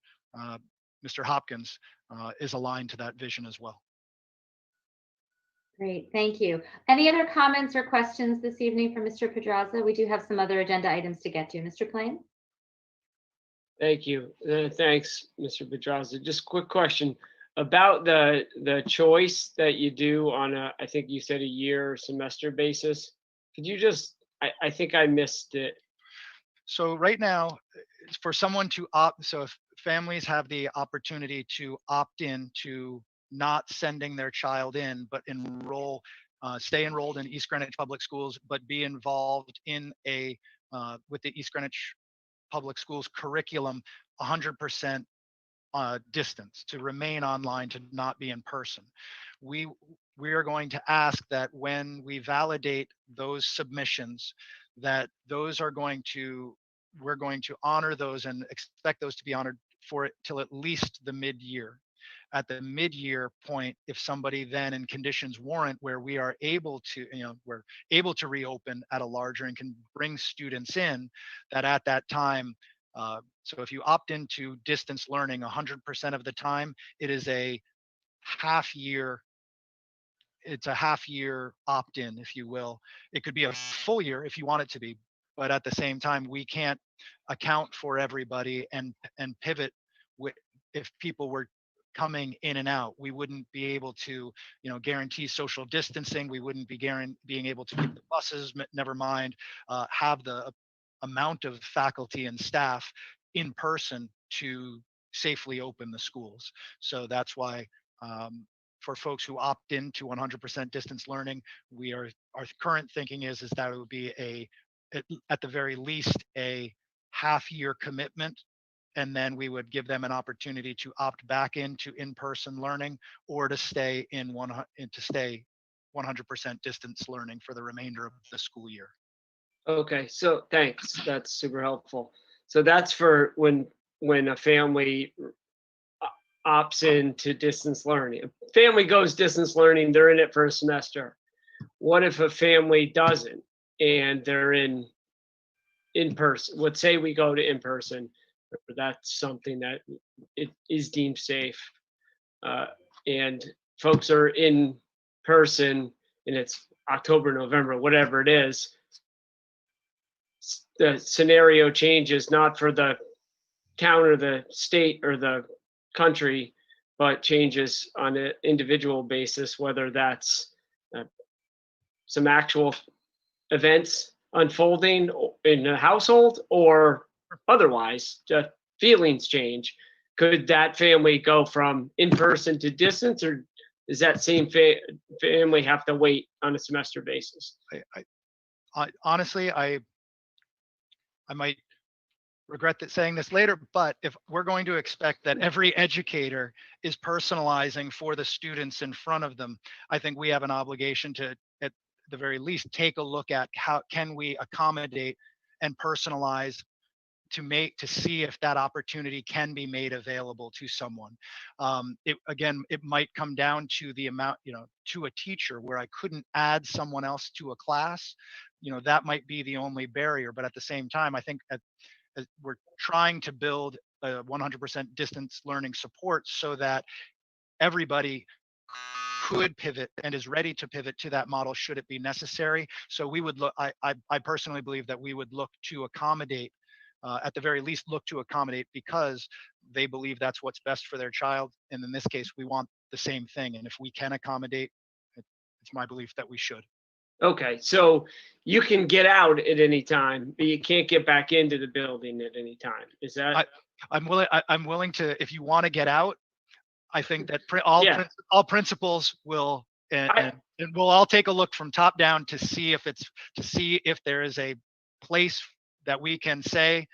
Mr. Hopkins is aligned to that vision as well. Great, thank you. Any other comments or questions this evening for Mr. Pedraza? We do have some other agenda items to get to. Mr. Plain? Thank you. Thanks, Mr. Pedraza. Just quick question about the choice that you do on a, I think you said a year or semester basis. Could you just, I think I missed it. So right now, for someone to opt, so if families have the opportunity to opt in to not sending their child in, but stay enrolled in East Greenwich Public Schools, but be involved in with the East Greenwich Public Schools curriculum 100% distance, to remain online, to not be in person. We are going to ask that when we validate those submissions, that those are we're going to honor those and expect those to be honored for it till at least the mid-year. At the mid-year point, if somebody then in conditions warrant where we are able to, we're able to reopen at a larger and can bring students in, that at that time, so if you opt into distance learning 100% of the time, it is a half year. It's a half year opt-in, if you will. It could be a full year if you want it to be, but at the same time, we can't account for everybody and pivot if people were coming in and out. We wouldn't be able to, guarantee social distancing. We wouldn't be being able to keep the buses, never mind have the amount of faculty and staff in person to safely open the schools. So that's why for folks who opt into 100% distance learning, our current thinking is that it would be at the very least a half-year commitment, and then we would give them an opportunity to opt back into in-person learning or to stay 100% distance learning for the remainder of the school year. Okay, so thanks. That's super helpful. So that's for when a family opts into distance learning. A family goes distance learning, they're in it for a semester. What if a family doesn't and they're in person? Let's say we go to in person. That's something that it is deemed safe, and folks are in person, and it's October, November, whatever it is. The scenario changes not for the town or the state or the country, but changes on an individual basis, whether that's some actual events unfolding in a household or otherwise, just feelings change. Could that family go from in person to distance, or does that same family have to wait on a semester basis? Honestly, I might regret saying this later, but if we're going to expect that every educator is personalizing for the students in front of them, I think we have an obligation to, at the very least, take a look at how can we accommodate and personalize to see if that opportunity can be made available to someone. It might come down to the amount, to a teacher where I couldn't add someone else to a class. That might be the only barrier. But at the same time, I think we're trying to build a 100% distance learning support so that everybody could pivot and is ready to pivot to that model should it be necessary. So we would look, I personally believe that we would look to accommodate, at the very least look to accommodate, because they believe that's what's best for their child. And in this case, we want the same thing. And if we can accommodate, it's my belief that we should. Okay, so you can get out at any time, but you can't get back into the building at any time. Is that? I'm willing to, if you want to get out, I think that all principals will, and we'll all take a look from top down to see if there is a place that we can say,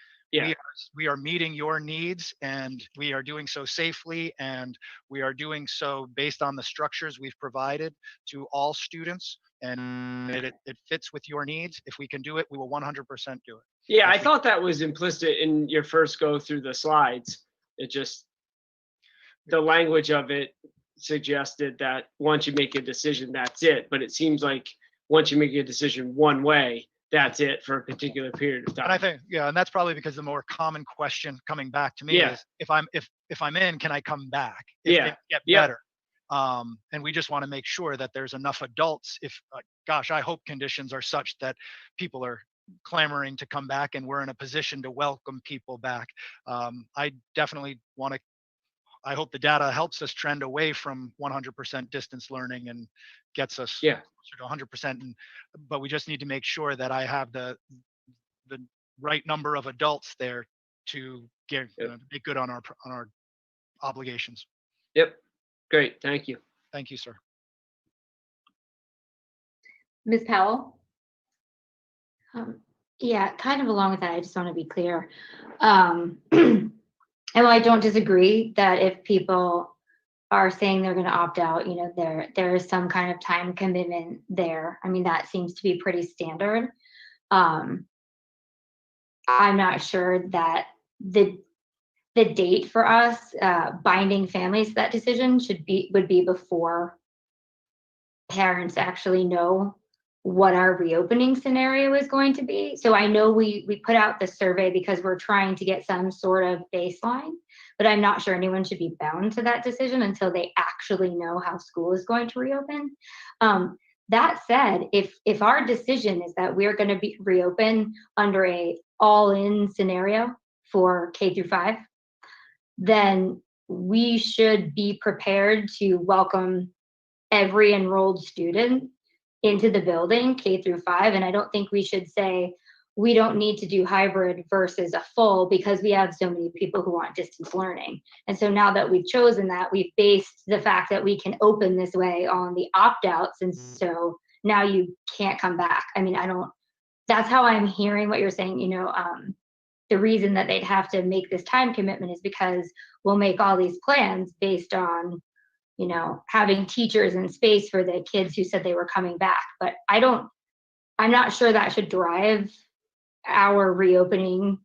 we are meeting your needs, and we are doing so safely, and we are doing so based on the structures we've provided to all students, and it fits with your needs. If we can do it, we will 100% do it. Yeah, I thought that was implicit in your first go through the slides. It just, the language of it suggested that once you make a decision, that's it. But it seems like once you make a decision one way, that's it for a particular period of time. And I think, and that's probably because the more common question coming back to me is, if I'm in, can I come back? If things get better. And we just want to make sure that there's enough adults. Gosh, I hope conditions are such that people are clamoring to come back, and we're in a position to welcome people back. I definitely want to, I hope the data helps us trend away from 100% distance learning and gets us Yeah. closer to 100%. But we just need to make sure that I have the right number of adults there to make good on our obligations. Yep. Great. Thank you. Thank you, sir. Ms. Powell? Yeah, kind of along with that, I just want to be clear. And I don't disagree that if people are saying they're going to opt out, you know, there is some kind of time commitment there. I mean, that seems to be pretty standard. I'm not sure that the date for us binding families to that decision would be before parents actually know what our reopening scenario is going to be. So I know we put out the survey because we're trying to get some sort of baseline, but I'm not sure anyone should be bound to that decision until they actually know how school is going to reopen. That said, if our decision is that we're going to be reopen under a all-in scenario for K through 5, then we should be prepared to welcome every enrolled student into the building, K through 5. And I don't think we should say we don't need to do hybrid versus a full because we have so many people who want distance learning. And so now that we've chosen that, we've based the fact that we can open this way on the opt-outs. And so now you can't come back. I mean, that's how I'm hearing what you're saying. You know, the reason that they'd have to make this time commitment is because we'll make all these plans based on, you know, having teachers and space for the kids who said they were coming back. But I'm not sure that should drive our reopening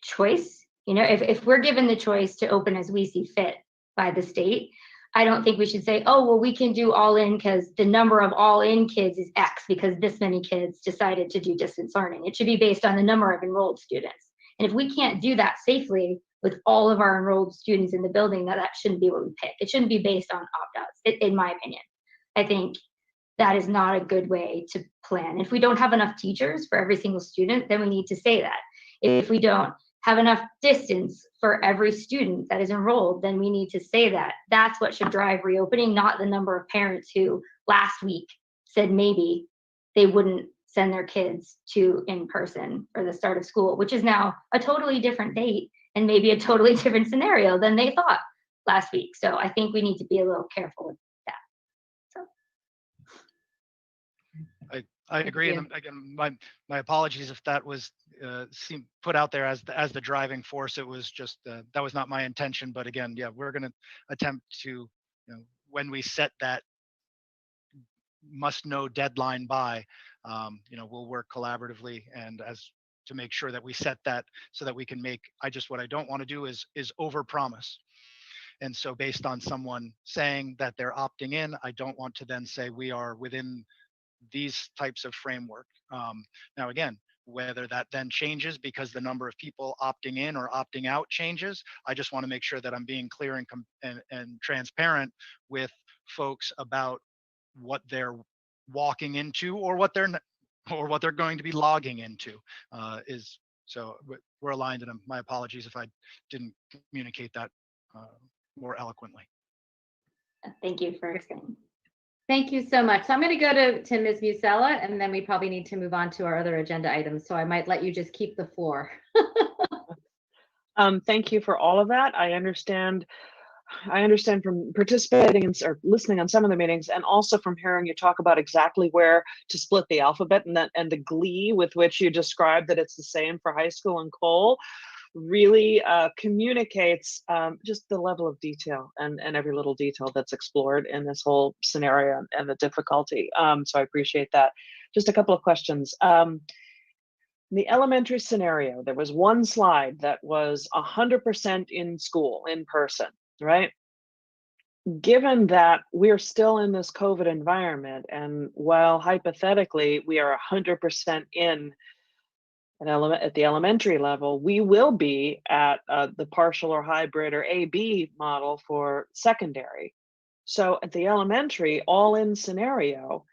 choice. You know, if we're given the choice to open as we see fit by the state, I don't think we should say, oh, well, we can do all in because the number of all in kids is X because this many kids decided to do distance learning. It should be based on the number of enrolled students. And if we can't do that safely with all of our enrolled students in the building, that shouldn't be what we pick. It shouldn't be based on opt-outs, in my opinion. I think that is not a good way to plan. If we don't have enough teachers for every single student, then we need to say that. If we don't have enough distance for every student that is enrolled, then we need to say that. That's what should drive reopening, not the number of parents who last week said maybe they wouldn't send their kids to in-person for the start of school, which is now a totally different date and maybe a totally different scenario than they thought last week. So I think we need to be a little careful with that. So. I agree. And again, my apologies if that was put out there as the driving force. It was just that was not my intention. But again, yeah, we're going to attempt to, you know, when we set that must know deadline by, you know, we'll work collaboratively and to make sure that we set that so that we can make. What I don't want to do is overpromise. And so based on someone saying that they're opting in, I don't want to then say we are within these types of framework. Now, again, whether that then changes because the number of people opting in or opting out changes, I just want to make sure that I'm being clear and transparent with folks about what they're walking into or what they're going to be logging into. So we're aligned, and my apologies if I didn't communicate that more eloquently. Thank you for explaining. Thank you so much. So I'm going to go to Ms. Musella, and then we probably need to move on to our other agenda items. So I might let you just keep the floor. Thank you for all of that. I understand from participating or listening on some of the meetings, and also from hearing you talk about exactly where to split the alphabet, and the glee with which you described that it's the same for high school and Cole really communicates just the level of detail and every little detail that's explored in this whole scenario and the difficulty. So I appreciate that. Just a couple of questions. The elementary scenario, there was one slide that was 100% in school, in person, right? Given that we're still in this COVID environment, and while hypothetically we are 100% in at the elementary level, we will be at the partial or hybrid or AB model for secondary. So at the elementary all-in scenario,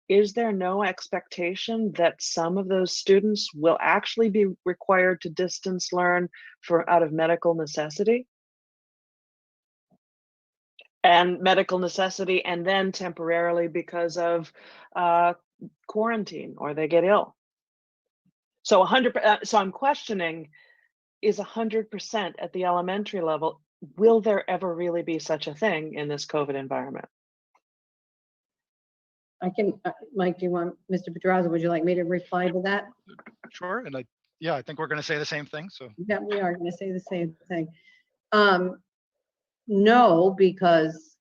is there no expectation that some of those students will actually be required to distance learn out of medical necessity? And medical necessity, and then temporarily because of quarantine or they get ill. So 100%. So I'm questioning: is 100% at the elementary level? Will there ever really be such a thing in this COVID environment? I can, Mike, do you want, Mr. Pedraza, would you like me to reply to that? Sure. And I think we're going to say the same thing. So Yeah, we are going to say the same thing. No, because,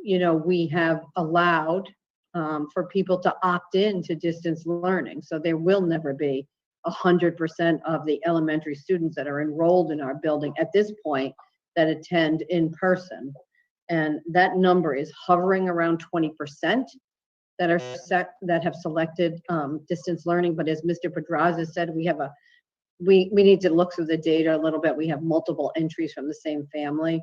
we have allowed for people to opt in to distance learning. So there will never be 100% of the elementary students that are enrolled in our building at this point that attend in person. And that number is hovering around 20% that are that have selected distance learning. But as Mr. Pedraza said, we need to look through the data a little bit. We have multiple entries from the same family.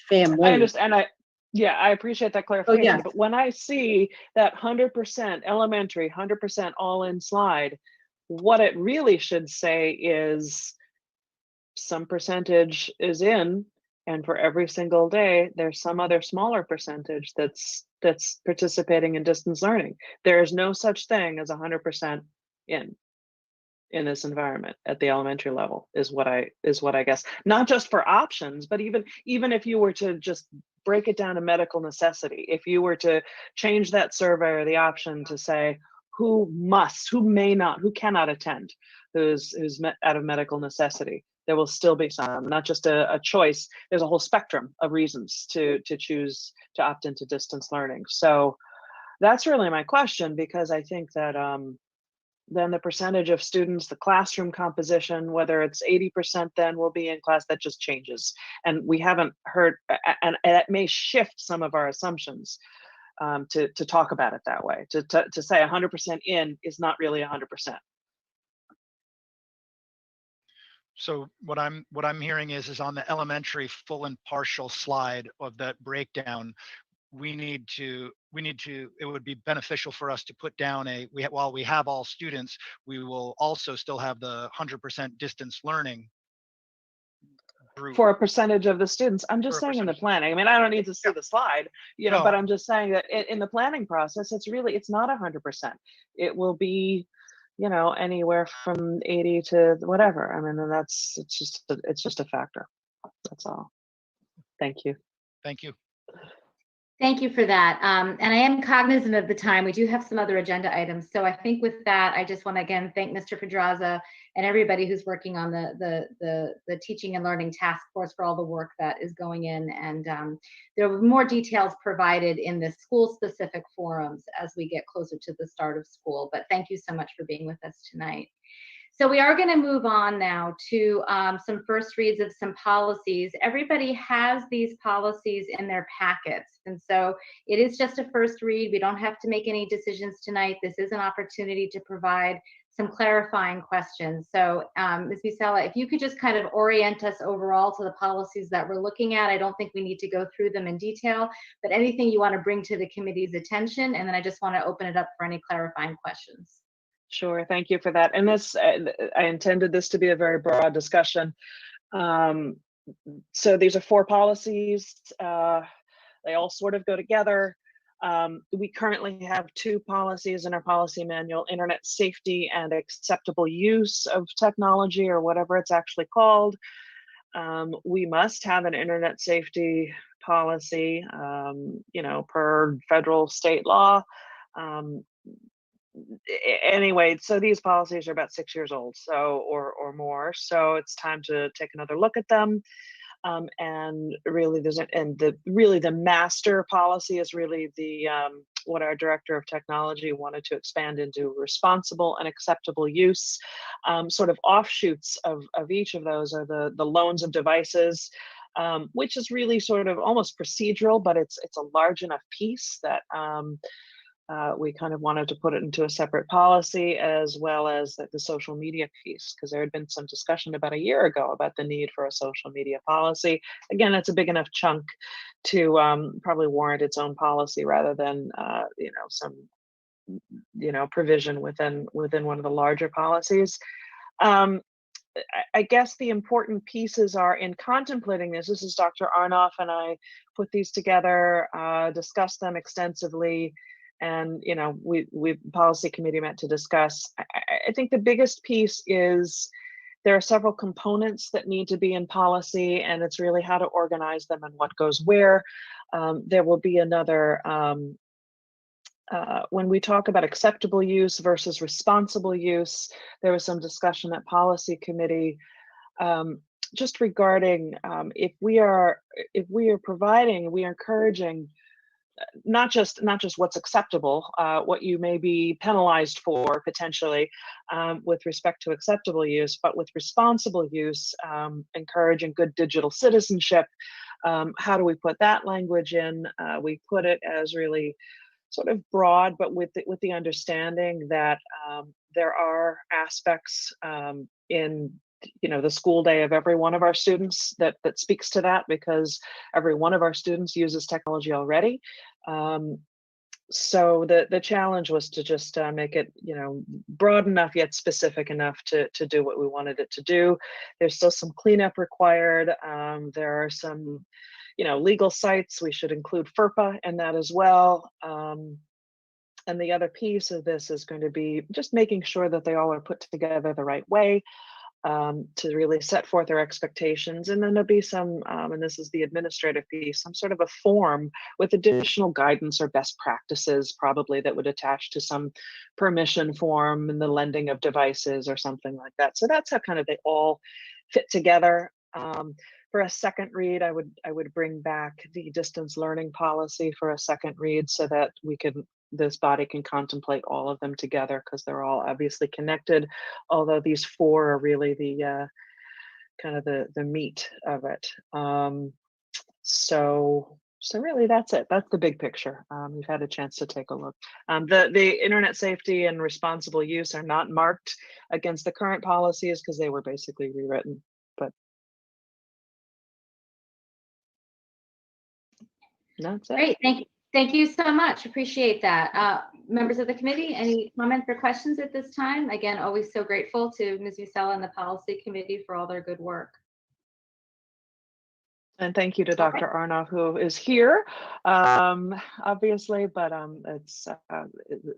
I understand. I appreciate that clarification. yes. But when I see that 100% elementary, 100% all in slide, what it really should say is some percentage is in, and for every single day, there's some other smaller percentage that's participating in distance learning. There is no such thing as 100% in this environment at the elementary level, is what I guess. Not just for options, but even if you were to just break it down to medical necessity, if you were to change that survey or the option to say who cannot attend, who's out of medical necessity, there will still be some, not just a choice. There's a whole spectrum of reasons to choose to opt into distance learning. So that's really my question, because I think that then the percentage of students, the classroom composition, whether it's 80% then will be in class, that just changes. And we haven't heard, and that may shift some of our assumptions to talk about it that way. To say 100% in is not really 100%. So what I'm hearing is on the elementary full and partial slide of that breakdown, it would be beneficial for us to put down while we have all students, we will also still have the 100% distance learning group. For a percentage of the students. I'm just saying in the planning. I mean, I don't need to see the slide, but I'm just saying that in the planning process, it's not 100%. It will be, anywhere from 80 to whatever. I mean, and it's just a factor. That's all. Thank you. Thank you. Thank you for that. And I am cognizant of the time. We do have some other agenda items. So I think with that, I just want to again thank Mr. Pedraza and everybody who's working on the teaching and learning task force for all the work that is going in. And there will be more details provided in the school-specific forums as we get closer to the start of school. But thank you so much for being with us tonight. So we are going to move on now to some first reads of some policies. Everybody has these policies in their packets. And so it is just a first read. We don't have to make any decisions tonight. This is an opportunity to provide some clarifying questions. So Ms. Musella, if you could just kind of orient us overall to the policies that we're looking at. I don't think we need to go through them in detail, but anything you want to bring to the committee's attention. And then I just want to open it up for any clarifying questions. Sure, thank you for that. And I intended this to be a very broad discussion. So these are 4 policies. They all sort of go together. We currently have 2 policies in our policy manual: internet safety and acceptable use of technology, or whatever it's actually called. We must have an internet safety policy, per federal state law. Anyway, so these policies are about 6 years old, or more. So it's time to take another look at them. And really, the master policy is really what our director of technology wanted to expand into: responsible and acceptable use. Sort of offshoots of each of those are the loans of devices, which is really sort of almost procedural, but it's a large enough piece that we kind of wanted to put it into a separate policy, as well as the social media piece, because there had been some discussion about a year ago about the need for a social media policy. Again, it's a big enough chunk to probably warrant its own policy rather than some provision within one of the larger policies. I guess the important pieces are in contemplating this. This is Dr. Arnoff and I put these together, discussed them extensively, and we policy committee met to discuss. I think the biggest piece is there are several components that need to be in policy, and it's really how to organize them and what goes where. There will be another. When we talk about acceptable use versus responsible use, there was some discussion at policy committee just regarding if we are providing, we are encouraging not just what's acceptable, what you may be penalized for potentially with respect to acceptable use, but with responsible use, encouraging good digital citizenship. How do we put that language in? We put it as really sort of broad, but with the understanding that there are aspects in the school day of every one of our students that speaks to that, because every one of our students uses technology already. So the challenge was to just make it broad enough yet specific enough to do what we wanted it to do. There's still some cleanup required. There are some legal sites. We should include FERPA in that as well. And the other piece of this is going to be just making sure that they all are put together the right way to really set forth their expectations. And then there'll be some, and this is the administrative piece, some sort of a form with additional guidance or best practices probably that would attach to some permission form and the lending of devices or something like that. So that's how kind of they all fit together. For a second read, I would bring back the distance learning policy for a second read so that this body can contemplate all of them together, because they're all obviously connected, although these four are really the kind of the meat of it. So really that's it. That's the big picture. You've had a chance to take a look. The internet safety and responsible use are not marked against the current policies because they were basically rewritten. But that's it. Great, thank you so much. Appreciate that. Members of the committee, any comments or questions at this time? Again, always so grateful to Ms. Musella and the policy committee for all their good work. And thank you to Dr. Arnoff, who is here, obviously, but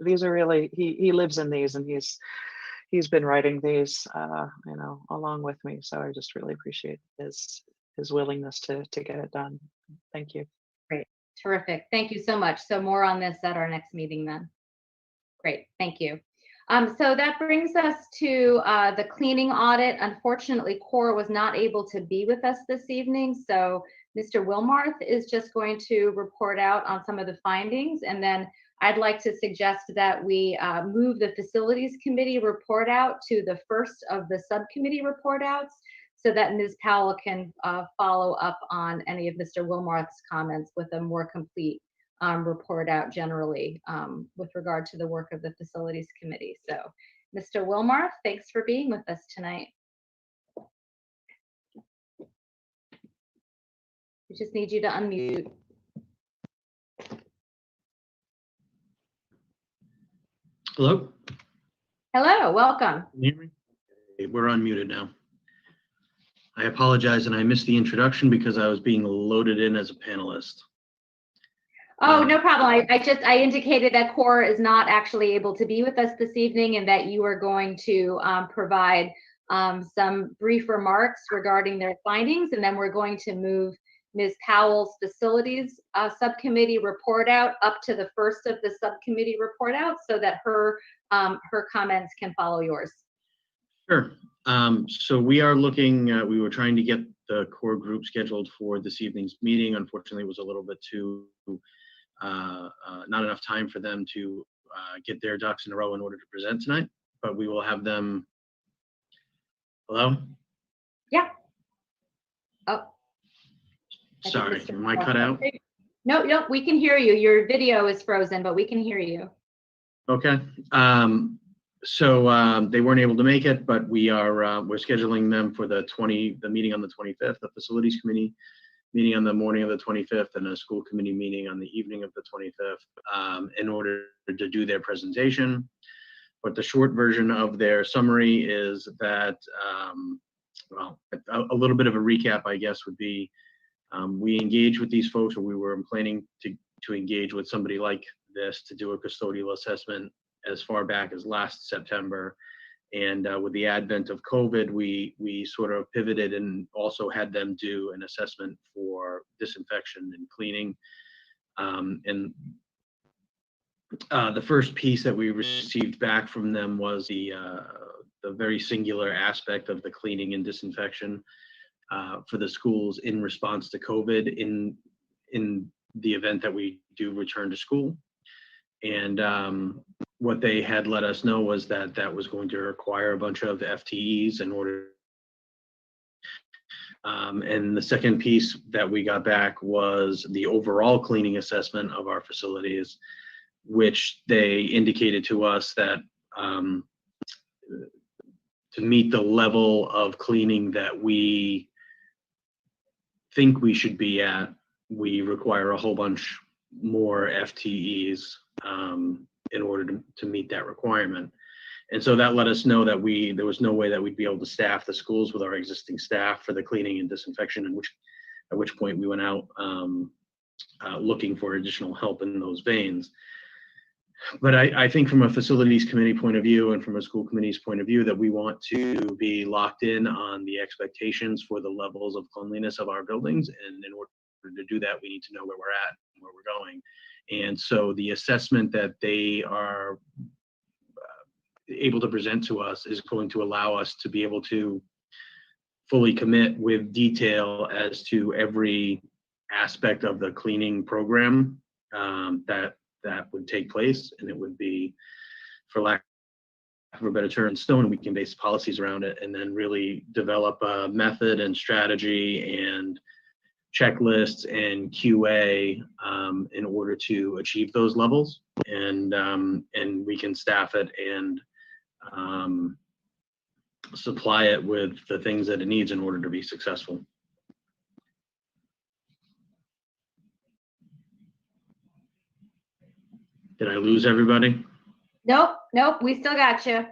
these are really, he lives in these, and he's been writing these, along with me. So I just really appreciate his willingness to get it done. Thank you. Great, terrific. Thank you so much. So more on this at our next meeting then. Great, thank you. So that brings us to the cleaning audit. Unfortunately, Cora was not able to be with us this evening, so Mr. Wilmarth is just going to report out on some of the findings, and then I'd like to suggest that we move the facilities committee report out to the first of the subcommittee report outs, so that Ms. Powell can follow up on any of Mr. Wilmarth's comments with a more complete report out generally with regard to the work of the facilities committee. So Mr. Wilmarth, thanks for being with us tonight. We just need you to unmute. Hello? Hello, welcome. Can you hear me? Okay, we're unmuted now. I apologize, and I missed the introduction because I was being loaded in as a panelist. Oh, no problem. I indicated that Cora is not actually able to be with us this evening, and that you are going to provide some brief remarks regarding their findings, and then we're going to move Ms. Powell's facilities subcommittee report out up to the first of the subcommittee report out, so that her comments can follow yours. Sure. So we are looking, we were trying to get the core group scheduled for this evening's meeting. Unfortunately, it was a little bit too, not enough time for them to get their ducks in a row in order to present tonight, but we will have them. Hello? Yeah. Oh. Sorry, am I cut out? No, we can hear you. Your video is frozen, but we can hear you. Okay. So they weren't able to make it, but we're scheduling them for the meeting on the 25th, the facilities committee meeting on the morning of the 25th and a school committee meeting on the evening of the 25th in order to do their presentation. But the short version of their summary is that, well, a little bit of a recap, I guess, would be we engaged with these folks, or we were planning to engage with somebody like this to do a custodial assessment as far back as last September. And with the advent of COVID, we sort of pivoted and also had them do an assessment for disinfection and cleaning. And the first piece that we received back from them was the very singular aspect of the cleaning and disinfection for the schools in response to COVID in the event that we do return to school. And what they had let us know was that that was going to require a bunch of FTEs in order. And the second piece that we got back was the overall cleaning assessment of our facilities, which they indicated to us that to meet the level of cleaning that we think we should be at, we require a whole bunch more FTEs in order to meet that requirement. And so that let us know that there was no way that we'd be able to staff the schools with our existing staff for the cleaning and disinfection, at which point we went out looking for additional help in those veins. But I think from a facilities committee point of view and from a school committee's point of view that we want to be locked in on the expectations for the levels of cleanliness of our buildings. And in order to do that, we need to know where we're at and where we're going. And so the assessment that they are able to present to us is going to allow us to be able to fully commit with detail as to every aspect of the cleaning program that would take place. And it would be, for lack of a better term, in stone. We can base policies around it and then really develop a method and strategy and checklists and QA in order to achieve those levels. And we can staff it and supply it with the things that it needs in order to be successful. Did I lose everybody? Nope, we still got you.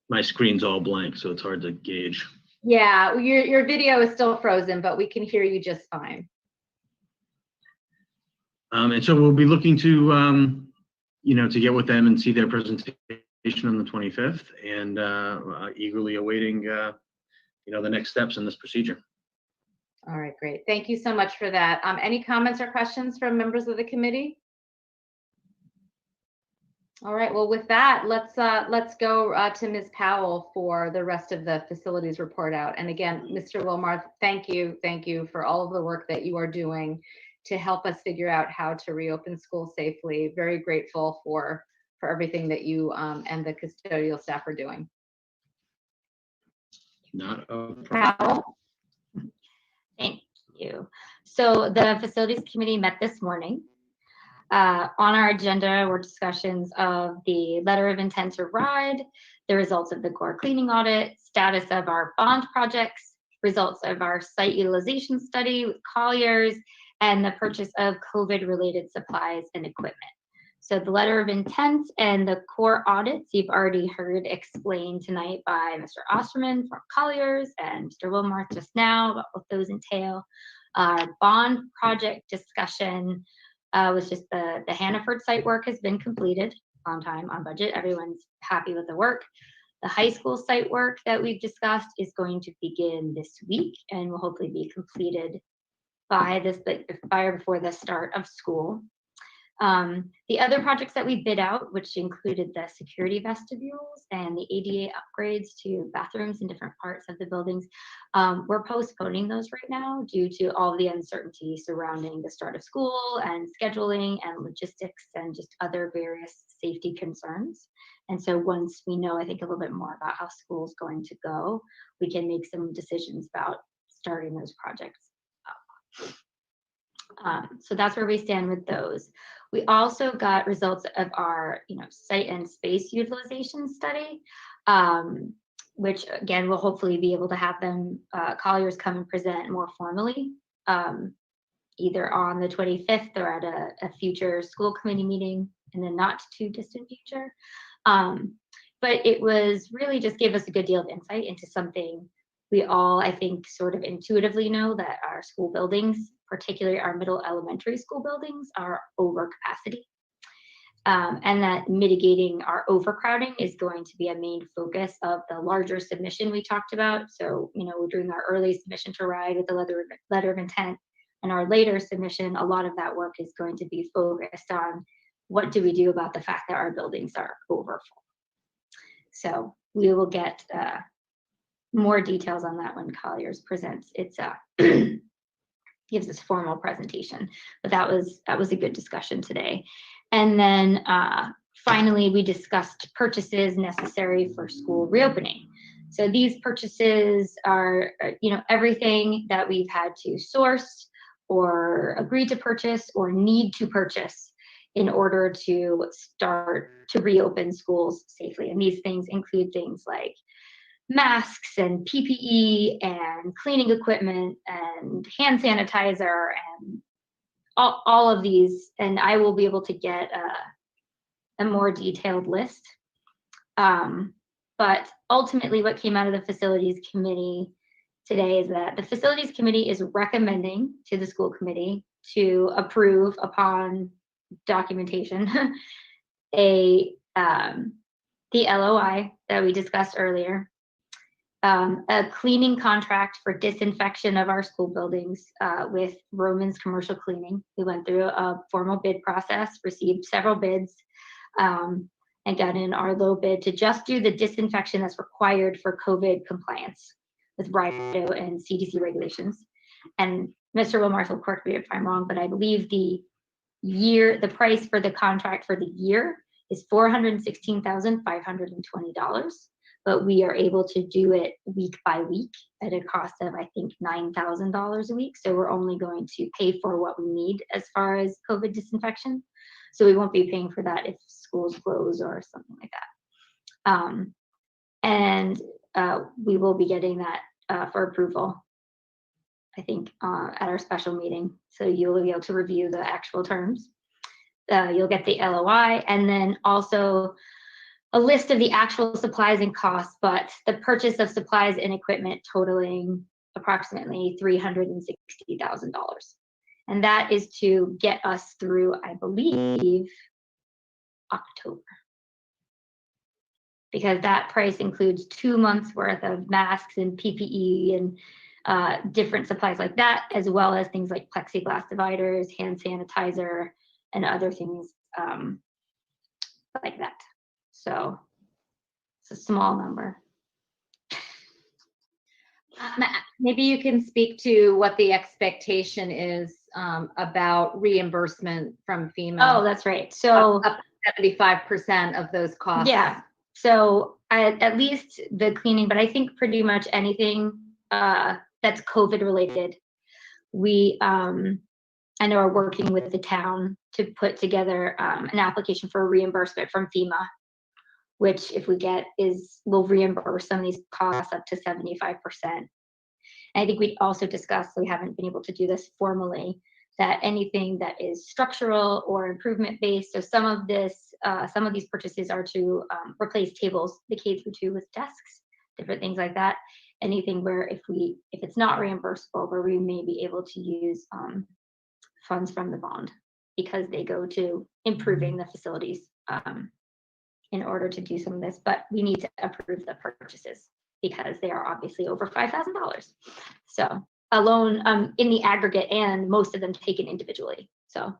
My screen's all blank, so it's hard to gauge. Yeah, your video is still frozen, but we can hear you just fine. And so we'll be looking to, to get with them and see their presentation on the 25th, and eagerly awaiting, the next steps in this procedure. All right, great. Thank you so much for that. Any comments or questions from members of the committee? All right, well, with that, let's go to Ms. Powell for the rest of the facilities report out. And again, Mr. Wilmarth, thank you for all of the work that you are doing to help us figure out how to reopen schools safely. Very grateful for everything that you and the custodial staff are doing. Not a problem. Powell. Thank you. So the facilities committee met this morning. On our agenda were discussions of the letter of intent to ride, the results of the core cleaning audit, status of our bond projects, results of our site utilization study with Colliers, and the purchase of COVID-related supplies and equipment. So the letter of intent and the core audits you've already heard explained tonight by Mr. Osterman from Colliers and Mr. Wilmarth just now about what those entail. Our bond project discussion was just the Hannaford site work has been completed on time, on budget. Everyone's happy with the work. The high school site work that we've discussed is going to begin this week and will hopefully be completed by before the start of school. The other projects that we bid out, which included the security vestibules and the ADA upgrades to bathrooms in different parts of the buildings, we're postponing those right now due to all the uncertainty surrounding the start of school and scheduling and logistics and just other various safety concerns. And so once we know, I think, a little bit more about how school's going to go, we can make some decisions about starting those projects up. So that's where we stand with those. We also got results of our, site and space utilization study, which again, we'll hopefully be able to have them, Colliers come and present more formally either on the 25th or at a future school committee meeting in the not too distant future. But it was really just gave us a good deal of insight into something we all, I think, sort of intuitively know, that our school buildings, particularly our middle elementary school buildings, are over capacity. And that mitigating our overcrowding is going to be a main focus of the larger submission we talked about. So, we're doing our early submission to RIDE with the letter of intent, and our later submission, a lot of that work is going to be focused on what do we do about the fact that our buildings are overfull. So we will get more details on that when Colliers presents its gives us formal presentation. But that was a good discussion today. And then finally, we discussed purchases necessary for school reopening. So these purchases are, everything that we've had to source or agree to purchase or need to purchase in order to start to reopen schools safely. And these things include things like masks and PPE and cleaning equipment and hand sanitizer and all of these. And I will be able to get a more detailed list. But ultimately, what came out of the facilities committee today is that the facilities committee is recommending to the school committee to approve upon documentation the LOI that we discussed earlier, a cleaning contract for disinfection of our school buildings with Roman's Commercial Cleaning. We went through a formal bid process, received several bids, and got in our low bid to just do the disinfection that's required for COVID compliance with RIDO and CDC regulations. And Mr. Wilmarth will correct me if I'm wrong, but I believe the price for the contract for the year is $416,520, but we are able to do it week by week at a cost of, I think, $9,000 a week. So we're only going to pay for what we need as far as COVID disinfection. So we won't be paying for that if schools close or something like that. And we will be getting that for approval, I think, at our special meeting. So you'll be able to review the actual terms. You'll get the LOI, and then also a list of the actual supplies and costs, but the purchase of supplies and equipment totaling approximately $360,000. And that is to get us through, I believe, October. Because that price includes 2 months worth of masks and PPE and different supplies like that, as well as things like plexiglass dividers, hand sanitizer, and other things like that. So it's a small number. Maybe you can speak to what the expectation is about reimbursement from FEMA. Oh, that's right. So up to 75% of those costs. Yeah. So at least the cleaning, but I think pretty much anything that's COVID related, we I know are working with the town to put together an application for a reimbursement from FEMA, which if we get will reimburse some of these costs up to 75%. And I think we also discussed, so we haven't been able to do this formally, that anything that is structural or improvement based, so some of these purchases are to replace tables, the K-2 with desks, different things like that. Anything where if it's not reimbursable, where we may be able to use funds from the bond because they go to improving the facilities in order to do some of this, but we need to approve the purchases because they are obviously over $5,000. So alone in the aggregate, and most of them taken individually. So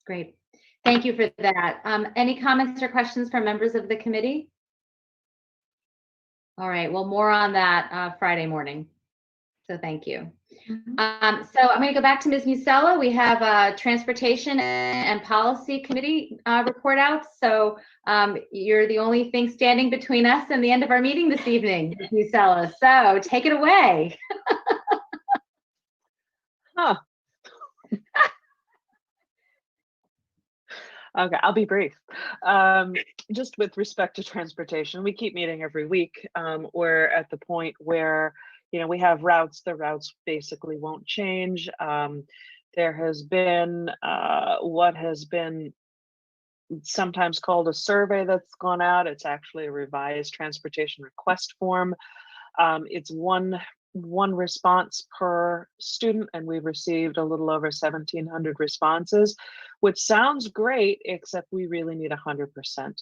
great. Thank you for that. Any comments or questions from members of the committee? All right, well, more on that Friday morning. So thank you. So I'm going to go back to Ms. Musella. We have a Transportation and Policy Committee report out. So you're the only thing standing between us and the end of our meeting this evening, Ms. Musella. So take it away. Huh. Okay, I'll be brief. Just with respect to transportation, we keep meeting every week. We're at the point where, we have routes, the routes basically won't change. There has been what has been sometimes called a survey that's gone out. It's actually a revised transportation request form. It's one response per student, and we've received a little over 1,700 responses, which sounds great, except we really need 100%.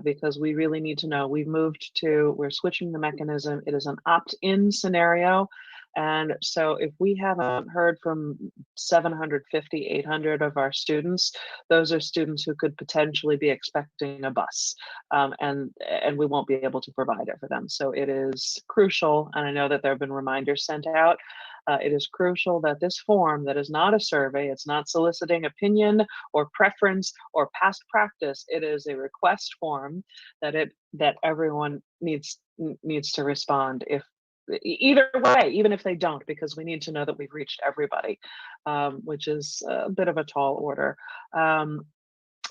Because we really need to know. We're switching the mechanism. It is an opt-in scenario. And so if we haven't heard from 750, 800 of our students, those are students who could potentially be expecting a bus, and we won't be able to provide it for them. So it is crucial, and I know that there have been reminders sent out. It is crucial that this form, that is not a survey, it's not soliciting opinion or preference or past practice, it is a request form that everyone needs to respond if either way, even if they don't, because we need to know that we've reached everybody, which is a bit of a tall order.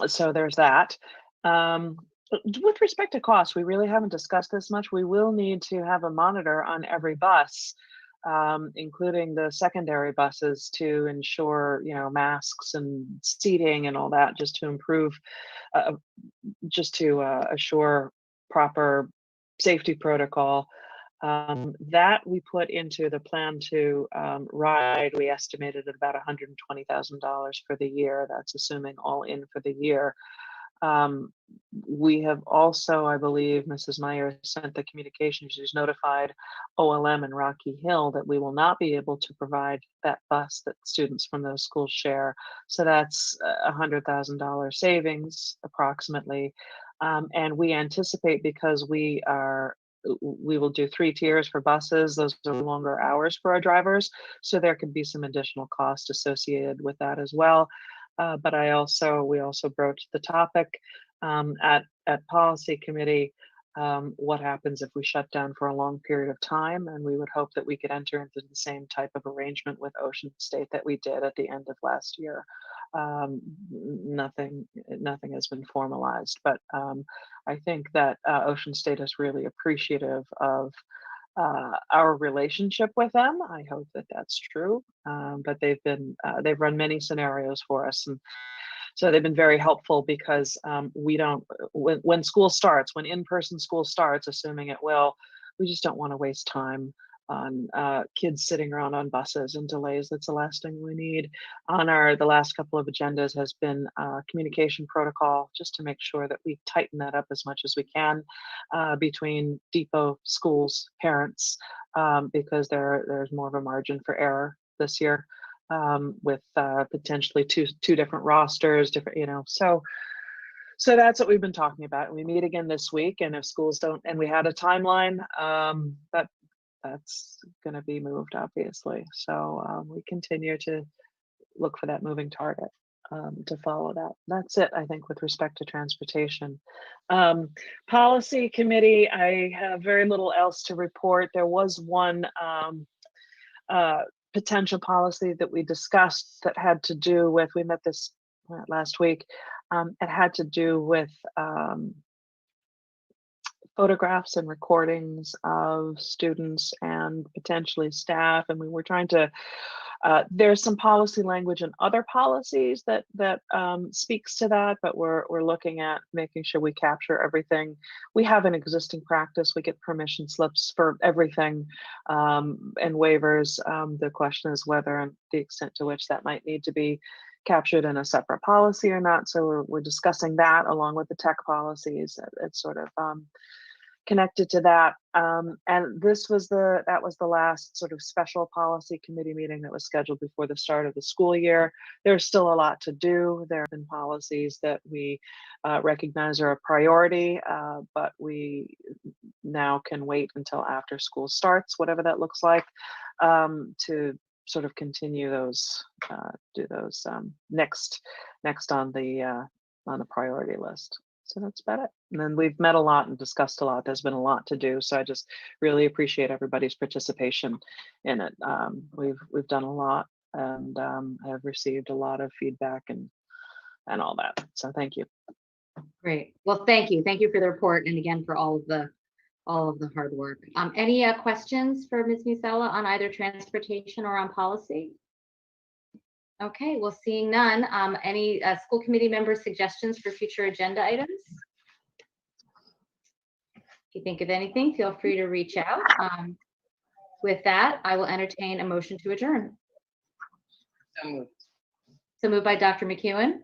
So there's that. With respect to cost, we really haven't discussed this much. We will need to have a monitor on every bus, including the secondary buses, to ensure, masks and seating and all that, just to improve, assure proper safety protocol. That we put into the plan to ride. We estimated at about $120,000 for the year. That's assuming all in for the year. We have also, I believe, Mrs. Meyer sent the communication. She's notified OLM and Rocky Hill that we will not be able to provide that bus that students from those schools share. So that's $100,000 savings approximately. And we anticipate, because we will do 3 tiers for buses. Those are longer hours for our drivers. So there could be some additional cost associated with that as well. But we also broached the topic at policy committee. What happens if we shut down for a long period of time? And we would hope that we could enter into the same type of arrangement with Ocean State that we did at the end of last year. Nothing has been formalized, but I think that Ocean State is really appreciative of our relationship with them. I hope that that's true. But they've run many scenarios for us, and so they've been very helpful, because when school starts, when in-person school starts, assuming it will, we just don't want to waste time on kids sitting around on buses and delays. That's the last thing we need. The last couple of agendas has been communication protocol, just to make sure that we tighten that up as much as we can between depot, schools, parents, because there's more of a margin for error this year, with potentially two different rosters, so that's what we've been talking about. We meet again this week, and if schools don't, and we had a timeline, that's going to be moved, obviously. So we continue to look for that moving target, to follow that. That's it, I think, with respect to transportation. Policy committee, I have very little else to report. There was one potential policy that we discussed that had to do with, we met this last week, it had to do with photographs and recordings of students and potentially staff, and we were trying to there's some policy language in other policies that speaks to that, but we're looking at making sure we capture everything. We have an existing practice. We get permission slips for everything, and waivers. The question is whether and the extent to which that might need to be captured in a separate policy or not. So we're discussing that along with the tech policies. It's sort of connected to that. And that was the last sort of special policy committee meeting that was scheduled before the start of the school year. There's still a lot to do. There have been policies that we recognize are a priority, but we now can wait until after school starts, whatever that looks like, to sort of continue those, do those next on the priority list. So that's about it. And then we've met a lot and discussed a lot. There's been a lot to do. So I just really appreciate everybody's participation in it. We've done a lot, and have received a lot of feedback and all that. So thank you. Great. Well, thank you. Thank you for the report. And again, for all of the all of the hard work. Any questions for Ms. Musella on either transportation or on policy? Okay, well, seeing none, any school committee member suggestions for future agenda items? If you think of anything, feel free to reach out. With that, I will entertain a motion to adjourn. So moved by Dr. McEwen.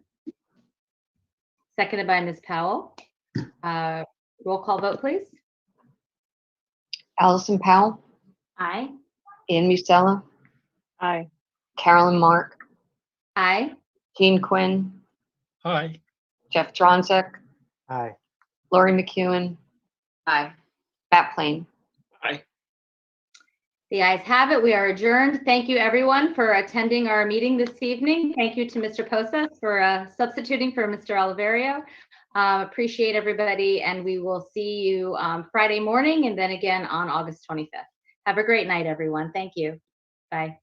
Seconded by Ms. Powell. Roll call vote, please. Allison Powell, Aye. Ann Musella, Aye. Carolyn Mark, Aye. Jean Quinn, Hi. Jeff Dronzek, Aye. Lori McEwen, Aye. Matt Plain. Aye. The ayes have it. We are adjourned. Thank you, everyone, for attending our meeting this evening. Thank you to Mr. Posas for substituting for Mr. Oliverio. Appreciate everybody, and we will see you Friday morning and then again on August 25th. Have a great night, everyone. Thank you. Bye.